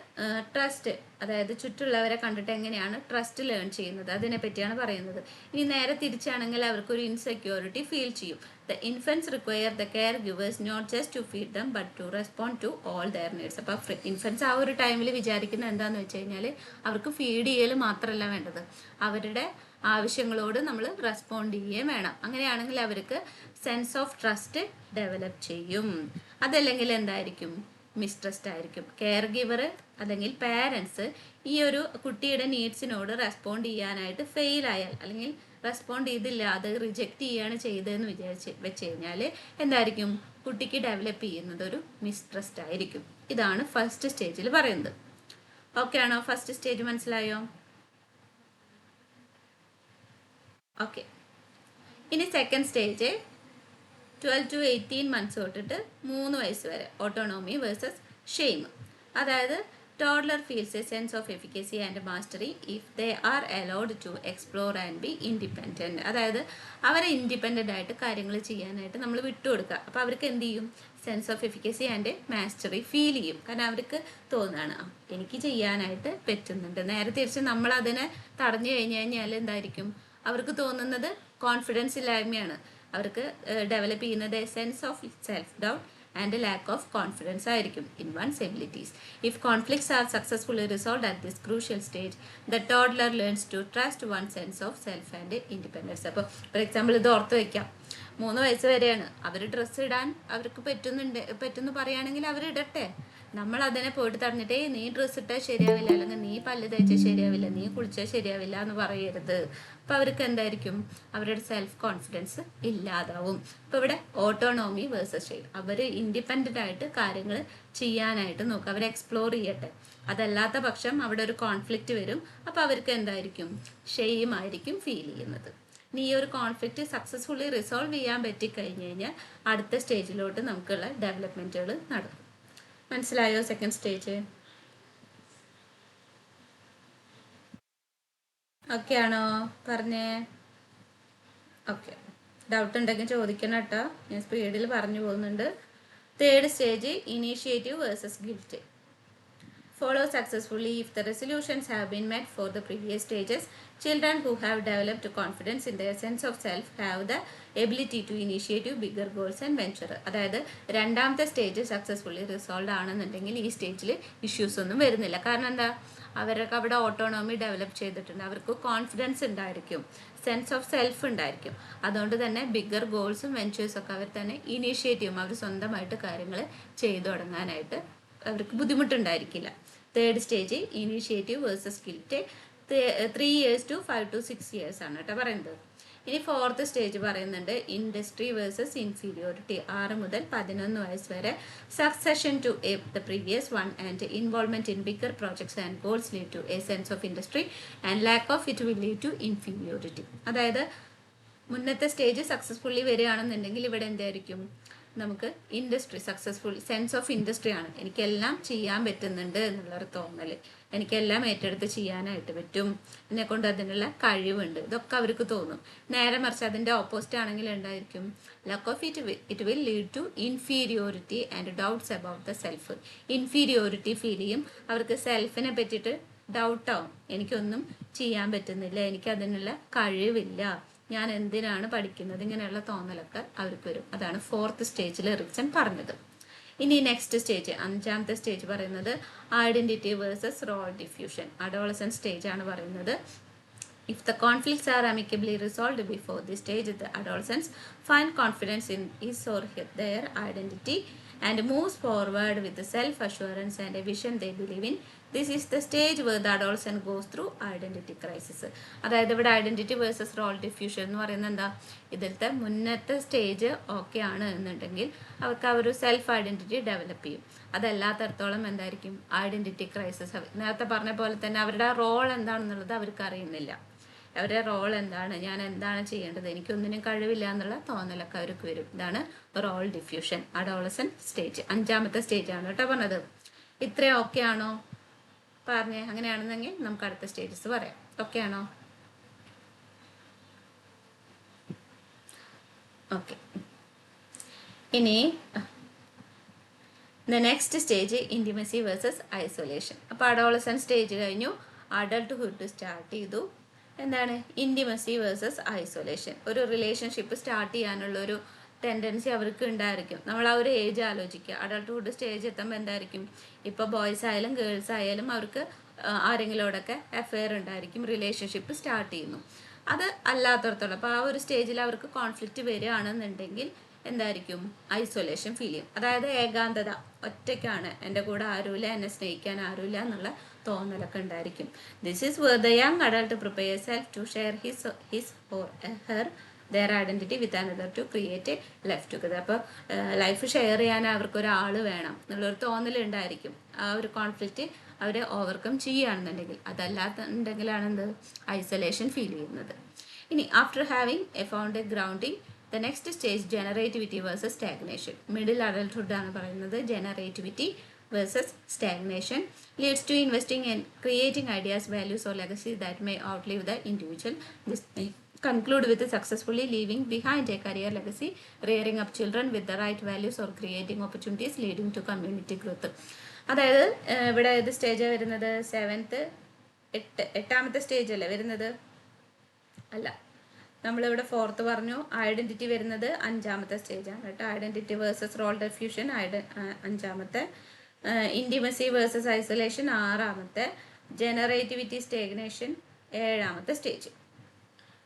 S1: ട്രസ്റ്റ്, അതായത് ചുറ്റുള്ളവരെ കണ്ടിട്ട് എങ്ങനെയാണ് ട്രസ്റ്റ് ലേൺ ചെയ്യുന്നത് അതിനെ പറ്റിയാണ് പറയുന്നത്. ഇനി നേരെ തിരിച്ചാണെങ്കിൽ അവർക്കൊരു ഇൻസെക്യൂരിറ്റി ഫീൽ ചെയ്യും. The infants require the care givers not just to feed them but to respond to all their needs. അപ്പോൾ ഇൻഫൻസ് ആ ഒരു ടൈമിൽ വിചാരിക്കുന്നത് എന്താണെന്ന് വെച്ച് കഴിഞ്ഞാൽ അവർക്ക് ഫീഡ് ചെയ്യൽ മാത്രമല്ല വേണ്ടത്, അവരുടെ ആവശ്യങ്ങളോട് നമ്മൾ റെസ്പോണ്ട് ചെയ്യുകയും വേണം. അങ്ങനെയാണെങ്കിൽ അവർക്ക് സെൻസ് ഓഫ് ട്രസ്റ്റ് ഡെവലപ്പ് ചെയ്യും. അതല്ലെങ്കിൽ എന്തായിരിക്കും? മിസ്ട്രസ്റ്റ് ആയിരിക്കും. കെയർ ഗിവർ അല്ലെങ്കിൽ പാരൻസ് ഈ ഒരു കുട്ടിയുടെ നീഡ്സിനോട് റെസ്പോണ്ട് ചെയ്യാനായിട്ട് ഫെയിൽ ആയാൽ അല്ലെങ്കിൽ റെസ്പോണ്ട് ചെയ്തില്ല, അത് റിജക്റ്റ് ചെയ്യുകയാണ് ചെയ്തതെന്ന് വെച്ച് കഴിഞ്ഞാൽ എന്തായിരിക്കും? കുട്ടിക്ക് ഡെവലപ്പ് ചെയ്യുന്നത് ഒരു മിസ്ട്രസ്റ്റ് ആയിരിക്കും. ഇതാണ് ഫസ്റ്റ് സ്റ്റേജിൽ പറയുന്നത്. ഓക്കെ ആണോ? ഫസ്റ്റ് സ്റ്റേജ് മനസ്സിലായോ? ഓക്കെ. ഇനി സെക്കൻഡ് സ്റ്റേജ് 12 to 18 months തൊട്ടിട്ട് 3 വയസ്സ് വരെ, ഓട്ടോണോമി വേഴ്സസ് ഷെയിം. അതായത് toddler feels a sense of efficacy and mastery if they are allowed to explore and be independent. അതായത് അവരെ ഇൻഡിപെൻഡൻ്റ് ആയിട്ട് കാര്യങ്ങൾ ചെയ്യാനായിട്ട് നമ്മൾ വിട്ടുകൊടുക്കുക. അപ്പോൾ അവർക്ക് എന്ത് ചെയ്യും? Sense of efficacy and mastery feel ചെയ്യും. കാരണം അവർക്ക് തോന്നുകയാണ് എനിക്ക് ചെയ്യാനായിട്ട് പറ്റുന്നുണ്ട്. നേരെ തിരിച്ച് നമ്മൾ അതിനെ തടഞ്ഞു കഴിഞ്ഞാൽ എന്തായിരിക്കും? അവർക്ക് തോന്നുന്നത് കോൺഫിഡൻസ് ഇല്ലായ്മയാണ്. അവർക്ക് ഡെവലപ്പ് ചെയ്യുന്നത് sense of self doubt and lack of confidence ആയിരിക്കും in one's abilities. If conflicts are successfully resolved at this crucial stage the toddler learns to trust one sense of self and independence. അപ്പോൾ for example ഇത് ഓർത്ത് വയ്ക്കാം. 3 വയസ്സ് വരെയാണ്. അവർ dress ഇടാൻ അവർക്ക് പറ്റുമെന്ന് പറയുകയാണെങ്കിൽ അവർ ഇടട്ടെ. നമ്മൾ അതിനെ പോയിട്ട് തടഞ്ഞിട്ടേ നീ ഡ്രസ്സ് ഇട്ടാൽ ശരിയാവില്ല, അല്ലെങ്കിൽ നീ പല്ല് തേച്ചാൽ ശരിയാവില്ല, നീ കുളിച്ചാൽ ശരിയാവില്ല എന്ന് പറയരുത്. അപ്പോൾ അവർക്ക് എന്തായിരിക്കും? അവരുടെ സെൽഫ് കോൺഫിഡൻസ് ഇല്ലാതാവും. ഇപ്പോൾ ഇവിടെ ഓട്ടോണോമി വേഴ്സസ് ഷെയിം. അവർ ഇൻഡിപെൻഡൻ്റ് ആയിട്ട് കാര്യങ്ങൾ ചെയ്യാനായിട്ട് നോക്കുക, അവർ എക്സ്പ്ലോർ ചെയ്യട്ടെ. അതല്ലാത്ത പക്ഷം അവിടെ ഒരു കോൺഫ്ലിക്റ്റ് വരും. അപ്പോൾ അവർക്ക് എന്തായിരിക്കും? ഷെയിം ആയിരിക്കും ഫീൽ ചെയ്യുന്നത്. ഇനി ഈ ഒരു കോൺഫ്ലിക്റ്റ് സക്സസ്ഫുള്ളി റിസോൾവ് ചെയ്യാൻ പറ്റിക്കഴിഞ്ഞ് കഴിഞ്ഞാൽ അടുത്ത സ്റ്റേജിലോട്ട് നമുക്കുള്ള ഡെവലപ്മെൻറ്റുകൾ നടക്കും. മനസ്സിലായോ സെക്കൻഡ് സ്റ്റേജ്? ഓക്കെ ആണോ? പറഞ്ഞേ. ഓക്കെ. ഡൗട്ട് ഉണ്ടെങ്കിൽ ചോദിക്കണം കേട്ടോ, ഞാൻ സ്പീഡിൽ പറഞ്ഞു പോകുന്നുണ്ട്. Third stage initiative versus guilt. Follow successfully if the resolutions have been met for the previous stages. Children who have developed confidence in their sense of self have the ability to initiate bigger goals and venture. അതായത് രണ്ടാമത്തെ stage successfully resolve ആണെന്നുണ്ടെങ്കിൽ ഈ സ്റ്റേജിൽ issues ഒന്നും വരുന്നില്ല. കാരണം എന്താ? അവരൊക്കെ അവിടെ ഓട്ടോണോമി ഡെവലപ്പ് ചെയ്തിട്ടുണ്ട്, അവർക്ക് കോൺഫിഡൻസ് ഉണ്ടായിരിക്കും, സെൻസ് ഓഫ് സെൽഫ് ഉണ്ടായിരിക്കും. അതുകൊണ്ട് തന്നെ ബിഗർ ഗോൾസും വെഞ്ചേഴ്സും ഒക്കെ അവർ തന്നെ ഇനീഷ്യേറ്റ് ചെയ്യും. അവർ സ്വന്തമായിട്ട് കാര്യങ്ങൾ ചെയ്തു തുടങ്ങാനായിട്ട് അവർക്ക് ബുദ്ധിമുട്ടുണ്ടായിരിക്കില്ല. Third stage initiative versus guilt 3 years to 5 to 6 years ആണ് കേട്ടോ പറയുന്നത്. ഇനി ഫോർത്ത് സ്റ്റേജ് പറയുന്നുണ്ട് ഇൻഡസ്ട്രി വേഴ്സസ് ഇൻഫീരിയോറിറ്റി. 6 മുതൽ 11 വയസ്സ് വരെ. Succession to the previous one and involvement in bigger projects and goals lead to a sense of industry and lack of it will lead to inferiority. അതായത് മുന്നത്തെ സ്റ്റേജ് successfully വരികയാണെന്നുണ്ടെങ്കിൽ ഇവിടെ എന്തായിരിക്കും? നമുക്ക് industry successful sense of industry ആണ്, എനിക്കെല്ലാം ചെയ്യാൻ പറ്റുന്നുണ്ട് എന്നുള്ളൊരു തോന്നൽ, എനിക്കെല്ലാം ഏറ്റെടുത്ത് ചെയ്യാനായിട്ട് പറ്റും, എന്നെക്കൊണ്ട് അതിനുള്ള കഴിവുണ്ട്, ഇതൊക്കെ അവർക്ക് തോന്നും. നേരെ മറിച്ച് അതിൻ്റെ ഓപ്പോസിറ്റ് ആണെങ്കിൽ എന്തായിരിക്കും? Lack of it will lead to inferiority and doubts about the self. Inferiority feel ചെയ്യും, അവർക്ക് സെൽഫിനെ പറ്റിയിട്ട് ഡൗട്ടാവും, എനിക്കൊന്നും ചെയ്യാൻ പറ്റുന്നില്ല, എനിക്കതിനുള്ള കഴിവില്ല, ഞാൻ എന്തിനാണ് പഠിക്കുന്നത്, ഇങ്ങനെയുള്ള തോന്നലൊക്കെ അവർക്ക് വരും. അതാണ് ഫോർത്ത് സ്റ്റേജിൽ റിക്സൺ പറഞ്ഞത്. ഇനി നെക്സ്റ്റ് സ്റ്റേജ് 5ാമത്തെ സ്റ്റേജ് പറയുന്നത് identity versus role diffusion. Adolescent stage ആണ് പറയുന്നത്. If the conflicts are amicably resolved before this stage, the adolescents find confidence in his or their identity and moves forward with the self-assurance and a vision they believe in. This is the stage where the adolescent goes through identity crisis. അതായത് ഇവിടെ identity versus role diffusion എന്ന് പറയുന്നത് എന്താ? ഇതിലത്തെ മുന്നത്തെ stage okay ആണ് എന്നുണ്ടെങ്കിൽ അവർക്ക് അവർ സെൽഫ് ഐഡൻറ്റിറ്റി ഡെവലപ്പ് ചെയ്യും. അതല്ലാത്തടത്തോളം എന്തായിരിക്കും? Identity crisis. നേരത്തെ പറഞ്ഞ പോലെ തന്നെ അവരുടെ റോൾ എന്താണെന്നുള്ളത് അവർക്ക് അറിയുന്നില്ല. അവരുടെ റോൾ എന്താണ്, ഞാൻ എന്താണ് ചെയ്യേണ്ടത്, എനിക്കൊന്നിനും കഴിവില്ല എന്നുള്ള തോന്നലൊക്കെ അവർക്ക് വരും. ഇതാണ് റോൾ ഡിഫ്യൂഷൻ, അഡോളസൻറ്റ് സ്റ്റേജ്. 5ാമത്തെ സ്റ്റേജ് ആണ് കേട്ടോ പറഞ്ഞത്. ഇത്രയും ഓക്കെ ആണോ? പറഞ്ഞേ. അങ്ങനെയാണെന്നെങ്കിൽ നമുക്ക് അടുത്ത സ്റ്റേജസ് പറയാം. ഓക്കെ ആണോ? ഓക്കെ. ഇനി next stage intimacy versus isolation. അപ്പോൾ അഡോളസൻ സ്റ്റേജ് കഴിഞ്ഞു, അഡൾട്ട്ഹുഡ് സ്റ്റാർട്ട് ചെയ്തു. എന്താണ് ഇൻറ്റിമസി വേഴ്സസ് ഐസൊലേഷൻ? ഒരു റിലേഷൻഷിപ്പ് സ്റ്റാർട്ട് ചെയ്യാനുള്ളൊരു ടെൻഡൻസി അവർക്ക് ഉണ്ടായിരിക്കും. നമ്മൾ ആ ഒരു ഏജ് ആലോചിക്കുക. അഡൾട്ട്ഹുഡ് സ്റ്റേജ് എത്തുമ്പോൾ എന്തായിരിക്കും, ഇപ്പോൾ ബോയ്സ് ആയാലും ഗേൾസ് ആയാലും അവർക്ക് ആരെങ്കിലോടൊക്കെ അഫെയർ ഉണ്ടായിരിക്കും, റിലേഷൻഷിപ്പ് സ്റ്റാർട്ട് ചെയ്യുന്നു. അത് അല്ലാത്തടത്തോളം അപ്പോൾ ആ ഒരു സ്റ്റേജിൽ അവർക്ക് കോൺഫ്ലിക്റ്റ് വരികയാണെന്നുണ്ടെങ്കിൽ എന്തായിരിക്കും, ഐസൊലേഷൻ ഫീൽ ചെയ്യും. അതായത് ഏകാന്തത, ഒറ്റയ്ക്കാണ്, എൻ്റെ കൂടെ ആരുമില്ല, എന്നെ സ്നേഹിക്കാൻ ആരുമില്ല എന്നുള്ള തോന്നലൊക്കെ ഉണ്ടായിരിക്കും. This is where the young adult prepare self to share his or her their identity with another to create a life together. അപ്പോൾ ലൈഫ് ഷെയർ ചെയ്യാൻ അവർക്ക് ഒരാൾ വേണം എന്നുള്ളൊരു തോന്നലുണ്ടായിരിക്കും. ആ ഒരു കോൺഫ്ലിക്റ്റ് അവരെ ഓവർകം ചെയ്യുകയാണെന്നുണ്ടെങ്കിൽ. അതല്ലാത്തുണ്ടെങ്കിലാണ് എന്ത്, ഐസൊലേഷൻ ഫീൽ ചെയ്യുന്നത്. ഇനി after having a found a grounding, the next stage generativity versus stagnation. Middle adulthood ആണ് പറയുന്നത്. Generativity versus stagnation leads to investing in creating ideas, values or legacy that may outlive the individual. This may conclude with successfully leaving behind a career legacy, rearing up children with the right values or creating opportunities leading to community growth. അതായത് ഇവിടെ ഏത് സ്റ്റേജാണ് വരുന്നത്, എട്ടാമത്തെ stage അല്ലേ വരുന്നത്? അല്ല, നമ്മളിവിടെ ഫോർത്ത് പറഞ്ഞു. ഐഡൻറ്റിറ്റി വരുന്നത് 5ാമത്തെ സ്റ്റേജാണ് കേട്ടോ. ഐഡൻറ്റിറ്റി വേഴ്സസ് റോൾ ഡെഫ്യൂഷൻ 5ാമത്തെ, ഇൻറ്റിമസി വേഴ്സസ് ഐസൊലേഷൻ 6ാമത്തെ, ജനറേറ്റിവിറ്റി സ്റ്റാഗ്നേഷൻ 7ാമത്തെ സ്റ്റേജ്.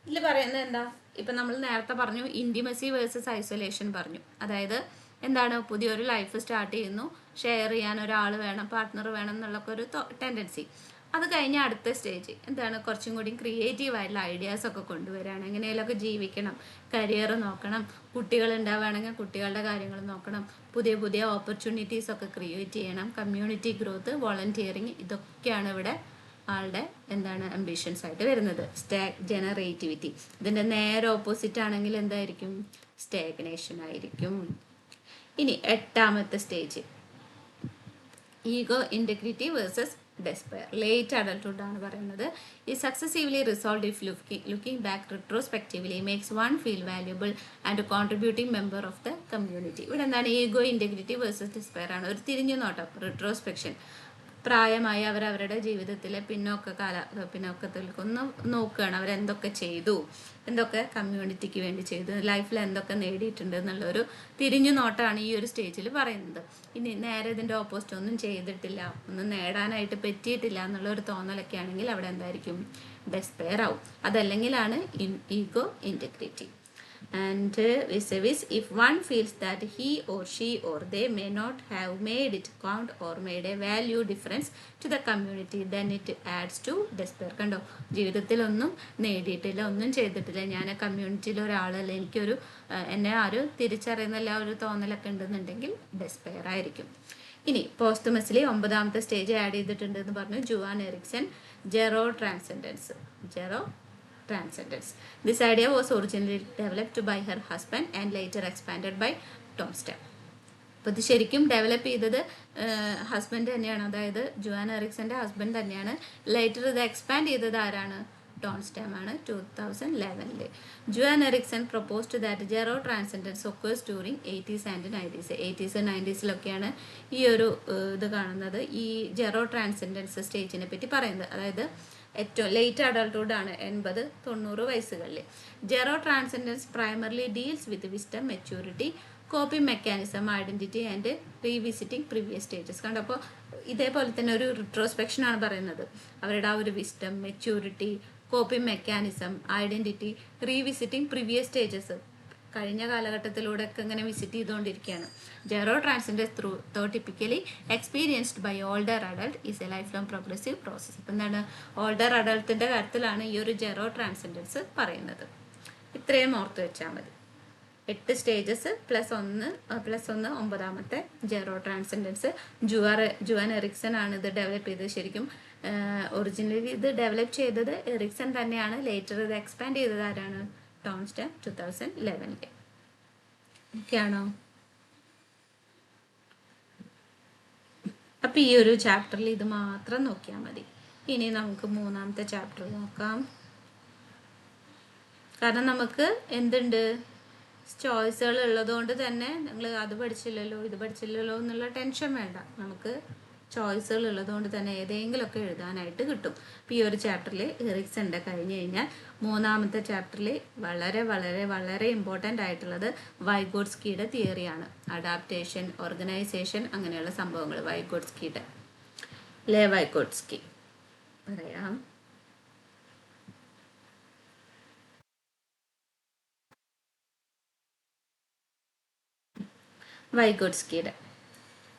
S1: ഇതിൽ പറയുന്നത് എന്താ, ഇപ്പം നമ്മൾ നേരത്തെ പറഞ്ഞു ഇൻറ്റിമസി വേഴ്സസ് ഐസൊലേഷൻ പറഞ്ഞു. അതായത് എന്താണ്, പുതിയൊരു ലൈഫ് സ്റ്റാർട്ട് ചെയ്യുന്നു, ഷെയർ ചെയ്യാൻ ഒരാൾ വേണം, പാർട്ട്ണർ വേണം എന്നുള്ളൊക്കെ ഒരു ടെൻഡൻസി. അത് കഴിഞ്ഞ അടുത്ത സ്റ്റേജ് എന്താണ്, കുറച്ചും കൂടി ക്രിയേറ്റീവായിട്ടുള്ള ഐഡിയാസൊക്കെ കൊണ്ടുവരികയാണ്. എങ്ങനെയൊക്കെ ജീവിക്കണം, കരിയർ നോക്കണം, കുട്ടികൾ ഉണ്ടാവുകയാണെങ്കിൽ കുട്ടികളുടെ കാര്യങ്ങൾ നോക്കണം, പുതിയ പുതിയ ഓപ്പർച്യൂണിറ്റീസൊക്കെ ക്രിയേറ്റ് ചെയ്യണം, കമ്മ്യൂണിറ്റി ഗ്രോത്ത്, വോളണ്ടിയറിങ്, ഇതൊക്കെയാണ് ഇവിടെ ആളുടെ എന്താണ് അംബിഷൻസ് ആയിട്ട് വരുന്നത്. ജനറേറ്റിവിറ്റി. ഇതിൻ്റെ നേരെ ഓപ്പോസിറ്റ് ആണെങ്കിൽ എന്തായിരിക്കും, സ്റ്റാഗ്നേഷൻ ആയിരിക്കും. ഇനി 8ാമത്തെ stage ego integrity versus despair. Late adulthood ആണ് പറയുന്നത്. ഈ successively resolve if looking back retrospectively makes one feel valuable and contributing member of the community. ഇവിടെ എന്താണ്, ഈഗോ ഇൻറ്റഗ്രിറ്റി വേഴ്സസ് ഡെസ്പയർ ആണ്. ഒരു തിരിഞ്ഞു നോട്ടം, റിട്രോസ്പെക്ഷൻ. പ്രായമായി അവരവരുടെ ജീവിതത്തിലെ പിന്നോക്കത്തിലേക്ക് ഒന്ന് നോക്കുകയാണ്. അവരെന്തൊക്കെ ചെയ്തു, എന്തൊക്കെ കമ്മ്യൂണിറ്റിക്ക് വേണ്ടി ചെയ്തു, ലൈഫിൽ എന്തൊക്കെ നേടിയിട്ടുണ്ട് എന്നുള്ളൊരു തിരിഞ്ഞു നോട്ടമാണ് ഈ ഒരു സ്റ്റേജിൽ പറയുന്നത്. ഇനി നേരെ ഇതിൻ്റെ ഓപ്പോസിറ്റ്, ഒന്നും ചെയ്തിട്ടില്ല, ഒന്നും നേടാനായിട്ട് പറ്റിയിട്ടില്ല എന്നുള്ളൊരു തോന്നലൊക്കെ ആണെങ്കിൽ അവിടെ എന്തായിരിക്കും, ഡെസ്പെയർ ആവും. അതല്ലെങ്കിലാണ് ego integrity. And vis-a-vis, if one feels that he or she or they may not have made it count or made a value difference to the community, then it adds to despair. കണ്ടോ, ജീവിതത്തിലൊന്നും നേടിയിട്ടില്ല, ഒന്നും ചെയ്തിട്ടില്ല, ഞാൻ കമ്മ്യൂണിറ്റിയിൽ ഒരാളല്ല, എനിക്കൊരു എന്നെ ആരും തിരിച്ചറിയുന്നില്ല ഒരു തോന്നലൊക്കെ ഉണ്ടെന്നുണ്ടെങ്കിൽ ഡെസ്പെയർ ആയിരിക്കും. ഇനി പോസ്റ്റ്മസ്ലി 9ാമത്തെ സ്റ്റേജ് ആഡ് ചെയ്തിട്ടുണ്ട് എന്ന് പറഞ്ഞു. Joan Erikson, gerotranscendence. This idea was originally developed by her husband and later expanded by Tom Stem. അപ്പോൾ ഇത് ശരിക്കും ഡെവലപ്പ് ചെയ്തത് ഹസ്ബൻഡ് തന്നെയാണ്, അതായത് ജുവാൻ എറിക്സൻ്റെ ഹസ്ബൻഡ് തന്നെയാണ്. ലേറ്റർ ഇത് എക്സ്പാൻഡ് ചെയ്തത് ആരാണ്, ടോൺ സ്റ്റെം ആണ് 2011. Joan Erikson proposed that gerotranscendence occurs during 80s and 90s. 80s 90s ഈ ഒരു ഇത് കാണുന്നത്. ഈ ജെറോ ട്രാൻസെൻഡൻസ് സ്റ്റേജിനെ പറ്റി പറയുന്നത്, അതായത് ഏറ്റവും ലേറ്റ് അഡൾട്ട്ഹുഡ് ആണ്, 80-90 വയസ്സുകളിൽ. Gerotranscendence primarily deals with wisdom, maturity, coping mechanism, identity and revisiting previous stages. കണ്ടപ്പോൾ ഇതേപോലെ തന്നെ ഒരു റിട്രോസ്പെക്ഷൻ ആണ് പറയുന്നത്. അവരുടെ ആ ഒരു wisdom, maturity, coping mechanism, identity, revisiting previous stages, കഴിഞ്ഞ കാലഘട്ടത്തിലൂടെയൊക്കെ ഇങ്ങനെ വിസിറ്റ് ചെയ്തുകൊണ്ടിരിക്കുകയാണ്. Gerotranscendence through typically experienced by older adult is a lifelong progressive process. ഇപ്പം എന്താണ്, ഓൾഡർ അഡൾട്ടിൻ്റെ കാര്യത്തിലാണ് ഈ ഒരു ജെറോ ട്രാൻസെൻഡൻസ് പറയുന്നത്. ഇത്രയും ഓർത്ത് വെച്ചാൽ മതി. 8 സ്റ്റേജസ് +1 9ാമത്തെ ജെറോ ട്രാൻസെൻഡൻസ്. ജുവാൻ എറിക്സൺ ആണ് ഇത് ഡെവലപ്പ് ചെയ്തത്. ശരിക്കും ഒറിജിനലി ഇത് ഡെവലപ്പ് ചെയ്തത് എറിക്സൺ തന്നെയാണ്. ലേറ്റർ ഇത് എക്സ്പാൻഡ് ചെയ്തത് ആരാണ്, ടോൺ സ്റ്റെം 2011. ഓക്കെയാണോ? അപ്പം ഈ ഒരു ചാപ്റ്ററിൽ ഇത് മാത്രം നോക്കിയാൽ മതി. ഇനി നമുക്ക് 3ാമത്തെ ചാപ്റ്റർ നോക്കാം. കാരണം നമുക്ക് എന്തുണ്ട്, ചോയ്സുകൾ ഉള്ളതുകൊണ്ട് തന്നെ നിങ്ങൾ അത് പഠിച്ചില്ലല്ലോ ഇത് പഠിച്ചില്ലല്ലോ എന്നുള്ള ടെൻഷൻ വേണ്ട. നമുക്ക് ചോയ്സുകൾ ഉള്ളതുകൊണ്ട് തന്നെ ഏതെങ്കിലുമൊക്കെ എഴുതാനായിട്ട് കിട്ടും. അപ്പോൾ ഈ ഒരു ചാപ്റ്ററിൽ എറിക്സൻ്റെ കഴിഞ്ഞ് കഴിഞ്ഞാൽ മൂന്നാമത്തെ ചാപ്റ്ററിൽ വളരെ വളരെ വളരെ ഇമ്പോർട്ടൻ്റ് ആയിട്ടുള്ളത് വൈഗോട്സ്കിയുടെ തിയറിയാണ്. അഡാപ്റ്റേഷൻ, ഓർഗനൈസേഷൻ, അങ്ങനെയുള്ള സംഭവങ്ങൾ. വൈഗോട്സ്കിയുടെ വൈഗോട്സ്കി പറയാം.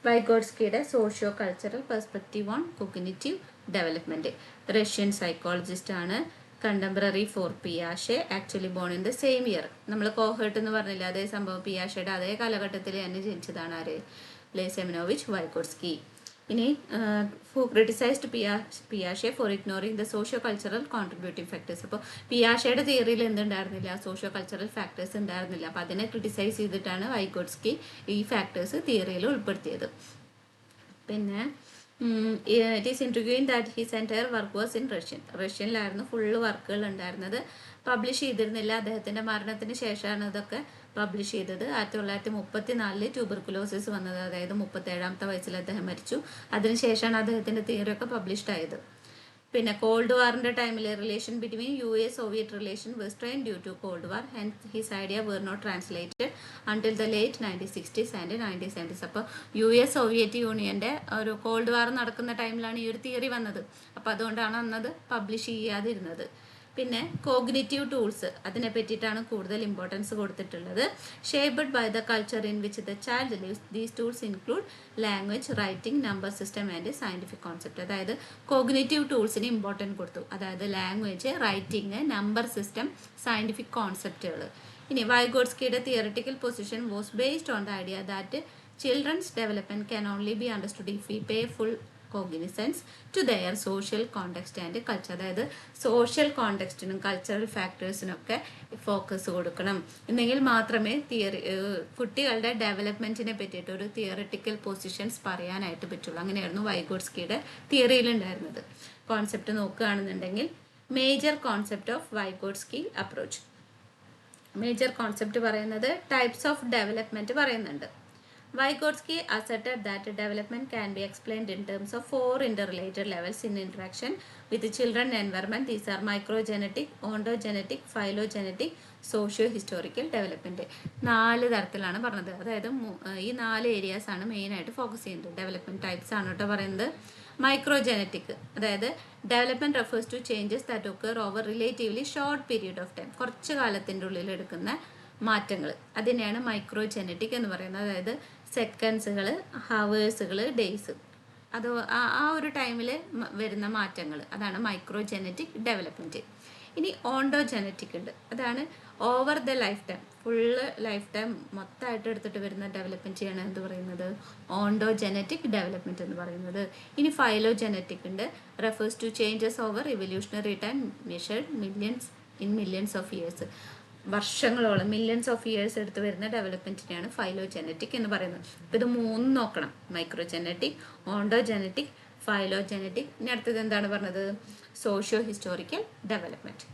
S1: വൈഗോട്സ്കിയുടെ sociocultural perspective on cognitive development. Russian psychologist ആണ്. കണ്ടംപററി ഫോർ പിയാഷെ, actually born in the same year. നമ്മൾ കോഹേർട്ട് എന്ന് പറഞ്ഞില്ല, അതേ സംഭവം പിയാഷയുടെ അതേ കാലഘട്ടത്തിൽ തന്നെ ജനിച്ചതാണ് ആര്? Semenovich Vygotsky. ഇനി ഹു ക്രിട്ടിസൈസ്ഡ് പിയാഷെ for ignoring the sociocultural contributive factors. അപ്പോൾ പിയാഷയുടെ തിയറിയിൽ എന്തുണ്ടായിരുന്നില്ല? സോഷ്യോ കൾച്ചറൽ ഫാക്ടേഴ്സ് ഉണ്ടായിരുന്നില്ല. അപ്പോൾ അതിനെ ക്രിട്ടിസൈസ് ചെയ്തിട്ടാണ് വൈഗോട്സ്കി ഈ ഫാക്ടേഴ്സ് തിയറിയിൽ ഉൾപ്പെടുത്തിയത്. പിന്നെ it is intriguing that his entire work was in റഷ്യനിലായിരുന്നു ഫുള്ള് വർക്കുകൾ ഉണ്ടായിരുന്നത്. പബ്ലിഷ് ചെയ്തിരുന്നില്ല. അദ്ദേഹത്തിൻ്റെ മരണത്തിന് ശേഷമാണ് ഇതൊക്കെ പബ്ലിഷ് ചെയ്തത്. 1934 ട്യൂബർക്കുലോസിസ് വന്നത്, അതായത് 37ാമത്തെ വയസ്സിൽ അദ്ദേഹം മരിച്ചു. അതിനുശേഷമാണ് അദ്ദേഹത്തിൻ്റെ തിയറിയൊക്കെ പബ്ലിഷ്ഡ് ആയത്. പിന്നെ കോൾഡ് വാറിൻ്റെ ടൈമിൽ relation between US Soviet relation was strained due to cold war. Hence his idea were not translated until the late 1960s and 1970s. അപ്പോൾ US സോവിയറ്റ് യൂണിയൻ്റെ ഒരു കോൾഡ് വാർ നടക്കുന്ന ടൈമിലാണ് ഈ ഒരു തിയറി വന്നത്. അപ്പോൾ അതുകൊണ്ടാണ് അന്നത് പബ്ലിഷ് ചെയ്യാതിരുന്നത്. പിന്നെ കോഗ്നിറ്റീവ് ടൂൾസ്, അതിനെ പറ്റിയിട്ടാണ് കൂടുതൽ ഇമ്പോർട്ടൻസ് കൊടുത്തിട്ടുള്ളത്. Shaped by the culture in which the child lives. These tools include language, writing, number system and scientific concept. അതായത് കോഗ്നിറ്റീവ് ടൂൾസിന് ഇമ്പോർട്ടൻറ്റ് കൊടുത്തു. അതായത് language, writing, number system, scientific കോൺസെപ്റ്റുകൾ. ഇനി വൈഗോട്സ്കിയുടെ theoretical position was based on the idea that children's development can only be understood if we pay full cognisance to their social context and culture. അതായത് social കോണ്ടെക്സ്റ്റിനും cultural ഫാക്ടേഴ്സിനൊക്കെ focus കൊടുക്കണം. എന്നെങ്കിൽ മാത്രമേ കുട്ടികളുടെ ഡെവലപ്മെൻറ്റിനെ പറ്റിയിട്ട് ഒരു തിയറിറ്റിക്കൽ പൊസിഷൻസ് പറയാനായിട്ട് പറ്റുള്ളൂ. അങ്ങനെയായിരുന്നു വൈഗോട്സ്കിയുടെ തിയറിയിലുണ്ടായിരുന്നത്. കോൺസെപ്റ്റ് നോക്കുകയാണെന്നുണ്ടെങ്കിൽ major concept of Vygotsky approach. Major concept പറയുന്നത് ടൈപ്സ് ഓഫ് ഡെവലപ്മെൻറ്റ് പറയുന്നുണ്ട്. Vygotsky asserted that development can be explained in terms of 4 interrelated levels in interaction with the children environment. These are microgenetic, ontogenetic, phylogenetic, socio-historical development. 4 തരത്തിലാണ് പറഞ്ഞത്. അതായത് ഈ 4 areas ആണ് മെയിനായിട്ട് focus ചെയ്യുന്നത്. Development types ആണ് കേട്ടോ പറയുന്നത്. മൈക്രോജെനറ്റിക്, അതായത് development refers to changes that occur over relatively short period of time. കുറച്ച് കാലത്തിൻ്റെ ഉള്ളിൽ എടുക്കുന്ന മാറ്റങ്ങൾ, അതിനെയാണ് മൈക്രോജെനറ്റിക് എന്ന് പറയുന്നത്. അതായത് സെക്കൻഡ്സുകൾ, ഹവേഴ്സുകൾ, ഡേയ്സ്, അത് ആ ഒരു ടൈമിൽ വരുന്ന മാറ്റങ്ങൾ, അതാണ് മൈക്രോജെനറ്റിക് ഡെവലപ്മെൻറ്റ്. ഇനി ഓണ്ടോജെനറ്റിക് ഉണ്ട്. അതാണ് over the life time, full life time മൊത്തമായിട്ട് എടുത്തിട്ട് വരുന്ന ഡെവലപ്മെൻറ്റിയാണ് എന്ത് പറയുന്നത്? ഓണ്ടോജെനറ്റിക് ഡെവലപ്മെൻറ്റ് എന്ന് പറയുന്നത്. ഇനി ഫൈലോജെനറ്റിക് ഉണ്ട്. Refers to changes over evolutionary time measured millions of years. വർഷങ്ങളോളം, മില്യൺസ് ഓഫ് ഇയേഴ്സ് എടുത്ത് വരുന്ന ഡെവലപ്മെൻറ്റിനെയാണ് ഫൈലോജെനറ്റിക് എന്ന് പറയുന്നത്. അപ്പോൾ ഇത് 3 നോക്കണം: മൈക്രോജെനറ്റിക്, ഓണ്ടോജെനറ്റിക്, ഫൈലോജെനറ്റിക്. ഇനി അടുത്തത് എന്താണ് പറഞ്ഞത്? Socio historical development.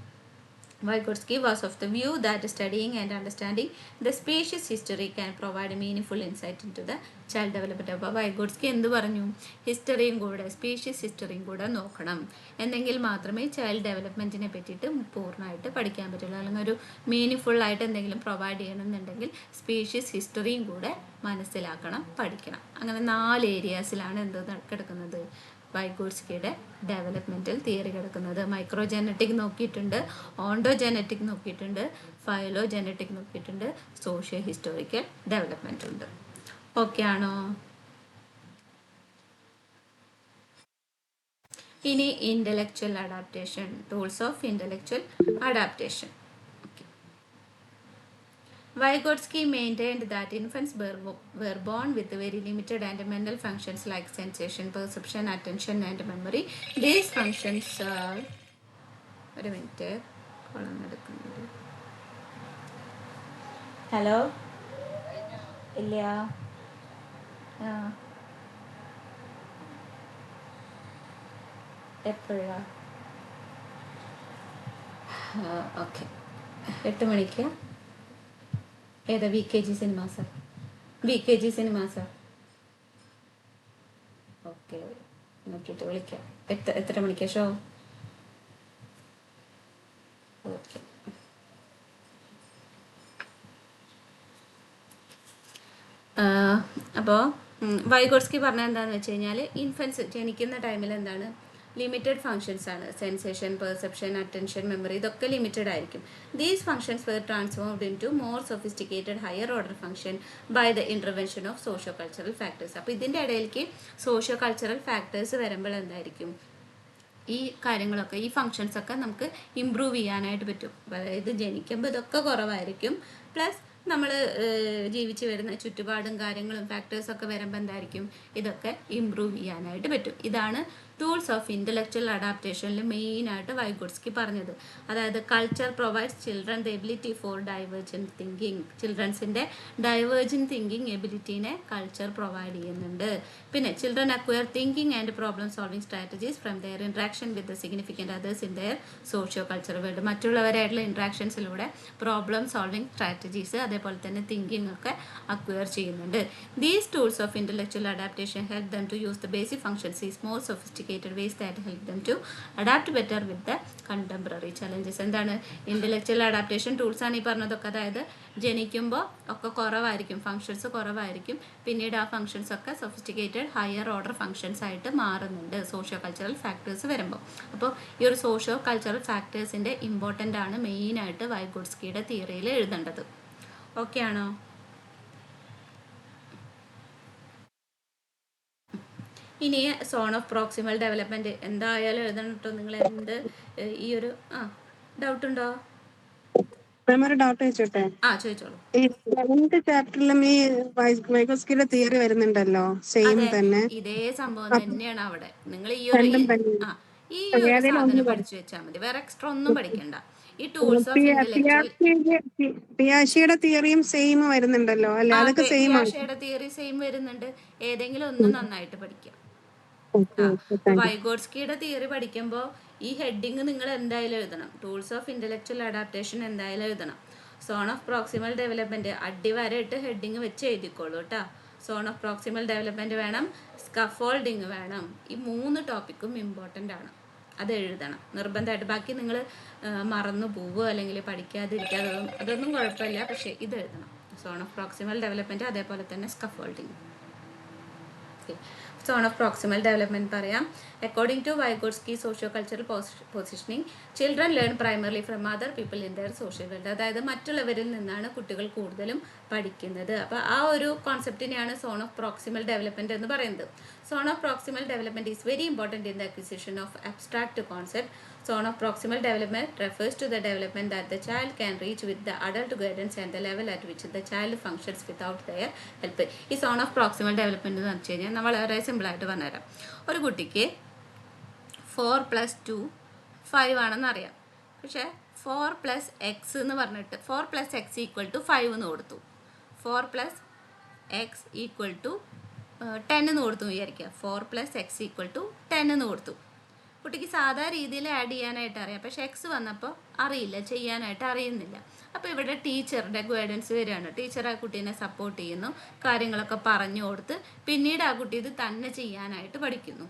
S1: Vygotsky was of the view that studying and understanding the species history can provide meaningful insight into the child development. അപ്പോൾ വൈഗോട്സ്കി എന്ത് പറഞ്ഞു? ഹിസ്റ്ററിയും കൂടെ, സ്പീഷീസ് ഹിസ്റ്ററിയും കൂടെ നോക്കണം, എന്നെങ്കിൽ മാത്രമേ ചൈൽഡ് ഡെവലപ്മെൻറ്റിനെ പറ്റിയിട്ട് പൂർണ്ണമായിട്ട് പഠിക്കാൻ പറ്റുള്ളൂ. അല്ലെങ്കിൽ ഒരു മീനിങ് ആയിട്ട് എന്തെങ്കിലും പ്രൊവൈഡ് ചെയ്യണമെന്നുണ്ടെങ്കിൽ സ്പീഷീസ് ഹിസ്റ്ററിയും കൂടെ മനസ്സിലാക്കണം, പഠിക്കണം. അങ്ങനെ 4 ഏരിയാസിലാണ് എന്ത് കിടക്കുന്നത്? വൈഗോട്സ്കിയുടെ ഡെവലപ്മെൻറ്റൽ തിയറി കിടക്കുന്നത്. മൈക്രോജെനറ്റിക് നോക്കിയിട്ടുണ്ട്, ഓണ്ടോജെനറ്റിക് നോക്കിയിട്ടുണ്ട്, ഫൈലോജെനറ്റിക് നോക്കിയിട്ടുണ്ട്, സോഷ്യോ ഹിസ്റ്റോറിക്കൽ ഡെവലപ്മെൻറ്റ് ഉണ്ട്. ഓക്കെ ആണോ? ഇനി intellectual adaptation, tools of intellectual adaptation. Vygotsky maintained that infants were born with very limited and mental functions like sensation, perception, attention and memory. These functions are... ഒരു minute, column എടുക്കുന്നുണ്ട്. Hello, ഇല്ല, എപ്പോഴാ? Okay, 8 മണിക്ക്. ഏതാ V K G സിനിമാസാ? Okay, നോക്കിയിട്ട് വിളിക്കാം. എത്ര മണിക്കാ ഷോ? ഓക്കെ. അപ്പോൾ വൈഗോട്സ്കി പറഞ്ഞത് എന്താണെന്ന് വെച്ച് കഴിഞ്ഞാൽ ഇൻഫൻസ് ജനിക്കുന്ന ടൈമിൽ എന്താണ്, ലിമിറ്റഡ് ഫങ്ഷൻസ് ആണ്. സെൻസേഷൻ, പെർസെപ്ഷൻ, അറ്റൻഷൻ, മെമ്മറി, ഇതൊക്കെ ലിമിറ്റഡ് ആയിരിക്കും. These functions were transformed into more sophisticated higher order function by the intervention of socio cultural factors. അപ്പോൾ ഇതിൻ്റെ ഇടയിലേക്ക് സോഷ്യോ കൾച്ചറൽ ഫാക്ടേഴ്സ് വരുമ്പോൾ എന്തായിരിക്കും, ഈ കാര്യങ്ങളൊക്കെ, ഈ ഫങ്ഷൻസൊക്കെ നമുക്ക് ഇമ്പ്രൂവ് ചെയ്യാനായിട്ട് പറ്റും. അതായത് ജനിക്കുമ്പോൾ ഇതൊക്കെ കുറവായിരിക്കും, പ്ലസ് നമ്മൾ ജീവിച്ച് വരുന്ന ചുറ്റുപാടും കാര്യങ്ങളും ഫാക്ടേഴ്സൊക്കെ വരുമ്പോൾ എന്തായിരിക്കും, ഇതൊക്കെ ഇമ്പ്രൂവ് ചെയ്യാനായിട്ട് പറ്റും. ഇതാണ് ടൂൾസ് ഓഫ് ഇൻ്റലക്ച്വൽ അഡാപ്റ്റേഷനിൽ മെയിനായിട്ട് വൈഗോട്സ്കി പറഞ്ഞത്. അതായത് culture provides children the ability for divergent thinking. ചിൽഡ്രൻസിൻ്റെ ഡൈവേർജൻറ്റ് തിങ്കിങ് എബിലിറ്റീനെ കൾച്ചർ പ്രൊവൈഡ് ചെയ്യുന്നുണ്ട്. പിന്നെ children acquire thinking and problem solving strategies from their interaction with the significant others in their socio cultural world. മറ്റുള്ളവരായിട്ടുള്ള ഇൻട്രാക്ഷൻസിലൂടെ problem solving strategies അതേപോലെ തന്നെ thinking ഒക്കെ acquire ചെയ്യുന്നുണ്ട്. These tools of intellectual adaptation help them to use the basic functions is more sophisticated ways that help them to adapt better with the contemporary challenges. എന്താണ് intellectual adaptation tools ആണ് ഈ പറഞ്ഞതൊക്കെ. അതായത് ജനിക്കുമ്പോൾ ഒക്കെ കുറവായിരിക്കും, ഫങ്ഷൻസ് കുറവായിരിക്കും, പിന്നീട് ആ ഫങ്ഷൻസ് ഒക്കെ സൊഫിസ്റ്റിക്കേറ്റഡ് ഹയർ ഓർഡർ ഫങ്ഷൻസ് ആയിട്ട് മാറുന്നുണ്ട് സോഷ്യോ കൾച്ചറൽ ഫാക്ടേഴ്സ് വരുമ്പോൾ. അപ്പോൾ ഈ ഒരു സോഷ്യോ കൾച്ചറൽ ഫാക്ടേഴ്സിൻ്റെ ഇമ്പോർട്ടൻ്റ് ആണ് മെയിനായിട്ട് വൈഗോട്സ്കിയുടെ തിയറിയിൽ എഴുതേണ്ടത്. ഓക്കെ ആണോ? ഇനി സോൺ ഓഫ് പ്രോക്സിമൽ ഡെവലപ്മെൻറ്റ് എന്തായാലും എഴുതണം കേട്ടോ. നിങ്ങൾ എന്ത് ഈ ഒരു ഡൗട്ട് ഉണ്ടോ?
S3: ഒരു ഡൗട്ട് ചോദിച്ചോട്ടെ?
S1: ചോദിച്ചോളൂ.
S3: ഈ 7th ചാപ്റ്ററിലും ഈ വൈഗോസ്കിയുടെ തിയറി വരുന്നുണ്ടല്ലോ, സെയിം തന്നെ
S1: ഇതേ സംഭവം തന്നെയാണ് അവിടെ. നിങ്ങൾ ഈ ഒരു സാധനം പഠിച്ചു വെച്ചാൽ മതി, വേറെ എക്സ്ട്രാ ഒന്നും പഠിക്കണ്ട. ഈ ടൂൾസ് ഓഫ് ഇന്റലക്ച്വൽ
S3: പിയാഷെയുടെ തിയറിയും സെയിം വരുന്നുണ്ടല്ലോ അല്ലേ? അതൊക്കെ സെയിം ആണ്.
S1: പിയാഷെയുടെ തിയറി സെയിം വരുന്നുണ്ട്. ഏതെങ്കിലും ഒന്ന് നന്നായിട്ട് പഠിക്കാം. വൈഗോട്സ്കിയുടെ തിയറി പഠിക്കുമ്പോൾ ഈ ഹെഡിങ് നിങ്ങൾ എന്തായാലും എഴുതണം. ടൂൾസ് ഓഫ് ഇൻ്റലക്ച്വൽ അഡാപ്റ്റേഷൻ എന്തായാലും എഴുതണം. സോൺ ഓഫ് പ്രോക്സിമൽ ഡെവലപ്മെൻറ്റ് അടിവരയിട്ട് ഹെഡിങ് വെച്ച് എഴുതിക്കോളൂ കേട്ടോ. സോൺ ഓഫ് പ്രോക്സിമൽ ഡെവലപ്മെൻറ്റ് വേണം, സ്കഫോൾഡിങ് വേണം. ഈ 3 ടോപ്പിക്കും ഇമ്പോർട്ടൻ്റ് ആണ്, അത് എഴുതണം നിർബന്ധമായിട്ട്. ബാക്കി നിങ്ങൾ മറന്നു പോവുക അല്ലെങ്കിൽ പഠിക്കാതിരിക്കുക, അതൊന്നും കുഴപ്പമില്ല, പക്ഷേ ഇത് എഴുതണം. സോൺ ഓഫ് പ്രോക്സിമൽ ഡെവലപ്മെൻറ്റ് അതേപോലെ തന്നെ scaffolding. Zone of proximal development പറയാം. According to Vygotsky socio cultural positioning, children learn primarily from other people in their social world. അതായത് മറ്റുള്ളവരിൽ നിന്നാണ് കുട്ടികൾ കൂടുതലും പഠിക്കുന്നത്. അപ്പോൾ ആ ഒരു കോൺസെപ്റ്റിനെയാണ് സോൺ ഓഫ് പ്രോക്സിമൽ ഡെവലപ്മെൻറ്റ് എന്ന് പറയുന്നത്. Zone of proximal development is very important in the acquisition of abstract concept. Zone of proximal development refers to the development that the child can reach with the adult guidance and the level at which the child functions without their help. ഈ zone of proximal development എന്ന് വെച്ച് കഴിഞ്ഞാൽ നമ്മൾ വളരെ സിമ്പിളായിട്ട് പറഞ്ഞുതരാം. ഒരു കുട്ടിക്ക് 4 + 2 5 ആണെന്ന് അറിയാം. പക്ഷേ 4 + x എന്ന് പറഞ്ഞിട്ട് 4 + x = 5 എന്ന് കൊടുത്തു, 4 + x = 10 എന്ന് കൊടുത്തു വിചാരിക്കുക. 4 + x = 10 എന്ന് കൊടുത്തു. കുട്ടിക്ക് സാധാ രീതിയിൽ ആഡ് ചെയ്യാനായിട്ട് അറിയാം, പക്ഷേ എക്സ് വന്നപ്പോൾ അറിയില്ല, ചെയ്യാനായിട്ട് അറിയുന്നില്ല. അപ്പോൾ ഇവിടെ ടീച്ചറുടെ ഗൈഡൻസ് വരികയാണ്. ടീച്ചർ ആ കുട്ടീനെ സപ്പോർട്ട് ചെയ്യുന്നു, കാര്യങ്ങളൊക്കെ പറഞ്ഞു കൊടുത്ത് പിന്നീട് ആ കുട്ടി ഇത് തന്നെ ചെയ്യാനായിട്ട് പഠിക്കുന്നു.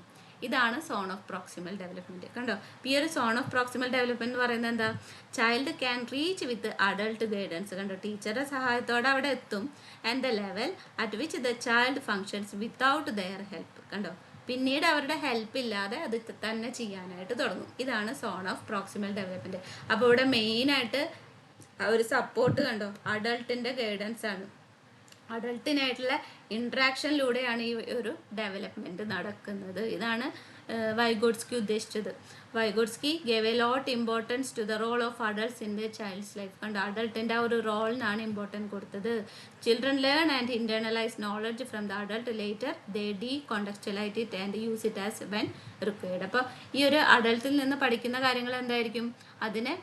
S1: ഇതാണ് സോൺ ഓഫ് പ്രോക്സിമൽ ഡെവലപ്മെൻറ്റ്. കണ്ടോ? ഈ ഒരു സോൺ ഓഫ് പ്രോക്സിമൽ ഡെവലപ്മെൻറ്റ് എന്ന് പറയുന്നത് എന്താ, child can reach with adult guidance. കണ്ടോ? ടീച്ചറുടെ സഹായത്തോടെ അവിടെ എത്തും. And the level at which the child functions without their help. കണ്ടോ? പിന്നീട് അവരുടെ ഹെൽപ്പ് ഇല്ലാതെ അത് തന്നെ ചെയ്യാനായിട്ട് തുടങ്ങും. ഇതാണ് സോൺ ഓഫ് പ്രോക്സിമൽ ഡെവലപ്മെൻറ്റ്. അപ്പോൾ ഇവിടെ മെയിനായിട്ട് ഒരു സപ്പോർട്ട് കണ്ടോ, അഡൾട്ടിൻ്റെ ഗൈഡൻസ് ആണ്. അഡൾട്ടിനായിട്ടുള്ള ഇൻട്രാക്ഷനിലൂടെയാണ് ഈ ഒരു ഡെവലപ്മെൻറ്റ് നടക്കുന്നത്. ഇതാണ് വൈഗോട്സ്കി ഉദ്ദേശിച്ചത്. Vygotsky gave a lot importance to the role of adults in the child's life. കണ്ട് അഡൾട്ടിൻ്റെ ആ ഒരു റോളിനാണ് ഇമ്പോർട്ടൻറ്റ് കൊടുത്തത്. Children learn and internalise knowledge from the adult later they decontextualise it and use it as when required. അപ്പോൾ ഈ ഒരു അഡൾട്ടിൽ നിന്ന് പഠിക്കുന്ന കാര്യങ്ങൾ എന്തായിരിക്കും, അതിനെ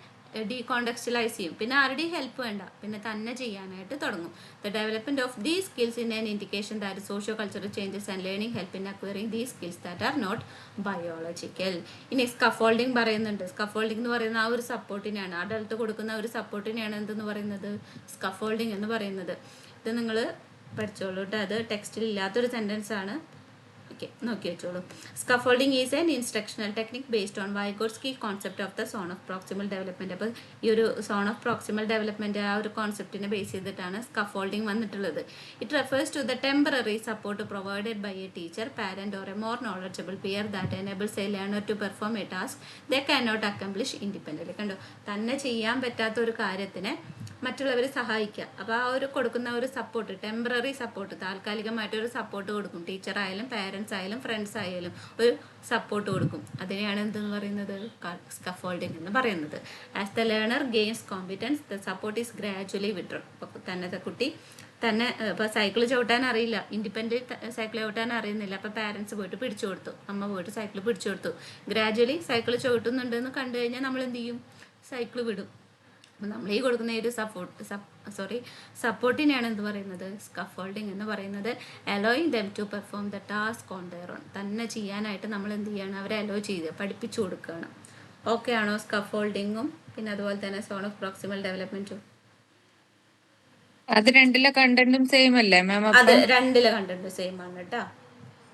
S1: ഡീകോണ്ടക്സ്റ്റലൈസ് ചെയ്യും. പിന്നെ ആരുടെയും ഹെൽപ്പ് വേണ്ട, പിന്നെ തന്നെ ചെയ്യാനായിട്ട് തുടങ്ങും. The development of these skills in an indication that socio cultural changes and learning help in acquiring these skills that are not biological. ഇനി സ്കഫോൾഡിങ് പറയുന്നുണ്ട്. സ്കഫോൾഡിംഗ് എന്ന് പറയുന്ന ആ ഒരു സപ്പോർട്ടിനെയാണ്, അഡൾട്ട് കൊടുക്കുന്ന ഒരു സപ്പോർട്ടിനെയാണ് എന്തെന്ന് പറയുന്നത്, സ്കഫോൾഡിംഗ് എന്ന് പറയുന്നത്. ഇത് നിങ്ങൾ പഠിച്ചോളൂ കേട്ടോ. അത് ടെക്സ്റ്റിൽ ഇല്ലാത്തൊരു സെൻറ്റൻസ് ആണ്. ഓക്കെ, നോക്കി വെച്ചോളൂ. Scaffolding is an instructional technique based on Vygotsky concept of the zone of proximal development. അപ്പോൾ ഈ ഒരു സോൺ ഓഫ് പ്രോക്സിമൽ ഡെവലപ്മെൻറ്റ് ആ ഒരു കോൺസെപ്റ്റിനെ ബേസ് ചെയ്തിട്ടാണ് സ്കഫോൾഡിംഗ് വന്നിട്ടുള്ളത്. It refers to the temporary support provided by a teacher, parent or a more knowledgeable peer that enables a learner to perform a task they can not accomplish independent. കണ്ടോ, തന്നെ ചെയ്യാൻ പറ്റാത്ത ഒരു കാര്യത്തിനെ മറ്റുള്ളവർ സഹായിക്കുക. അപ്പോൾ ആ ഒരു കൊടുക്കുന്ന ഒരു സപ്പോർട്ട്, ടെമ്പററി സപ്പോർട്ട്, താൽക്കാലികമായിട്ടൊരു സപ്പോർട്ട് കൊടുക്കും. ടീച്ചറായാലും പാരൻസ് ആയാലും ഫ്രണ്ട്സ് ആയാലും ഒരു സപ്പോർട്ട് കൊടുക്കും. അതിനെയാണ് എന്തെന്ന് പറയുന്നത്, സ്കഫോൾഡിംഗ് എന്ന് പറയുന്നത്. As the learner gains competence the support is gradually withdrawn. അപ്പോൾ തന്നെ കുട്ടി തന്നെ ഇപ്പോൾ സൈക്കിൾ ചവിട്ടാൻ അറിയില്ല, ഇൻഡിപെൻഡൻറ്റ് സൈക്കിൾ ചവിട്ടാൻ അറിയുന്നില്ല. അപ്പോൾ പാരൻസ് പോയിട്ട് പിടിച്ചു കൊടുത്തു, അമ്മ പോയിട്ട് സൈക്കിൾ പിടിച്ചു കൊടുത്തു. ഗ്രാജുവലി സൈക്കിൾ ചവിട്ടുന്നുണ്ടെന്ന് കണ്ടു കഴിഞ്ഞാൽ നമ്മൾ എന്ത് ചെയ്യും, സൈക്കിൾ വിടും. നമ്മൾ ഈ കൊടുക്കുന്ന ഒരു സപ്പോർട്ടിനെയാണ് എന്ത് പറയുന്നത്, സ്കഫോൾഡിംഗ് എന്ന് പറയുന്നത്. Allowing them to perform the task on their own. തന്നെ ചെയ്യാനായിട്ട് നമ്മൾ എന്ത് ചെയ്യണം, അവരെ അലോ ചെയ്ത് പഠിപ്പിച്ചു കൊടുക്കുകയാണ്. ഓക്കെ ആണോ സ്കഫോൾഡിങ്ങും പിന്നെ അതുപോലെ തന്നെ സോൺ ഓഫ് പ്രോക്സിമൽ ഡെവലപ്മെന്റും?
S2: അത് രണ്ടിലെ കണ്ടന്റും സെയിം അല്ലേ മാം?
S1: അത് രണ്ടിലെ കണ്ടന്റ് സെയിം ആണ് കേട്ടോ,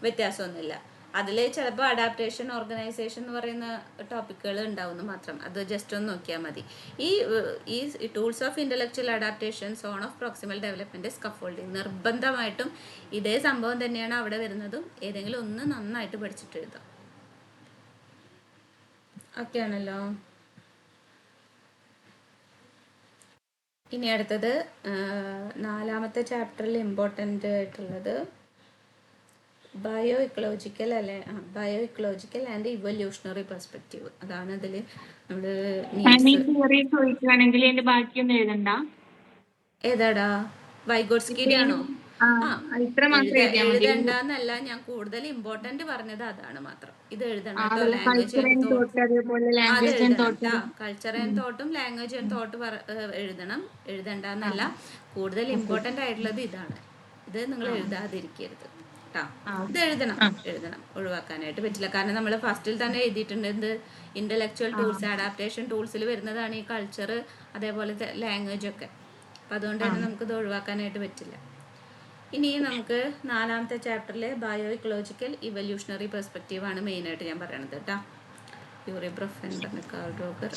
S1: വ്യത്യാസമൊന്നുമില്ല. അതിൽ ചിലപ്പോൾ അഡാപ്റ്റേഷൻ, ഓർഗനൈസേഷൻ എന്ന് പറയുന്ന ടോപ്പിക്കുകൾ ഉണ്ടാവുന്നു മാത്രം. അത് ജസ്റ്റ് ഒന്ന് നോക്കിയാൽ മതി. ഈ tools of intellectual adaptation, zone of proximal development, scaffolding, നിർബന്ധമായിട്ടും ഇതേ സംഭവം തന്നെയാണ് അവിടെ വരുന്നതും. ഏതെങ്കിലും ഒന്ന് നന്നായിട്ട് പഠിച്ചിട്ട് എഴുതാം. ഓക്കെ ആണല്ലോ. ഇനി അടുത്തത് 4ാമത്തെ ചാപ്റ്ററിൽ ഇമ്പോർട്ടൻ്റ് ആയിട്ടുള്ളത് bio ecological and evolutionary perspective. അതാണ് ഇതിൽ നമ്മൾ
S4: ചോദിക്കുകയാണെങ്കിൽ എന്റെ ബാക്കിയൊന്നും എഴുതണ്ട.
S1: ഏതാടാ, വൈഗോട്സ്കിയുടെ ആണോ? എഴുതണ്ടെന്നല്ല, ഞാൻ കൂടുതൽ ഇമ്പോർട്ടന്റ് പറഞ്ഞത് അതാണ് മാത്രം. ഇത് എഴുതണം കേട്ടോ. കൾച്ചർ ആൻഡ് തോട്ടും ലാംഗ്വേജ് ആൻഡ് തോട്ട് എഴുതണം. എഴുതണ്ടെന്നല്ല, കൂടുതൽ ഇമ്പോർട്ടന്റ് ആയിട്ടുള്ളത് ഇതാണ്. ഇത് നിങ്ങൾ എഴുതാതിരിക്കരുത് കേട്ടോ. ഇത് എഴുതണം, ഒഴിവാക്കാനായിട്ട് പറ്റില്ല. കാരണം നമ്മൾ ഫസ്റ്റിൽ തന്നെ എഴുതിയിട്ടുണ്ട് എന്ത്, ഇന്റലക്ച്വൽ ടൂൾസ്, അഡാപ്റ്റേഷൻ ടൂൾസിൽ വരുന്നതാണ് ഈ കൾച്ചർ, അതേപോലെ ലാംഗ്വേജ് ഒക്കെ. അപ്പം അതുകൊണ്ട് തന്നെ നമുക്കിത് ഒഴിവാക്കാനായിട്ട് പറ്റില്ല. ഇനി നമുക്ക് 4ാമത്തെ ചാപ്റ്ററിലെ ബയോ ഇക്കോളജിക്കൽ ഇവല്യൂഷണറി പെർസ്പെക്റ്റീവ് ആണ് മെയിനായിട്ട് ഞാൻ പറയണത് കേട്ടോ. Urie Bronfen, Carl Roger,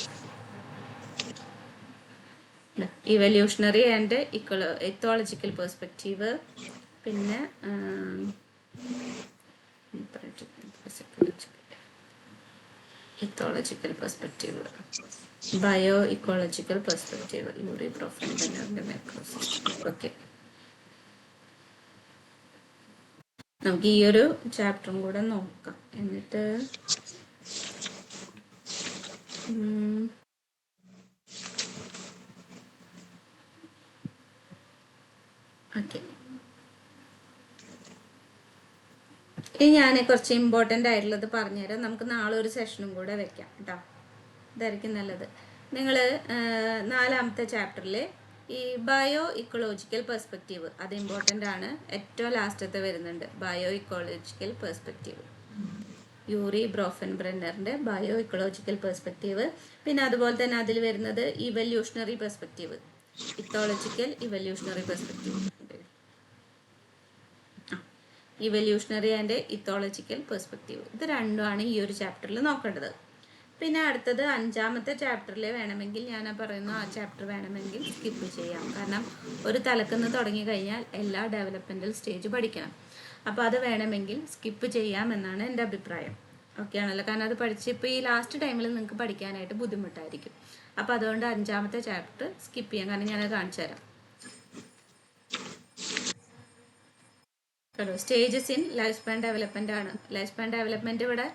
S1: evolutionary and ethological perspective, പിന്നെ ethological perspective, bio ecological perspective, Urie Bronfen, okay. നമുക്ക് ഈ ഒരു ചാപ്റ്ററും കൂടെ നോക്കാം. എന്നിട്ട് ഓക്കെ, ഇനി ഞാൻ കുറച്ച് ഇമ്പോർട്ടൻ്റ് ആയിട്ടുള്ളത് പറഞ്ഞുതരാം. നമുക്ക് നാളെ ഒരു സെഷനും കൂടെ വെക്കാം കേട്ടോ, ഇതായിരിക്കും നല്ലത്. നിങ്ങൾ 4ാമത്തെ ചാപ്റ്ററിൽ ഈ ബയോ ഇക്കോളജിക്കൽ പെർസ്പെക്റ്റീവ്, അത് ഇമ്പോർട്ടൻ്റ് ആണ്. ഏറ്റവും ലാസ്റ്റത്തെ വരുന്നുണ്ട് bio ecological perspective, Urie Bronfen ബ്രെന്നറിൻ്റെ ബയോ ഇക്കോളജിക്കൽ പെർസ്പെക്റ്റീവ്. പിന്നെ അതുപോലെ തന്നെ അതിൽ വരുന്നത് evolutionary perspective, ethological evolutionary perspective, evolutionary and ethological perspective. ഇത് രണ്ടുമാണ് ഈ ഒരു ചാപ്റ്ററിൽ നോക്കേണ്ടത്. പിന്നെ അടുത്തത് 5ാമത്തെ ചാപ്റ്ററിൽ വേണമെങ്കിൽ ഞാൻ പറയുന്നു, ആ ചാപ്റ്റർ വേണമെങ്കിൽ സ്കിപ്പ് ചെയ്യാം. കാരണം ഒരു തലക്കുന്ന് തുടങ്ങി കഴിഞ്ഞാൽ എല്ലാ ഡെവലപ്മെൻറ്റൽ സ്റ്റേജ് പഠിക്കണം. അപ്പോൾ അത് വേണമെങ്കിൽ സ്കിപ്പ് ചെയ്യാമെന്നാണ് എൻ്റെ അഭിപ്രായം. ഓക്കെ ആണല്ലോ, കാരണം അത് പഠിച്ച് ഇപ്പോൾ ഈ ലാസ്റ്റ് ടൈമിൽ നിങ്ങൾക്ക് പഠിക്കാനായിട്ട് ബുദ്ധിമുട്ടായിരിക്കും. അപ്പോൾ അതുകൊണ്ട് 5ാമത്തെ ചാപ്റ്റർ സ്കിപ്പ് ചെയ്യാം. കാരണം ഞാനത് കാണിച്ചു തരാം. കേട്ടോ, stages in life span development ആണ്. ലൈഫ് സ്പാൻ ഡെവലപ്മെൻറ്റ് ഇവിടെ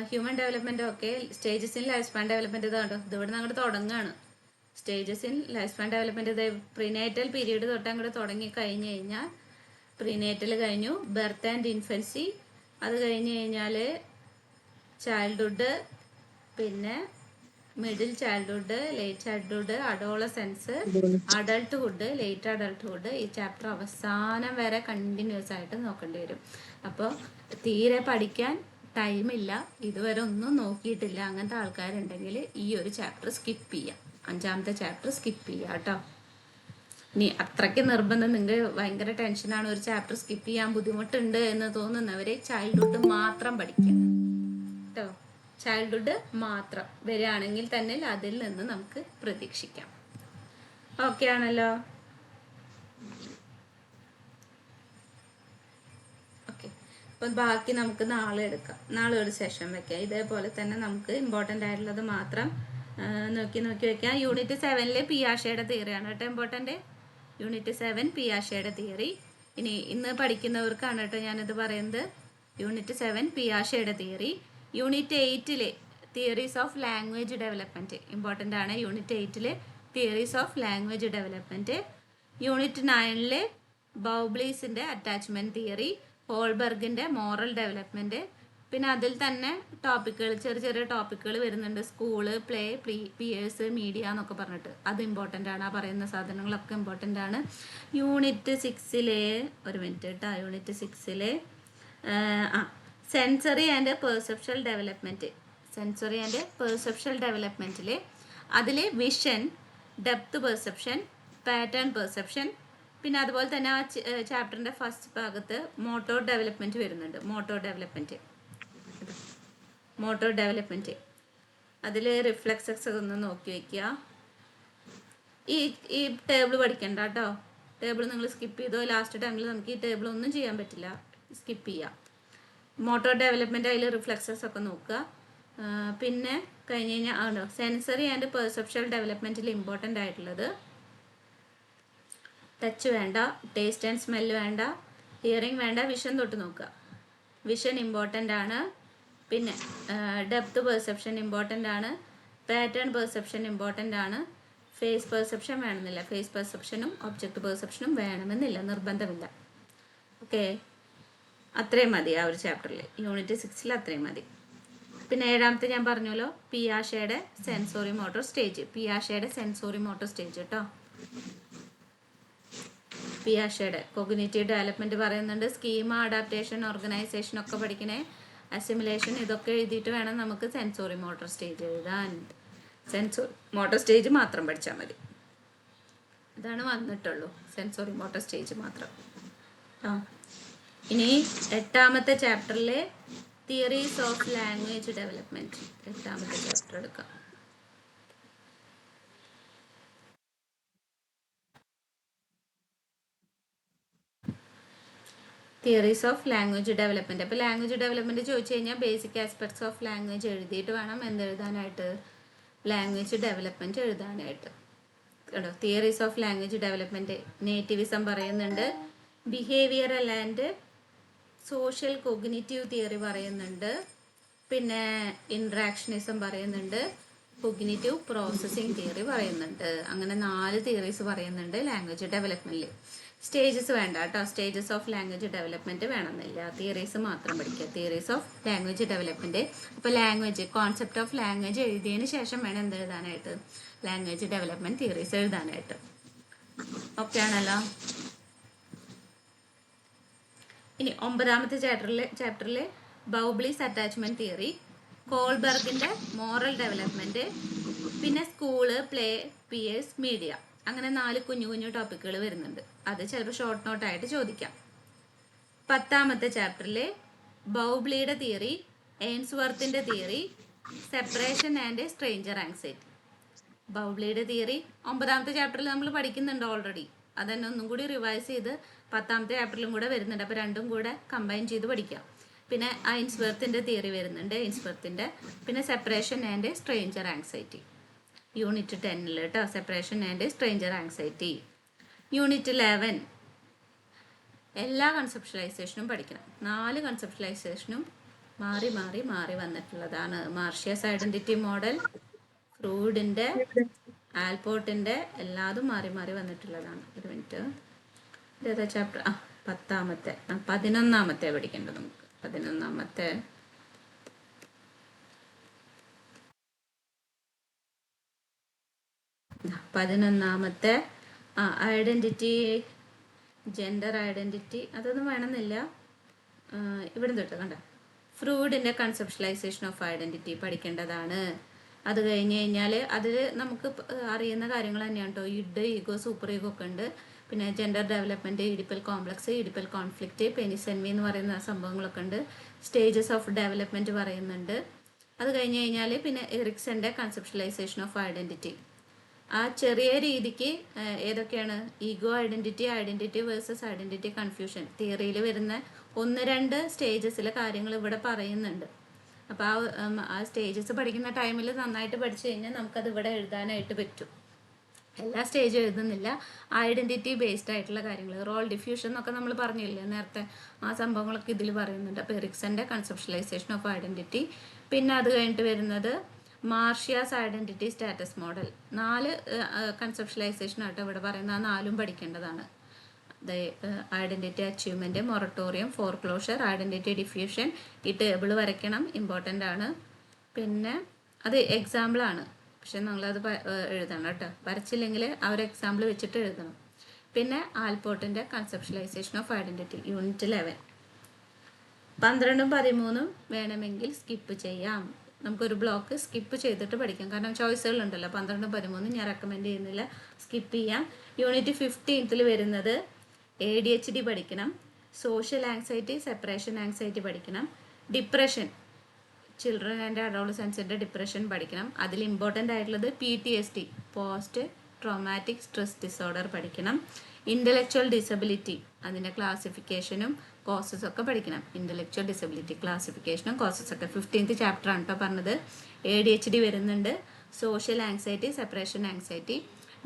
S1: ഹ്യൂമൻ ഡെവലപ്മെൻറ്റ് ഒക്കെ, stages in life span development ഇതുണ്ടോ, ഇതിവിടെ നിന്ന് അങ്ങോട്ട് തുടങ്ങുകയാണ്. Stages in life span development ഇത് പ്രീനേറ്റൽ പീരീഡ് തൊട്ട് അങ്ങോട്ട് തുടങ്ങി കഴിഞ്ഞ് കഴിഞ്ഞാൽ, പ്രീനേറ്റൽ കഴിഞ്ഞു, ബർത്ത് ആൻഡ് ഇൻഫൻസി, അത് കഴിഞ്ഞ് കഴിഞ്ഞാൽ ചൈൽഡ്ഹുഡ്, പിന്നെ middle childhood, late childhood, Adolescence, adulthood, late adulthood. ഈ ചാപ്റ്റർ അവസാനം വരെ കണ്ടിന്യൂസ് ആയിട്ട് നോക്കേണ്ടി വരും. അപ്പോൾ തീരെ പഠിക്കാൻ ടൈമില്ല, ഇതുവരെ ഒന്നും നോക്കിയിട്ടില്ല, അങ്ങനത്തെ ആൾക്കാരുണ്ടെങ്കിൽ ഈ ഒരു ചാപ്റ്റർ സ്കിപ്പ് ചെയ്യാം. 5ാമത്തെ ചാപ്റ്റർ സ്കിപ്പ് ചെയ്യാം കേട്ടോ. ഇനി അത്രയ്ക്ക് നിർബന്ധം, നിങ്ങൾ ഭയങ്കര ടെൻഷനാണ്, ഒരു ചാപ്റ്റർ സ്കിപ്പ് ചെയ്യാൻ ബുദ്ധിമുട്ടുണ്ട് എന്ന് തോന്നുന്നവരെ ചൈൽഡ്ഹുഡ് മാത്രം പഠിക്കാം കേട്ടോ. ചൈൽഡ്ഹുഡ് മാത്രം വരികയാണെങ്കിൽ തന്നെ അതിൽ നിന്ന് നമുക്ക് പ്രതീക്ഷിക്കാം. ഓക്കെ ആണല്ലോ? ഓക്കെ, അപ്പം ബാക്കി നമുക്ക് നാളെ എടുക്കാം. നാളെ ഒരു സെഷൻ വെക്കാം. ഇതേപോലെ തന്നെ നമുക്ക് ഇമ്പോർട്ടൻ്റ് ആയിട്ടുള്ളത് മാത്രം നോക്കി വെക്കാം. യൂണിറ്റ് 7 പിയാഷയുടെ തിയറിയാണ് കേട്ടോ ഇമ്പോർട്ടൻ്റ്. യൂണിറ്റ് 7 പിയാഷയുടെ തിയറി. ഇനി ഇന്ന് പഠിക്കുന്നവർക്കാണ് കേട്ടോ ഞാനിത് പറയുന്നത്. യൂണിറ്റ് 7 പിയാഷയുടെ theory. Unit 8 theories of language development important ആണ്. Unit 8 theories of language development. Unit 9 ബൗബ്ലീസിൻ്റെ അറ്റാച്ച്മെൻറ്റ് തിയറി, ഹോൾബർഗിൻ്റെ മോറൽ ഡെവലപ്മെൻറ്റ്. പിന്നെ അതിൽ തന്നെ ടോപ്പിക്കുകൾ, ചെറിയ ടോപ്പിക്കുകൾ വരുന്നുണ്ട്. സ്കൂള്, പ്ലേ, പിയേഴ്സ്, മീഡിയ എന്നൊക്കെ പറഞ്ഞിട്ട് അത് ഇമ്പോർട്ടൻ്റ് ആണ്. ആ പറയുന്ന സാധനങ്ങളൊക്കെ ഇമ്പോർട്ടൻ്റ് ആണ്. യൂണിറ്റ് 6 ഒരു മിനിറ്റ് കേട്ടോ. Unit 6 sensory and perceptual development. Sensory and perceptual ഡെവലപ്മെൻറ്റിൽ അതിൽ vision, depth perception, pattern perception, പിന്നെ അതുപോലെ തന്നെ ആ ചാപ്റ്ററിൻ്റെ ഫസ്റ്റ് ഭാഗത്ത് മോട്ടോർ ഡെവലപ്മെൻറ്റ് വരുന്നുണ്ട്. മോട്ടോർ ഡെവലപ്മെൻറ്റ് അതിൽ റിഫ്ലെക്സസ് ഒന്ന് നോക്കി വയ്ക്കുക. ഈ ടേബിൾ പഠിക്കണ്ട കേട്ടോ. ടേബിൾ നിങ്ങൾ സ്കിപ്പ് ചെയ്തോ. ലാസ്റ്റ് ടൈമിൽ നമുക്ക് ഈ ടേബിൾ ഒന്നും ചെയ്യാൻ പറ്റില്ല, സ്കിപ്പ് ചെയ്യാം. മോട്ടോർ ഡെവലപ്മെൻറ്റ് അതിൽ റിഫ്ലെക്സസ് ഒക്കെ നോക്കുക. പിന്നെ കഴിഞ്ഞ് കഴിഞ്ഞാൽ സെൻസറി ആൻഡ് പെർസെപ്ഷൽ ഡെവലപ്മെൻറ്റിൽ ഇമ്പോർട്ടൻ്റ് ആയിട്ടുള്ളത് ടച്ച് വേണ്ട, ടേസ്റ്റ് ആൻഡ് സ്മെല്ല് വേണ്ട, ഹിയറിംഗ് വേണ്ട, വിഷൻ തൊട്ട് നോക്കുക. വിഷൻ ഇമ്പോർട്ടൻ്റ് ആണ്. പിന്നെ ഡെപ്ത് പെർസെപ്ഷൻ ഇമ്പോർട്ടൻ്റ് ആണ്. പാറ്റേൺ പെർസെപ്ഷൻ ഇമ്പോർട്ടൻ്റ് ആണ്. ഫേസ് പെർസെപ്ഷൻ വേണമെന്നില്ല. ഫേസ് പെർസെപ്ഷനും ഒബ്ജക്റ്റ് പെർസെപ്ഷനും വേണമെന്നില്ല, നിർബന്ധമില്ല. ഓക്കെ, അത്രയും മതി ആ ഒരു ചാപ്റ്ററിൽ. യൂണിറ്റ് 6 അത്രയും മതി. പിന്നെ 7ാമത്തെ ഞാൻ പറഞ്ഞല്ലോ, പിയാഷയുടെ സെൻസോറി മോട്ടോർ സ്റ്റേജ്. പിയാഷയുടെ സെൻസോറി മോട്ടോർ സ്റ്റേജ് കേട്ടോ. പിയാഷയുടെ കോഗ്നിറ്റീവ് ഡെവലപ്മെൻറ്റ് പറയുന്നുണ്ട്. സ്കീമ, അഡാപ്റ്റേഷൻ, ഓർഗനൈസേഷൻ ഒക്കെ പഠിക്കണേ. അസിമുലേഷൻ ഇതൊക്കെ എഴുതിയിട്ട് വേണം നമുക്ക് സെൻസോറി മോട്ടോർ സ്റ്റേജ് എഴുതാൻ. സെൻസോറി മോട്ടോർ സ്റ്റേജ് മാത്രം പഠിച്ചാൽ മതി. ഇതാണ് വന്നിട്ടുള്ളൂ, സെൻസോറി മോട്ടോർ സ്റ്റേജ് മാത്രം. ഇനി 8ാമത്തെ ചാപ്റ്ററിലെ തിയറീസ് ഓഫ് ലാംഗ്വേജ് ഡെവലപ്മെൻറ്റ്, 8ാമത്തെ ചാപ്റ്റർ എടുക്കാം. Theories of language development. അപ്പോൾ ലാംഗ്വേജ് ഡെവലപ്മെൻറ്റ് ചോദിച്ചു കഴിഞ്ഞാൽ ബേസിക് ആസ്പെക്ട്സ് ഓഫ് ലാംഗ്വേജ് എഴുതിയിട്ട് വേണം എന്തെഴുതാനായിട്ട്, ലാംഗ്വേജ് ഡെവലപ്മെൻറ്റ് എഴുതാനായിട്ട് കേട്ടോ. തിയറീസ് ഓഫ് ലാംഗ്വേജ് ഡെവലപ്മെൻറ്റ് നേറ്റിവിസം പറയുന്നുണ്ട്, behavioural and social cognitive theory പറയുന്നുണ്ട്, പിന്നെ ഇൻട്രാക്ഷനിസം പറയുന്നുണ്ട്, കോഗ്നിറ്റീവ് പ്രോസസ്സിംഗ് തിയറി പറയുന്നുണ്ട്. അങ്ങനെ 4 തിയറീസ് പറയുന്നുണ്ട് ലാംഗ്വേജ് ഡെവലപ്മെൻറ്റിൽ. സ്റ്റേജസ് വേണ്ട കേട്ടോ. സ്റ്റേജസ് ഓഫ് ലാംഗ്വേജ് ഡെവലപ്മെൻറ്റ് വേണമെന്നില്ല, തിയറീസ് മാത്രം പഠിക്കുക. Theories of language development. അപ്പോൾ ലാംഗ്വേജ്, കോൺസെപ്റ്റ് ഓഫ് ലാംഗ്വേജ് എഴുതിയതിന് ശേഷം വേണം എന്തെഴുതാനായിട്ട്, ലാംഗ്വേജ് ഡെവലപ്മെൻറ്റ് തിയറീസ് എഴുതാനായിട്ട്. ഓക്കെ ആണല്ലോ? ഇനി 9ാമത്തെ ചാപ്റ്ററിൽ ബൗബ്ലീസ് അറ്റാച്ച്മെൻറ്റ് തിയറി, കോൾബർഗിൻ്റെ മോറൽ ഡെവലപ്മെൻറ്റ്, പിന്നെ സ്കൂള്, പ്ലേ, പിയേഴ്സ്, മീഡിയ. അങ്ങനെ 4 കുഞ്ഞു ടോപ്പിക്കുകൾ വരുന്നുണ്ട്. അത് ചിലപ്പോൾ ഷോർട്ട് നോട്ടായിട്ട് ചോദിക്കാം. 10ാമത്തെ ചാപ്റ്ററിൽ ബൗബ്ലിയുടെ തിയറി, എയിൻസ്വർത്തിൻ്റെ theory, separation and stranger anxiety. ബൗബ്ലിയുടെ തിയറി 9ാമത്തെ ചാപ്റ്ററിൽ നമ്മൾ പഠിക്കുന്നുണ്ട് ഓൾറെഡി. അതന്നെ ഒന്നും കൂടി റിവൈസ് ചെയ്ത് 10ാമത്തെ ചാപ്റ്ററിലും കൂടെ വരുന്നുണ്ട്. അപ്പോൾ രണ്ടും കൂടെ കമ്പൈൻ ചെയ്ത് പഠിക്കാം. പിന്നെ ഐൻസ്വർത്തിൻ്റെ തിയറി വരുന്നുണ്ട്, എയിൻസ്വർത്തിൻ്റെ. പിന്നെ separation and stranger anxiety unit 10 കേട്ടോ. Separation and stranger anxiety. Unit 11 എല്ലാ കൺസെപ്ഷ്യലൈസേഷനും പഠിക്കണം. 4 കൺസെപ്ഷ്യലൈസേഷനും മാറി വന്നിട്ടുള്ളതാണ്. മാർഷ്യസ് ഐഡൻറ്റിറ്റി മോഡൽ, ഫ്രൂഡിൻ്റെ, ആൽപോർട്ടിൻ്റെ എല്ലാതും മാറി വന്നിട്ടുള്ളതാണ്. ഒരു മിനിറ്റ്, ഇതേതാ ചാപ്റ്റർ? 10ാമത്തെ 11ാമത്തെ പഠിക്കേണ്ടത് നമുക്ക്. 11ാമത്തെ 11ാമത്തെ ഐഡൻറ്റിറ്റി, ജെൻഡർ ഐഡൻറ്റിറ്റി അതൊന്നും വേണമെന്നില്ല. ഇവിടെ തൊട്ട് കണ്ട ഫ്രൂഡിൻ്റെ കൺസെപ്ഷലൈസേഷൻ ഓഫ് ഐഡൻറ്റിറ്റി പഠിക്കേണ്ടതാണ്. അത് കഴിഞ്ഞ് കഴിഞ്ഞാൽ അതിൽ നമുക്ക് അറിയുന്ന കാര്യങ്ങൾ തന്നെയാണ് കേട്ടോ. ഇഡ്, ഈഗോ, സൂപ്പർ ഈഗോ ഒക്കെ ഉണ്ട്. പിന്നെ ജെൻഡർ ഡെവലപ്മെൻറ്റ്, ഇഡിപ്പൽ കോംപ്ലക്സ്, ഇഡിപ്പൽ കോൺഫ്ലിക്റ്റ്, പെനിസെൻവി എന്ന് പറയുന്ന സംഭവങ്ങളൊക്കെ ഉണ്ട്. സ്റ്റേജസ് ഓഫ് ഡെവലപ്മെൻറ്റ് പറയുന്നുണ്ട്. അത് കഴിഞ്ഞ് കഴിഞ്ഞാൽ പിന്നെ എറിക്സൻ്റെ കൺസെപ്ഷലൈസേഷൻ ഓഫ് ഐഡൻറ്റിറ്റി. ആ ചെറിയ രീതിക്ക് ഏതൊക്കെയാണ് ego identity, identity versus identity confusion തിയറിയിൽ വരുന്ന 1-2 സ്റ്റേജസിലെ കാര്യങ്ങൾ ഇവിടെ പറയുന്നുണ്ട്. അപ്പോൾ ആ സ്റ്റേജസ് പഠിക്കുന്ന ടൈമിൽ നന്നായിട്ട് പഠിച്ചു കഴിഞ്ഞാൽ നമുക്കത് ഇവിടെ എഴുതാനായിട്ട് പറ്റും. എല്ലാ സ്റ്റേജും എഴുതുന്നില്ല. ഐഡൻറ്റിറ്റി ബേസ്ഡ് ആയിട്ടുള്ള കാര്യങ്ങൾ, റോൾ ഡിഫ്യൂഷൻ എന്നൊക്കെ നമ്മൾ പറഞ്ഞില്ലേ നേരത്തെ, ആ സംഭവങ്ങളൊക്കെ ഇതിൽ പറയുന്നുണ്ട്. അപ്പോൾ എറിക്സൻ്റെ കൺസെപ്ഷലൈസേഷൻ ഓഫ് ഐഡൻറ്റിറ്റി. പിന്നെ അത് കഴിഞ്ഞിട്ട് വരുന്നത് Marcia's identity status model. 4 conceptualisation ആയിട്ട് ഇവിടെ പറയുന്ന ആ 4ഉം പഠിക്കേണ്ടതാണ്. Identity achievement, moratorium, foreclosure, identity diffusion. ഈ ടേബിൾ വരയ്ക്കണം, ഇമ്പോർട്ടൻ്റ് ആണ്. പിന്നെ അത് എക്സാമ്പിളാണ്, പക്ഷെ നമ്മളത് എഴുതണം കേട്ടോ. വരച്ചില്ലെങ്കിൽ ആ ഒരു എക്സാമ്പിൾ വെച്ചിട്ട് എഴുതണം. പിന്നെ ആൽപോർട്ടിൻ്റെ കൺസെപ്ഷലൈസേഷൻ ഓഫ് ഐഡൻറ്റിറ്റി, യൂണിറ്റ് 11. 12ഉം 13ഉം വേണമെങ്കിൽ സ്കിപ്പ് ചെയ്യാം. നമുക്കൊരു ബ്ലോക്ക് സ്കിപ്പ് ചെയ്തിട്ട് പഠിക്കാം, കാരണം ചോയ്സുകളുണ്ടല്ലോ. 12ഉം 13ഉം ഞാൻ റെക്കമെൻഡ് ചെയ്യുന്നില്ല, സ്കിപ്പ് ചെയ്യാം. യൂണിറ്റ് 15ൽ വരുന്നത് ADHD പഠിക്കണം, സോഷ്യൽ ആങ്സൈറ്റി, സെപ്പറേഷൻ ആങ്സൈറ്റി പഠിക്കണം, ഡിപ്രഷൻ, ചിൽഡ്രൻ ആൻഡ് അഡോളസൻസിൻ്റെ ഡിപ്രഷൻ പഠിക്കണം. അതിൽ ഇമ്പോർട്ടൻ്റ് ആയിട്ടുള്ളത് PTSD, post traumatic stress disorder പഠിക്കണം. ഇൻ്റലക്ച്വൽ ഡിസബിലിറ്റി, അതിൻ്റെ ക്ലാസിഫിക്കേഷനും കോസസ് ഒക്കെ പഠിക്കണം. ഇൻ്റലക്ച്വൽ ഡിസബിലിറ്റി ക്ലാസിഫിക്കേഷനും കോസസ് ഒക്കെ 15th ചാപ്റ്റർ ആണ് കേട്ടോ പറഞ്ഞത്. ADHD വരുന്നുണ്ട്, social anxiety, separation anxiety,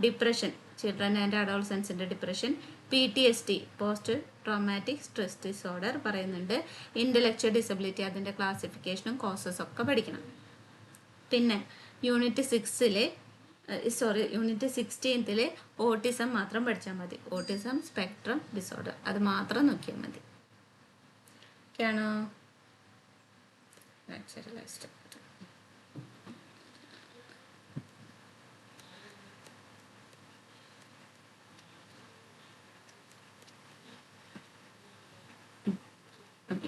S1: depression, children and അഡോളസൻസിൻ്റെ depression, PTSD, post traumatic stress disorder പറയുന്നുണ്ട്. ഇൻ്റലക്ച്വൽ ഡിസബിലിറ്റി, അതിൻ്റെ ക്ലാസിഫിക്കേഷനും കോസസ് ഒക്കെ പഠിക്കണം. പിന്നെ യൂണിറ്റ് 16ൽ ഓട്ടിസം മാത്രം പഠിച്ചാൽ മതി. ഓട്ടിസം സ്പെക്ട്രം ഡിസോർഡർ അത് മാത്രം നോക്കിയാൽ മതി. ഓക്കെയാണോ?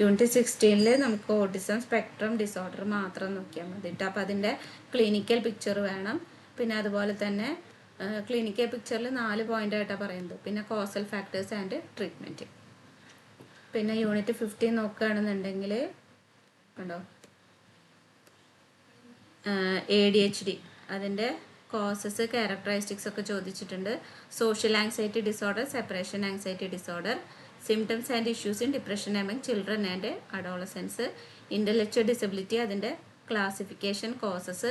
S1: യൂണിറ്റ് 16ൽ നമുക്ക് ഓട്ടിസം സ്പെക്ട്രം ഡിസോർഡർ മാത്രം നോക്കിയാൽ മതി കേട്ടോ. അപ്പോൾ അതിൻ്റെ ക്ലിനിക്കൽ പിക്ചർ വേണം. പിന്നെ അതുപോലെ തന്നെ ക്ലിനിക്കൽ പിക്ചറിൽ 4 പോയിൻ്റായിട്ടാണ് പറയുന്നത്. പിന്നെ കോസൽ ഫാക്ടേഴ്സ് ആൻഡ് ട്രീറ്റ്മെൻറ്റ്. പിന്നെ യൂണിറ്റ് 15 നോക്കുകയാണെന്നുണ്ടെങ്കിൽ കണ്ടോ, ADHD അതിൻ്റെ കോസസ്, ക്യാരക്ടറിസ്റ്റിക്സ് ഒക്കെ ചോദിച്ചിട്ടുണ്ട്. Social anxiety disorder, separation anxiety disorder, symptoms and issues in depression among children and adolescence, intellectual disability അതിൻ്റെ ക്ലാസിഫിക്കേഷൻ, കോസസ്.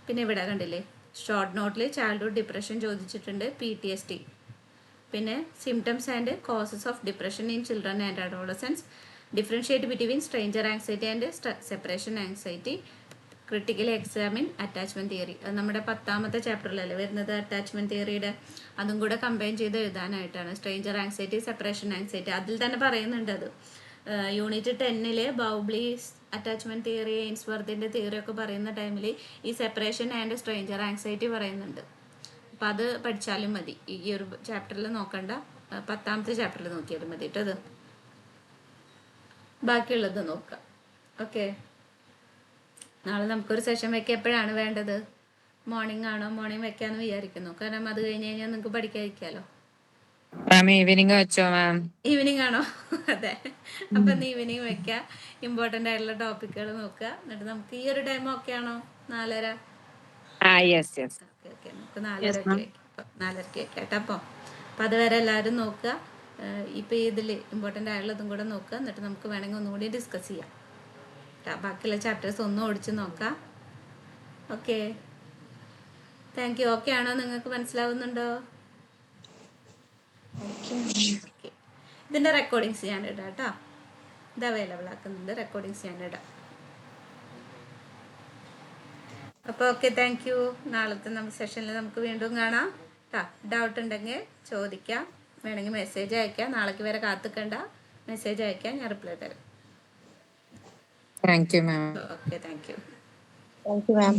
S1: പിന്നെ ഇവിടെ കണ്ടില്ലേ ഷോർട്ട് നോട്ടിൽ ചൈൽഡ്ഹുഡ് ഡിപ്രഷൻ ചോദിച്ചിട്ടുണ്ട്, PTSD. പിന്നെ symptoms and causes of depression in children and adolescence, differentiate between stranger anxiety and separation anxiety, critically examine attachment theory. അത് നമ്മുടെ 10ാമത്തെ ചാപ്റ്ററിലല്ലേ വരുന്നത് അറ്റാച്ച്മെൻറ്റ് തിയറിയുടെ. അതും കൂടെ കമ്പൈൻ ചെയ്ത് എഴുതാനായിട്ടാണ്. സ്ട്രേഞ്ചർ ആങ്സൈറ്റി, സെപ്പറേഷൻ ആങ്സൈറ്റി അതിൽ തന്നെ പറയുന്നുണ്ട്. അത് യൂണിറ്റ് 10ൽ ബൗബ്ലീസ് അറ്റാച്ച്മെൻറ്റ് തിയറി, എയിൻസ്വർത്തിൻ്റെ തിയറി ഒക്കെ പറയുന്ന ടൈമിൽ ഈ സെപ്പറേഷൻ ആൻഡ് സ്ട്രേഞ്ചർ ആങ്സൈറ്റി പറയുന്നുണ്ട്. അപ്പോൾ അത് പഠിച്ചാലും മതി. ഈ ഒരു ചാപ്റ്ററിൽ നോക്കണ്ട, 10ാമത്തെ ചാപ്റ്ററിൽ നോക്കിയാലും മതി കേട്ടോ. അത് ബാക്കിയുള്ളത് നോക്കാം. ഓക്കെ, നാളെ നമുക്കൊരു സെഷൻ വെക്കുക. എപ്പോഴാണ് വേണ്ടത്? മോർണിംഗ് ആണോ? മോർണിംഗ് വെക്കാമെന്ന് വിചാരിക്കുന്നു, കാരണം അത് കഴിഞ്ഞ് കഴിഞ്ഞാൽ നിങ്ങൾക്ക് പഠിക്കാതിരിക്കാമല്ലോ.
S2: ഈവനിങ് വെച്ചോ മാം?
S1: ഈവനിങ് ആണോ? അതെ, അപ്പം ഇന്ന് ഈവനിങ് വെക്കാം. ഇമ്പോർട്ടൻ്റ് ആയിട്ടുള്ള ടോപ്പിക്കുകൾ നോക്കുക. എന്നിട്ട് നമുക്ക് ഈ ഒരു ടൈം ഓക്കെ ആണോ? 4:30. ഓക്കെ, നമുക്ക് 4:30ക്ക് വെക്കാം. 4:30ക്ക് വെക്കാം കേട്ടോ. അപ്പം അതുവരെ എല്ലാവരും നോക്കുക. ഇപ്പോൾ ഇതിൽ ഇമ്പോർട്ടൻ്റ് ആയിട്ടുള്ളതും കൂടെ നോക്കുക. എന്നിട്ട് നമുക്ക് വേണമെങ്കിൽ ഒന്നുകൂടി ഡിസ്കസ് ചെയ്യാം. ബാക്കിയുള്ള ചാപ്റ്റേഴ്സ് ഒന്നും ഓടിച്ച് നോക്കാം. Okay, thank you. ഓക്കെ ആണോ? നിങ്ങൾക്ക് മനസ്സിലാവുന്നുണ്ടോ? ഓക്കെ, ഇതിൻ്റെ റെക്കോർഡിങ്സ് ഞാൻ ഇടാം കേട്ടോ. ഇത് അവൈലബിൾ ആക്കുന്നുണ്ട്, റെക്കോർഡിങ്സ് ഞാൻ ഇടാം. അപ്പോൾ ഓക്കെ, താങ്ക് യു. നാളത്തെ നമ്മുടെ സെഷനിൽ നമുക്ക് വീണ്ടും കാണാം കേട്ടോ. ഡൗട്ട് ഉണ്ടെങ്കിൽ ചോദിക്കാം, വേണമെങ്കിൽ മെസ്സേജ് അയക്കാം. നാളേക്ക് വരെ കാത്തിക്കണ്ട, മെസ്സേജ് അയക്കാം, ഞാൻ റിപ്ലൈ തരാം.
S2: Thank you ma'am.
S1: Okay, thank you.
S3: Thank you ma'am.